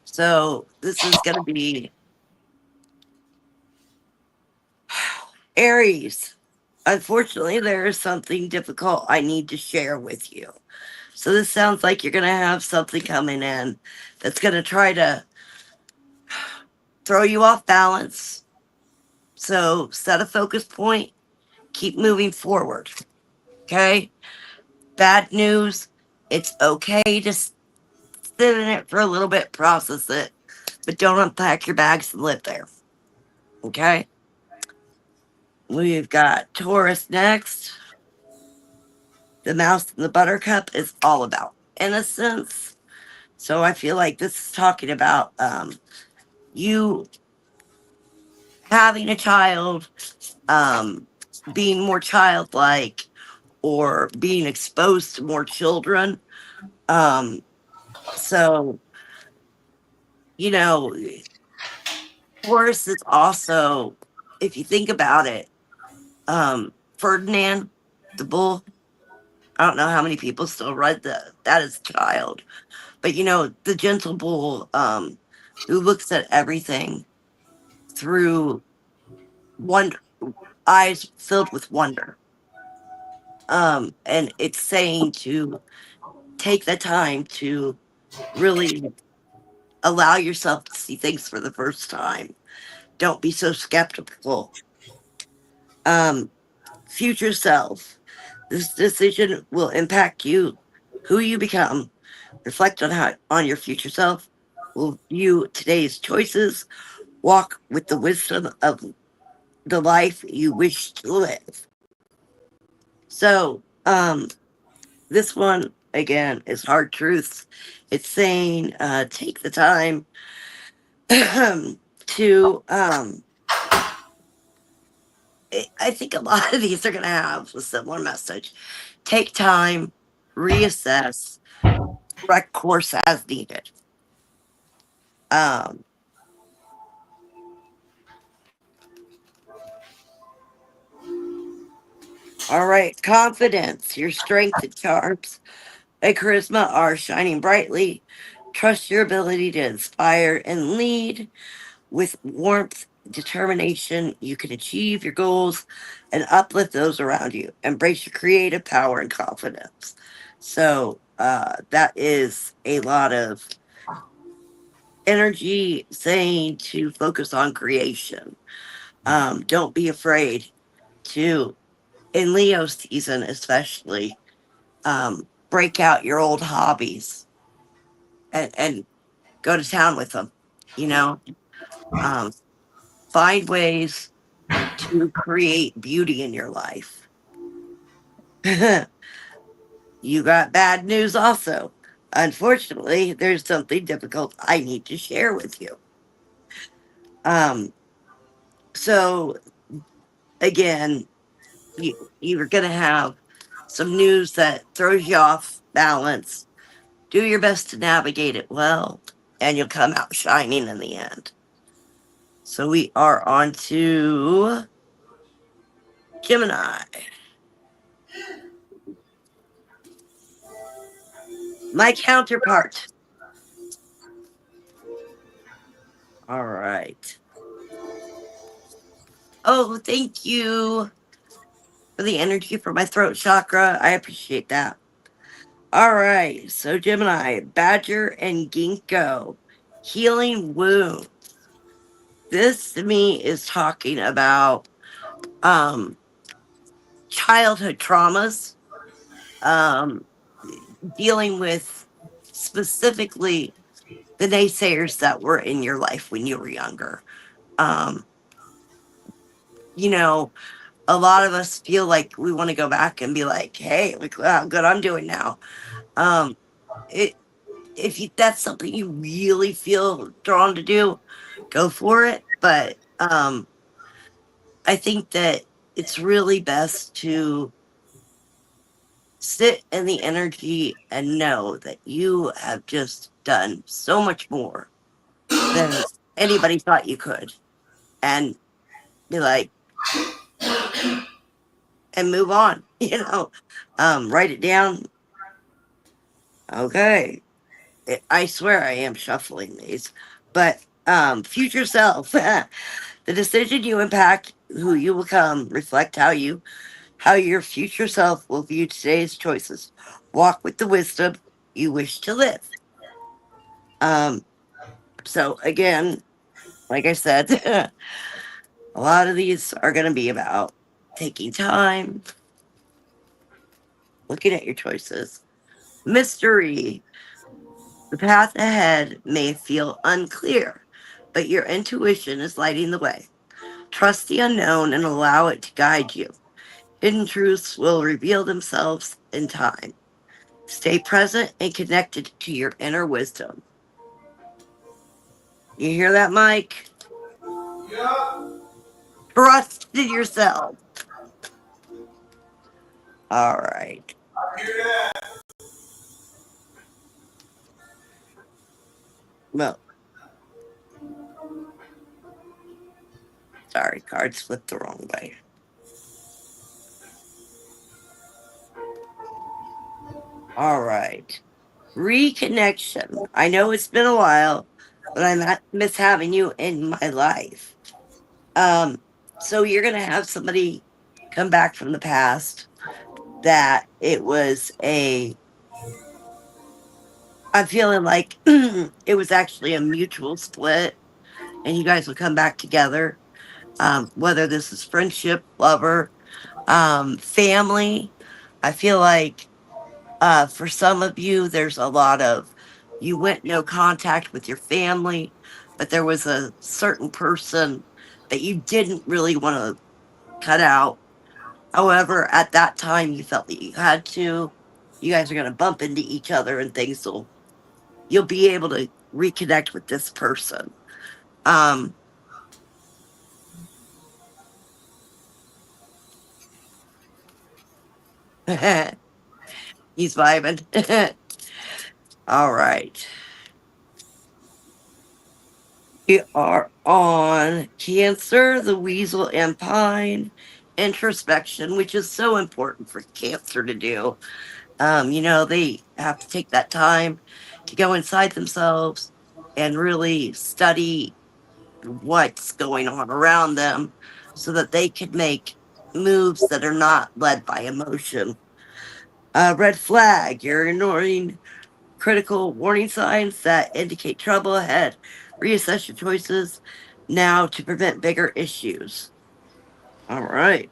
So this is going to be Aries. Unfortunately, there is something difficult I need to share with you. So this sounds like you're going to have something coming in that's going to try to throw you off balance. So set a focus point, keep moving forward. Okay? Bad news, it's okay to sit in it for a little bit, process it, but don't unpack your bags and live there. Okay? We've got Taurus next. The Mouse and the Buttercup is all about innocence. So I feel like this is talking about you having a child, being more childlike, or being exposed to more children. So, you know, Taurus is also, if you think about it, Ferdinand, the bull. I don't know how many people still read that as a child, but the gentle bull, who looks at everything through wonder, eyes filled with wonder. And it's saying to take the time to really allow yourself to see things for the first time. Don't be so skeptical. Future self. This decision will impact you, who you become. Reflect on your future self. Will view today's choices. Walk with the wisdom of the life you wish to live. So, this one again is hard truths. It's saying take the time to I think a lot of these are going to have a similar message. Take time, reassess, correct course as needed. Um, all right, confidence, your strength and charms and charisma are shining brightly. Trust your ability to inspire and lead. With warmth, determination, you can achieve your goals and uplift those around you. Embrace your creative power and confidence. So that is a lot of energy saying to focus on creation. Don't be afraid to, in Leo season especially, break out your old hobbies and go to town with them. You know, um, find ways to create beauty in your life. You got bad news also. Unfortunately, there's something difficult I need to share with you. So again, you're gonna have some news that throws you off balance. Do your best to navigate it well, and you'll come out shining in the end. So we are on to Gemini. My counterpart. All right. Oh, thank you for the energy for my throat chakra. I appreciate that. All right. So, Gemini, Badger and Ginkgo, healing wounds. This to me is talking about childhood traumas, um, dealing with specifically the naysayers that were in your life when you were younger. Um, you know, a lot of us feel like we want to go back and be like, hey, look how good I'm doing now. Um, it, if that's something you really feel drawn to do, go for it. But I think that it's really best to sit in the energy and know that you have just done so much more than anybody thought you could, and be like, and move on. Write it down. Okay, I swear I am shuffling these, but future self, the decision you impact who you become reflect how your future self will view today's choices. Walk with the wisdom you wish to live. Um, so again, like I said, a lot of these are going to be about taking time, looking at your choices. Mystery. The path ahead may feel unclear, but your intuition is lighting the way. Trust the unknown and allow it to guide you. Hidden truths will reveal themselves in time. Stay present and connected to your inner wisdom. You hear that, Mike? Yeah. Trust in yourself. All right. I hear that. Well, sorry, cards flipped the wrong way. All right. Reconnection. I know it's been a while, but I miss having you in my life. So you're gonna have somebody come back from the past that it was I'm feeling like it was actually a mutual split and you guys will come back together. Whether this is friendship, lover, family. I feel like for some of you, there's a lot of you went no contact with your family, but there was a certain person that you didn't really want to cut out. However, at that time, you felt that you had to. You guys are going to bump into each other and things, so you'll be able to reconnect with this person. Um, he's vibing. All right. We are on Cancer, the Weasel and Pine introspection, which is so important for Cancer to do. They have to take that time to go inside themselves and really study what's going on around them so that they can make moves that are not led by emotion. Red flag, you're ignoring critical warning signs that indicate trouble ahead. Reassess your choices now to prevent bigger issues. All right.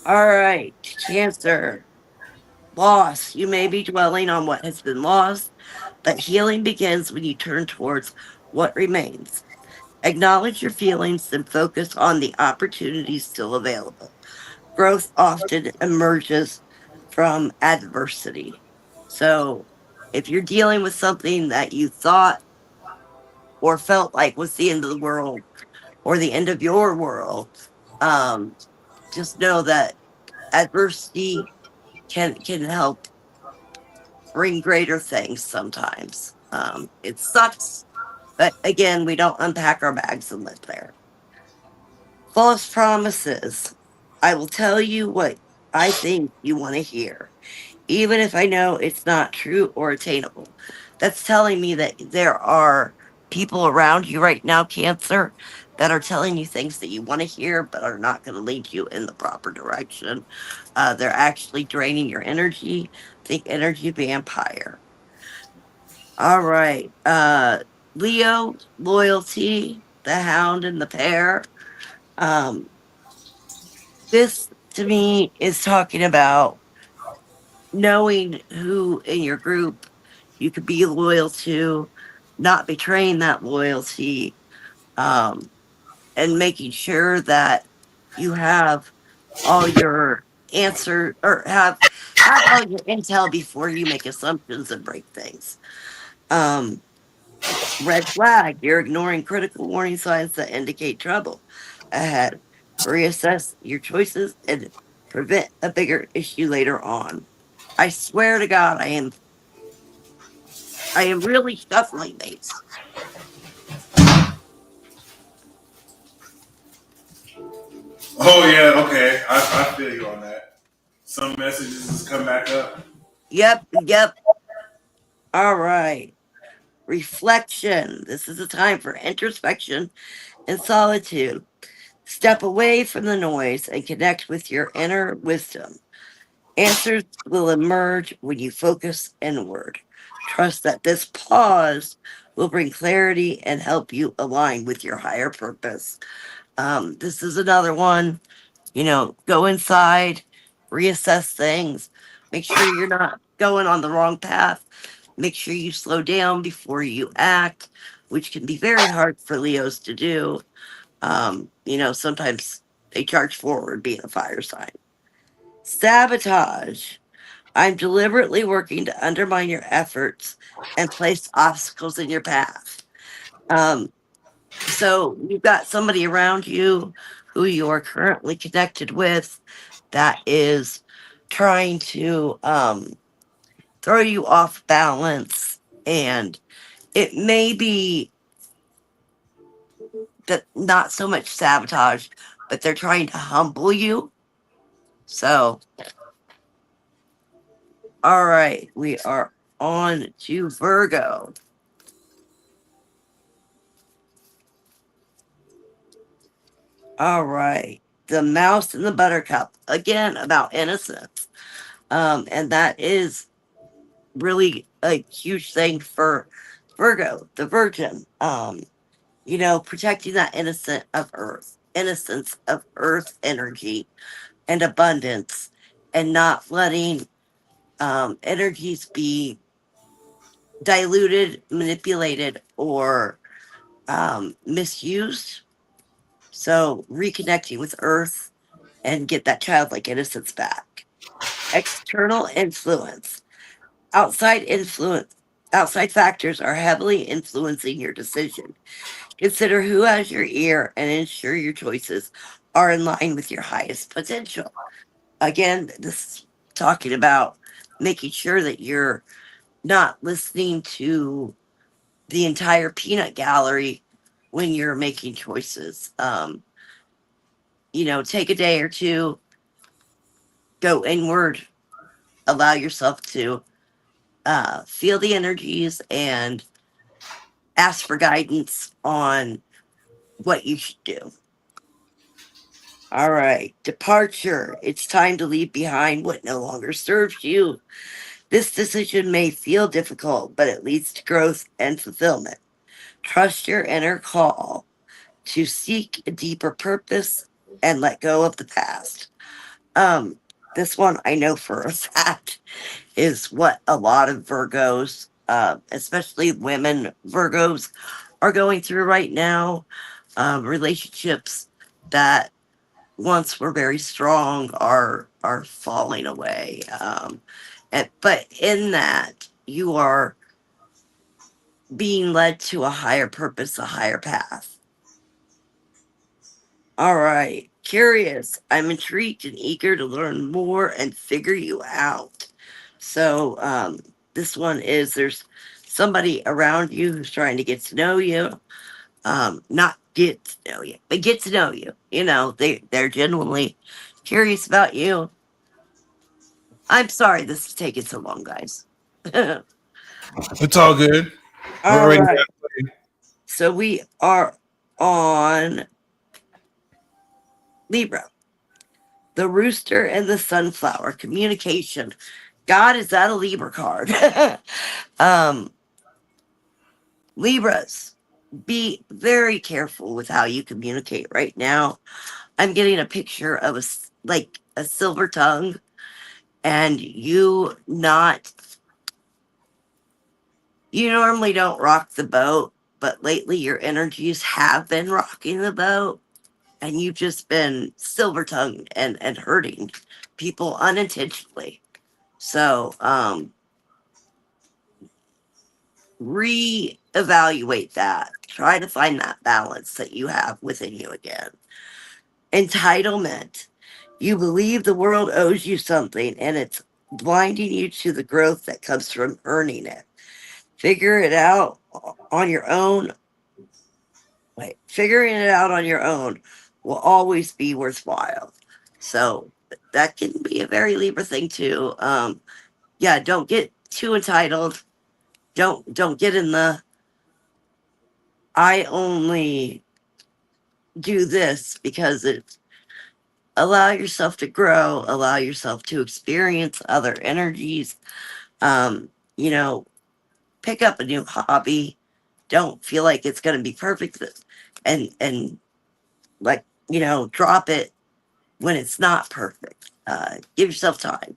All right. Cancer. Loss. You may be dwelling on what has been lost, but healing begins when you turn towards what remains. Acknowledge your feelings and focus on the opportunities still available. Growth often emerges from adversity. So, if you're dealing with something that you thought or felt like was the end of the world or the end of your world, um, just know that adversity can help bring greater things sometimes. It sucks, but again, we don't unpack our bags and live there. False promises. I will tell you what I think you want to hear, even if I know it's not true or attainable. That's telling me that there are people around you right now, Cancer, that are telling you things that you want to hear, but are not going to lead you in the proper direction. They're actually draining your energy. Think energy vampire. All right. Leo, loyalty, the hound and the pair. Um, this to me is talking about knowing who in your group you could be loyal to, not betraying that loyalty, um, and making sure that you have all your answer or have all your intel before you make assumptions and break things. Um, Red flag, you're ignoring critical warning signs that indicate trouble ahead. Reassess your choices and prevent a bigger issue later on. I swear to God, I am really shuffling these. Oh yeah, okay. I feel you on that. Some messages just come back up. Yep, yep. All right. Reflection. This is a time for introspection and solitude. Step away from the noise and connect with your inner wisdom. Answers will emerge when you focus inward. Trust that this pause will bring clarity and help you align with your higher purpose. This is another one. Go inside, reassess things, make sure you're not going on the wrong path, make sure you slow down before you act, which can be very hard for Leos to do. Sometimes they charge forward being a fire sign. Sabotage. I'm deliberately working to undermine your efforts and place obstacles in your path. Um, so you've got somebody around you who you are currently connected with that is trying to throw you off balance, and it may be that not so much sabotage, but they're trying to humble you. So, all right, we are on to Virgo. All right, the mouse and the buttercup, again about innocence. And that is really a huge thing for Virgo, the Virgin. Protecting that innocence of earth energy and abundance and not letting energies be diluted, manipulated, or misused. So reconnecting with Earth and get that childlike innocence back. External influence. Outside influence. Outside factors are heavily influencing your decision. Consider who has your ear and ensure your choices are in line with your highest potential. Again, this is talking about making sure that you're not listening to the entire peanut gallery when you're making choices. Take a day or two, go inward, allow yourself to feel the energies and ask for guidance on what you should do. All right, departure. It's time to leave behind what no longer serves you. This decision may feel difficult, but it leads to growth and fulfillment. Trust your inner call to seek a deeper purpose and let go of the past. Um, this one I know for a fact is what a lot of Virgos, especially women Virgos, are going through right now. Relationships that once were very strong are falling away. But in that, you are being led to a higher purpose, a higher path. All right, curious. I'm intrigued and eager to learn more and figure you out. So, this one is there's somebody around you who's trying to get to know you. Not get to know you, but get to know you. They're genuinely curious about you. I'm sorry this is taking so long, guys. All It's all good. We're already right. So we are on Libra, the rooster and the sunflower, communication. God, is that a Libra card? um, Libras, be very careful with how you communicate right now. I'm getting a picture of like a silver tongue, and you normally don't rock the boat, but lately your energies have been rocking the boat, and you've just been silver tongued and hurting people unintentionally. So reevaluate that. Try to find that balance that you have within you again. Entitlement. You believe the world owes you something and it's blinding you to the growth that comes from earning it. Figure it out on your own. Figuring it out on your own will always be worthwhile. So that can be a very Libra thing too. Yeah, don't get too entitled. Don't get in the I only do this because it allow yourself to grow, allow yourself to experience other energies. Um, you know, pick up a new hobby. Don't feel like it's going to be perfect and like, drop it when it's not perfect. Give yourself time.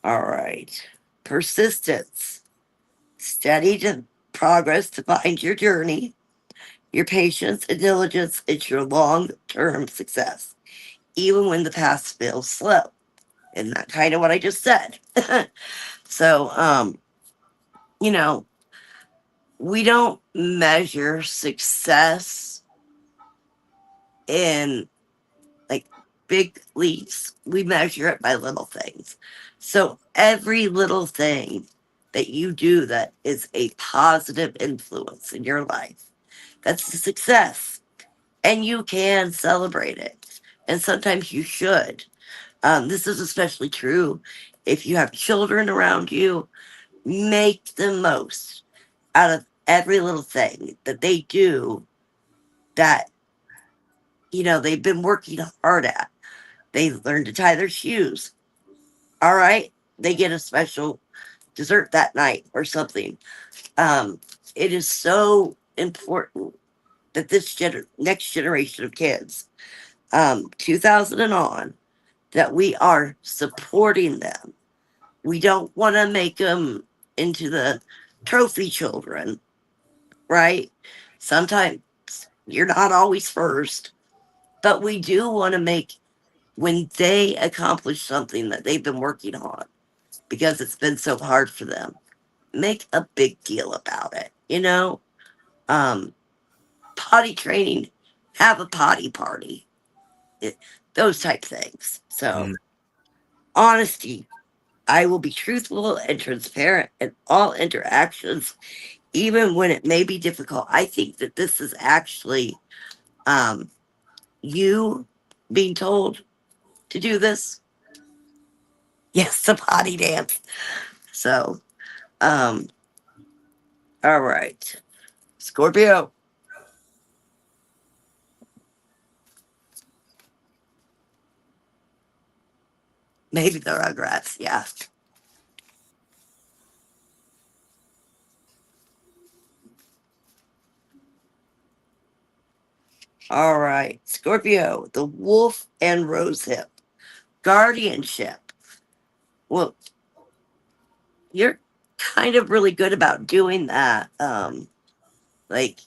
All right. Persistence. Steady to progress to find your journey. Your patience and diligence is your long-term success, even when the path feels slow. Isn't that kind of what I just said? So, you know, we don't measure success in like big leaps. We measure it by little things. So every little thing that you do that is a positive influence in your life, that's a success. And you can celebrate it. And sometimes you should. This is especially true if you have children around you. Make the most out of every little thing that they do that, they've been working hard at. They learn to tie their shoes. All right. They get a special dessert that night or something. Um, it is so important that this next generation of kids, 2000 and on, that we are supporting them. We don't want to make them into the trophy children, right? Sometimes you're not always first, but we do want to make, when they accomplish something that they've been working on because it's been so hard for them, make a big deal about it, you know? Um, Potty training, have a potty party, it, those type things. So, honesty, I will be truthful and transparent in all interactions, even when it may be difficult. I think that this is actually um, you being told to do this. Yes, the potty dance. So, um, all right. Scorpio. Maybe the Rugrats, yeah. All right. Scorpio, the wolf and rosehip. Guardianship. Well, you're kind of really good about doing that. Like,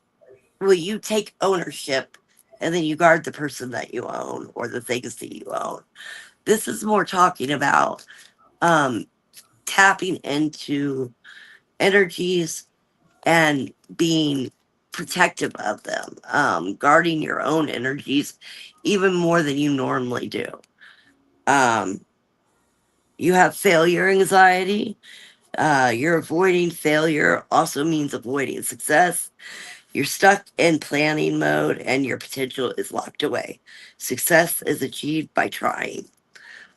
will you take ownership and then you guard the person that you own or the things that you own? This is more talking about um, tapping into energies and being protective of them, guarding your own energies even more than you normally do. Um, you have failure anxiety. You're avoiding failure, also means avoiding success. You're stuck in planning mode and your potential is locked away. Success is achieved by trying.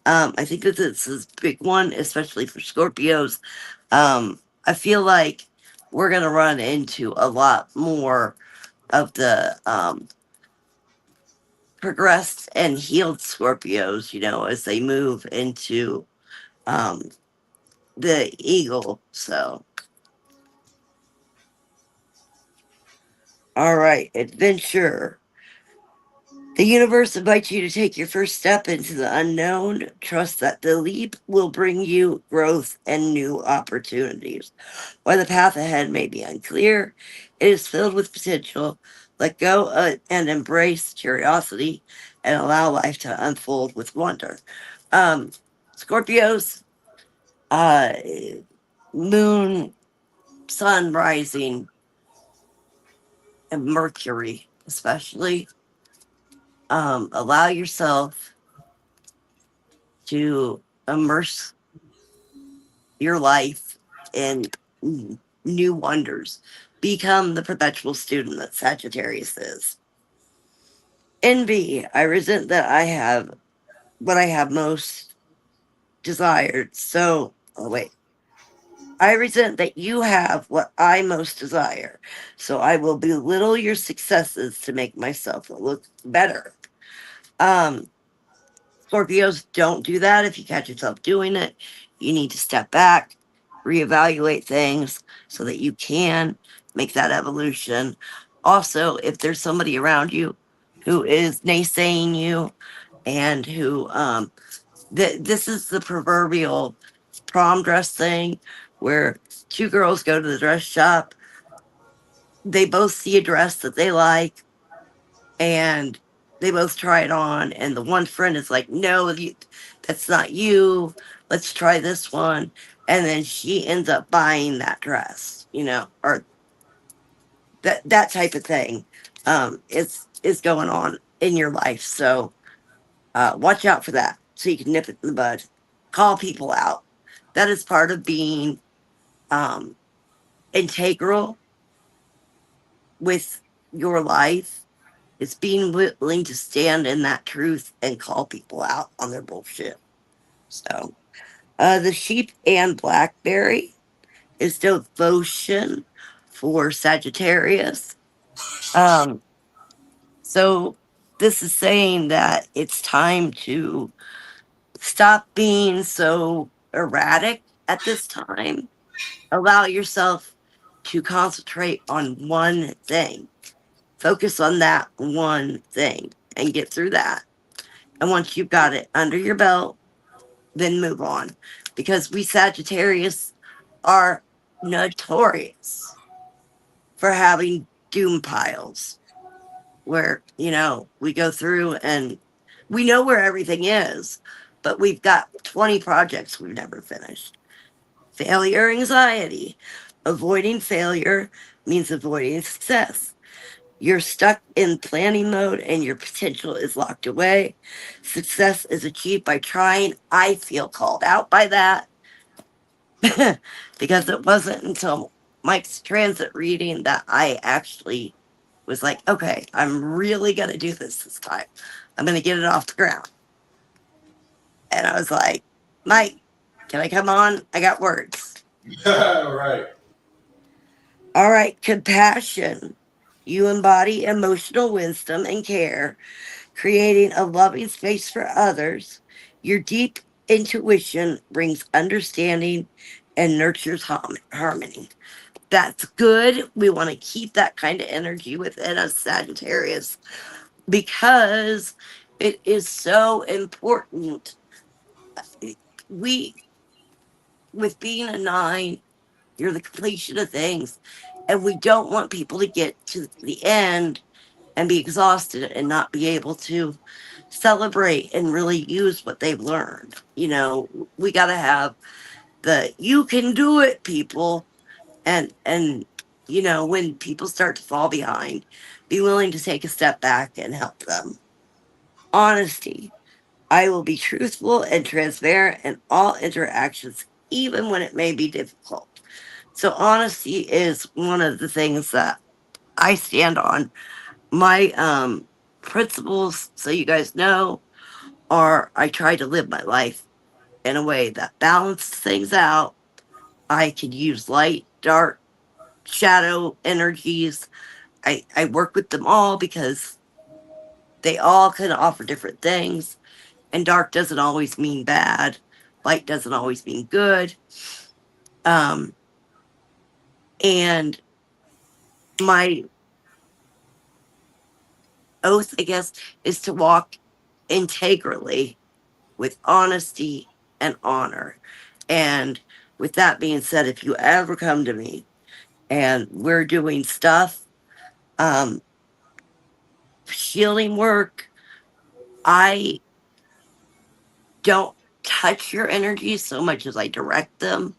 I think that this is a big one, especially for Scorpios. I feel like we're going to run into a lot more of the progressed and healed Scorpios, you know, as they move into um, the eagle. So, all right, adventure. The universe invites you to take your first step into the unknown. Trust that the leap will bring you growth and new opportunities. While the path ahead may be unclear, it is filled with potential. Let go and embrace curiosity and allow life to unfold with wonder. Um, Scorpios, uh, moon, sun rising, and Mercury, especially. Allow yourself to immerse your life in new wonders. Become the perpetual student that Sagittarius is. Envy. I resent that I have what I have most desired. So, oh wait. I resent that you have what I most desire. So I will belittle your successes to make myself look better. Um, Scorpios, don't do that. If you catch yourself doing it, you need to step back, reevaluate things so that you can make that evolution. Also, if there's somebody around you who is naysaying you and who, this is the proverbial prom dress thing where two girls go to the dress shop, they both see a dress that they like, and they both try it on, and the one friend is like, no, that's not you, let's try this one, and then she ends up buying that dress, you know, or that type of thing is going on in your life. So watch out for that so you can nip it in the bud. Call people out. That is part of being um integral with your life. It's being willing to stand in that truth and call people out on their bullshit. So, the sheep and blackberry is devotion for Sagittarius. Um, so this is saying that it's time to stop being so erratic at this time. Allow yourself to concentrate on one thing. Focus on that one thing and get through that. And once you've got it under your belt, then move on. Because we Sagittarius are notorious for having doom piles where, we go through and we know where everything is, but we've got 20 projects we've never finished. Failure anxiety. Avoiding failure means avoiding success. You're stuck in planning mode and your potential is locked away. Success is achieved by trying. I feel called out by that because it wasn't until Mike's transit reading that I actually was like, okay, I'm really going to do this time. I'm going to get it off the ground. And I was like, Mike, can I come on? I got words. Right. All right, compassion. You embody emotional wisdom and care, creating a loving space for others. Your deep intuition brings understanding and nurtures harmony. That's good. We want to keep that kind of energy within us, Sagittarius, because it is so important. We, with being a 9, you're the completion of things. And we don't want people to get to the end and be exhausted and not be able to celebrate and really use what they've learned. We got to have the you can do it people, and when people start to fall behind, be willing to take a step back and help them. Honesty. I will be truthful and transparent in all interactions, even when it may be difficult. So honesty is one of the things that I stand on. My principles, so you guys know, are I try to live my life in a way that balances things out. I can use light, dark, shadow energies. I work with them all because they all can offer different things. And dark doesn't always mean bad. Light doesn't always mean good. Um, and my oath, I guess, is to walk integrally with honesty and honor. And with that being said, if you ever come to me and we're doing stuff, um, healing work, I don't touch your energies so much as I direct them.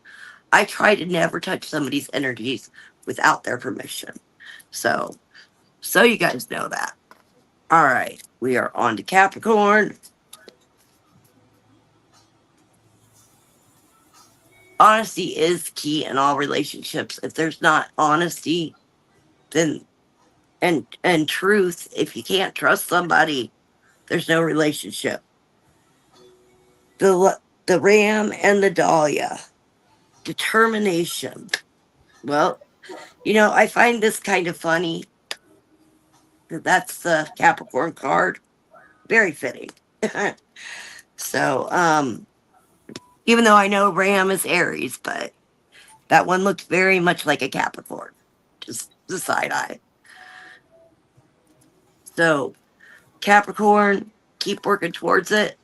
I try to never touch somebody's energies without their permission. So you guys know that. All right, we are on to Capricorn. Honesty is key in all relationships. If there's not honesty, then and truth, if you can't trust somebody, there's no relationship. The ram and the dahlia. Determination. Well, I find this kind of funny. That's the Capricorn card. Very fitting. So, even though I know Ram is Aries, but that one looks very much like a Capricorn. Just the side eye. So, Capricorn, keep working towards it.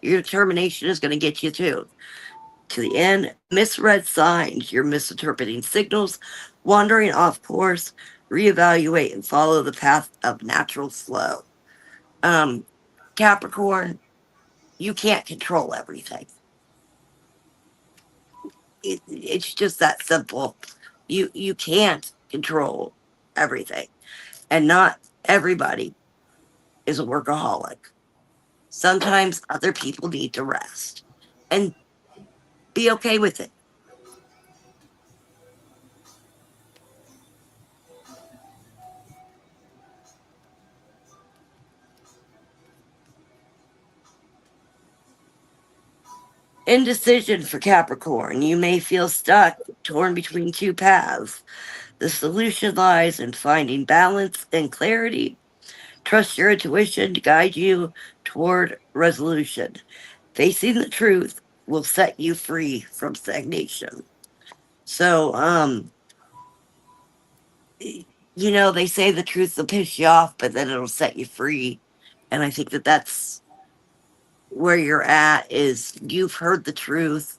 Your determination is going to get you to the end. Misread signs. You're misinterpreting signals, wandering off course. Reevaluate and follow the path of natural flow. Capricorn, you can't control everything. It's just that simple. You can't control everything, and not everybody is a workaholic. Sometimes other people need to rest and be okay with it. Indecision for Capricorn. You may feel stuck, torn between two paths. The solution lies in finding balance and clarity. Trust your intuition to guide you toward resolution. Facing the truth will set you free from stagnation. So, they say the truth will piss you off, but then it'll set you free. And I think that that's where you're at is you've heard the truth.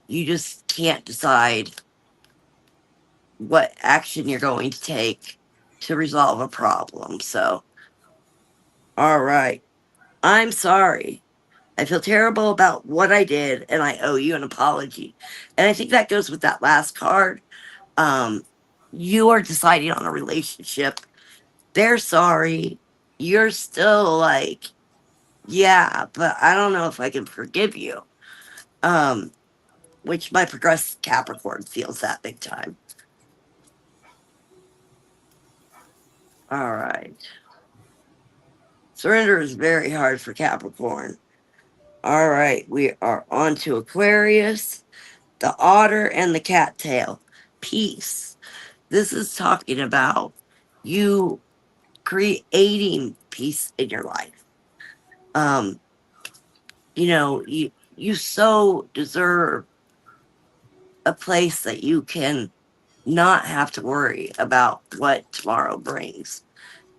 You just can't decide what action you're going to take to resolve a problem. So, all right. I'm sorry. I feel terrible about what I did, and I owe you an apology. And I think that goes with that last card. Um, you are deciding on a relationship. They're sorry. You're still like, yeah, but I don't know if I can forgive you. Um, which my progressive Capricorn feels that big time. All right. Surrender is very hard for Capricorn. All right, we are on to Aquarius, the otter and the cattail. Peace. This is talking about you creating peace in your life. Um, you so deserve a place that you can not have to worry about what tomorrow brings.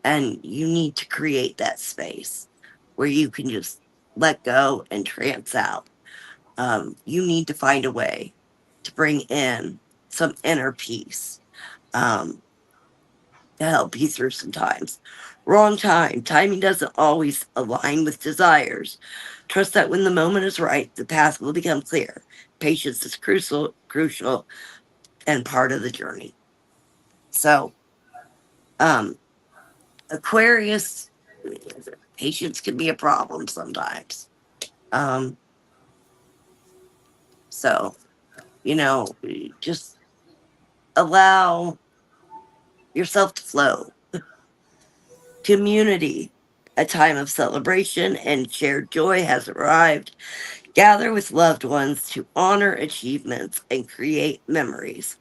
And you need to create that space where you can just let go and trance out. You need to find a way to bring in some inner peace um, to help you through some times. Wrong time. Timing doesn't always align with desires. Trust that when the moment is right, the path will become clear. Patience is crucial, and part of the journey. So, um, Aquarius, patience can be a problem sometimes. Um, so, just allow yourself to flow. Community, a time of celebration and shared joy has arrived. Gather with loved ones to honor achievements and create memories.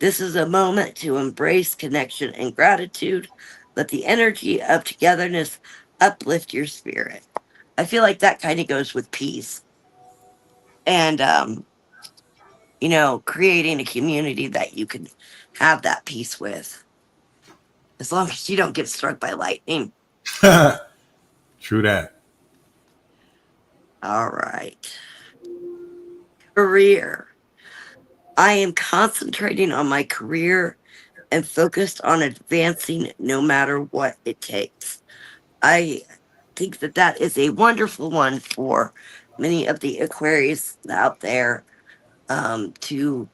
This is a moment to embrace connection and gratitude. Let the energy of togetherness uplift your spirit. I feel like that kind of goes with peace and, creating a community that you can have that peace with. As long as you don't get struck by lightning. True that. All right. Career. I am concentrating on my career and focused on advancing no matter what it takes. I think that that is a wonderful one for many of the Aquarius out there to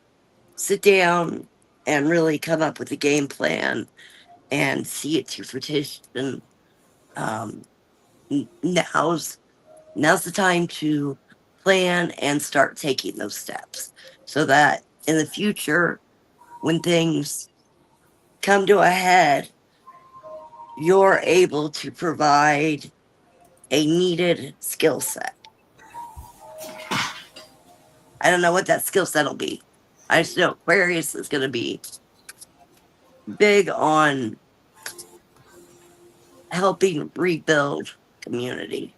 sit down and really come up with a game plan and see it to fruition. Um, now's the time to plan and start taking those steps so that in the future, when things come to a head, you're able to provide a needed skill set. I don't know what that skill set will be. I just know Aquarius is going to be big on helping rebuild community.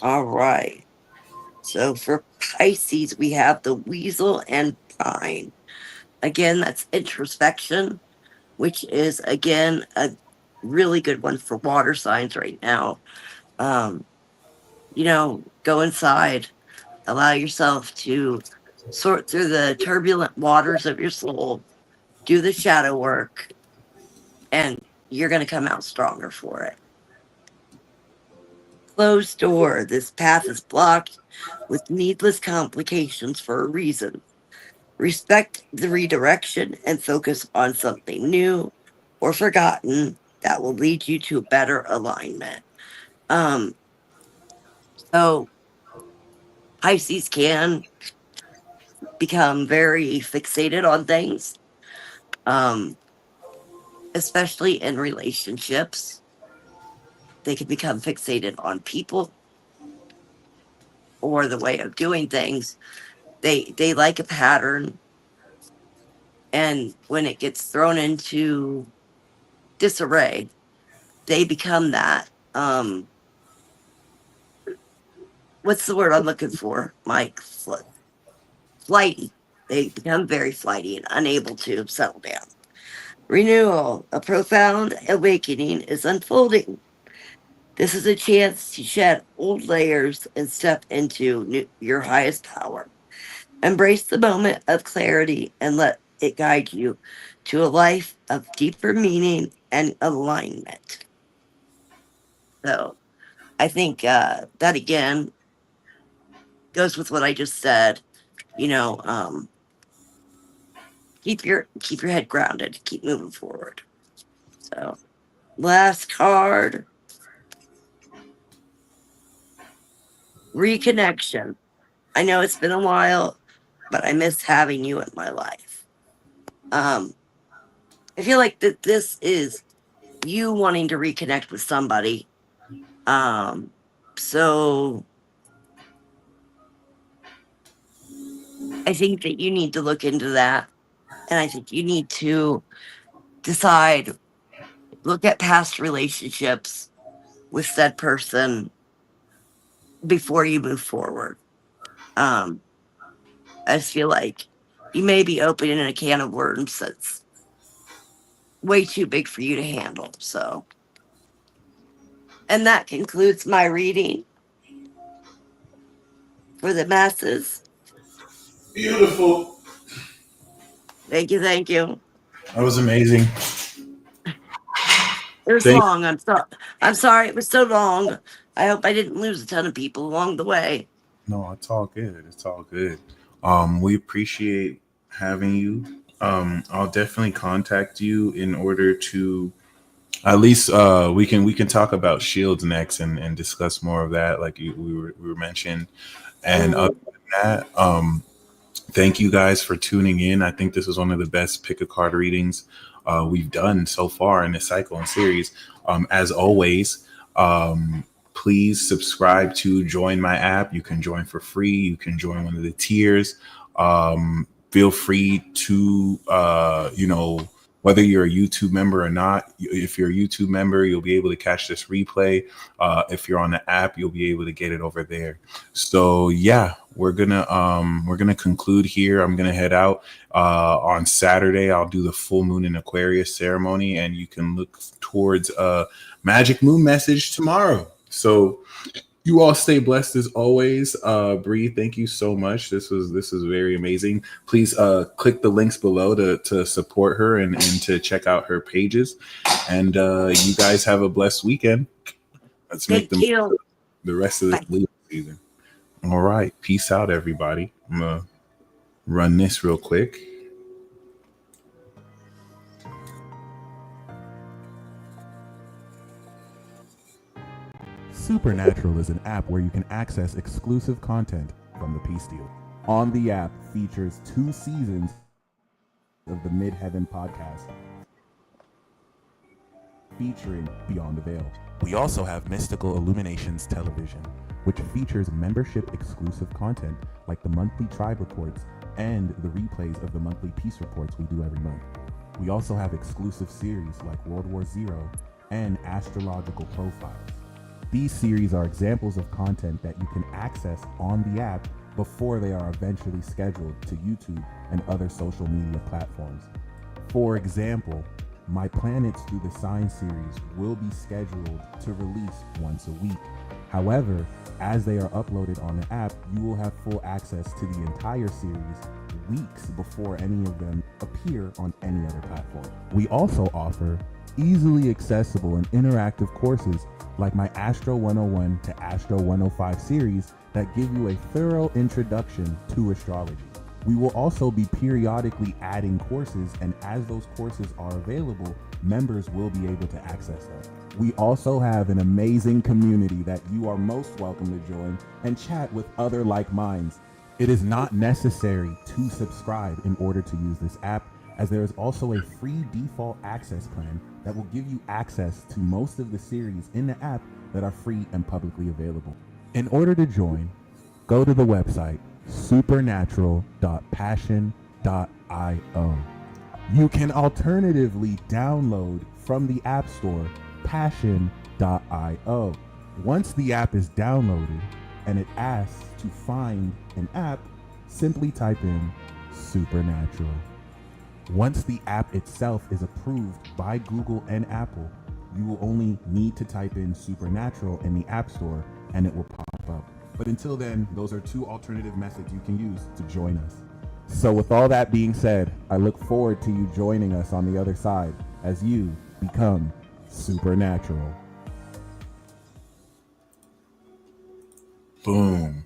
All right. So for Pisces, we have the weasel and pine. Again, that's introspection, which is, again, a really good one for water signs right now. Um, go inside, allow yourself to sort through the turbulent waters of your soul, do the shadow work, and you're going to come out stronger for it. Closed door. This path is blocked with needless complications for a reason. Respect the redirection and focus on something new or forgotten that will lead you to a better alignment. So Pisces can become very fixated on things, um, especially in relationships. They can become fixated on people or the way of doing things. They like a pattern, and when it gets thrown into disarray, they become that. What's the word I'm looking for, Mike? Flighty. They become very flighty and unable to settle down. Renewal. A profound awakening is unfolding. This is a chance to shed old layers and step into your highest power. Embrace the moment of clarity and let it guide you to a life of deeper meaning and alignment. So I think that again goes with what I just said. You know, keep your head grounded, keep moving forward. So last card, reconnection. I know it's been a while, but I miss having you in my life. I feel like that this is you wanting to reconnect with somebody. So I think that you need to look into that. And I think you need to decide, look at past relationships with said person before you move forward. I just feel like you may be opening a can of worms that's way too big for you to handle. So, and that concludes my reading for the masses. Beautiful. Thank you, thank you. That was amazing. It was Thank long. I'm sorry it was so long. I hope I didn't lose a ton of people along the way. No, it's all good. It's all good. We appreciate having you. I'll definitely contact you in order to at least we can talk about shields next and discuss more of that, like we were mentioned. And other than that, thank you guys for tuning in. I think this is one of the best pick a card readings we've done so far in this cycle and series. As always, please subscribe to join my app. You can join for free. You can join one of the tiers. Feel free to, whether you're a YouTube member or not. If you're a YouTube member, you'll be able to catch this replay. If you're on the app, you'll be able to get it over there. So yeah, we're gonna conclude here. I'm gonna head out. On Saturday, I'll do the full moon in Aquarius ceremony, and you can look towards a magic moon message tomorrow. So you all stay blessed as always. Bree, thank you so much. This was very amazing. Please click the links below to support her and to check out her pages. And you guys have a blessed weekend. Let's make the rest of the Leo season. All right. Peace out, everybody. I'm gonna run this real quick. Supernatural is an app where you can access exclusive content from the Peace Dealer. On the app features 2 seasons of the Midheaven podcast featuring Beyond the Veil. We also have Mystical Illuminations Television, which features membership exclusive content like the monthly tribe reports and the replays of the monthly peace reports we do every month. We also have exclusive series like World War Zero and Astrological Profiles. These series are examples of content that you can access on the app before they are eventually scheduled to YouTube and other social media platforms. For example, my Planets Through the Sign series will be scheduled to release once a week. However, as they are uploaded on the app, you will have full access to the entire series weeks before any of them appear on any other platform. We also offer easily accessible and interactive courses like my Astro 101 to Astro 105 series that give you a thorough introduction to astrology. We will also be periodically adding courses, and as those courses are available, members will be able to access them. We also have an amazing community that you are most welcome to join and chat with other like minds. It is not necessary to subscribe in order to use this app, as there is also a free default access plan that will give you access to most of the series in the app that are free and publicly available. In order to join, go to the website supernatural.passion.io. You can alternatively download from the App Store passion.io. Once the app is downloaded and it asks to find an app, simply type in Supernatural. Once the app itself is approved by Google and Apple, You will only need to type in Supernatural in the App Store and it will pop up. But until then, those are two alternative methods you can use to join us. So with all that being said, I look forward to you joining us on the other side as you become supernatural. Boom.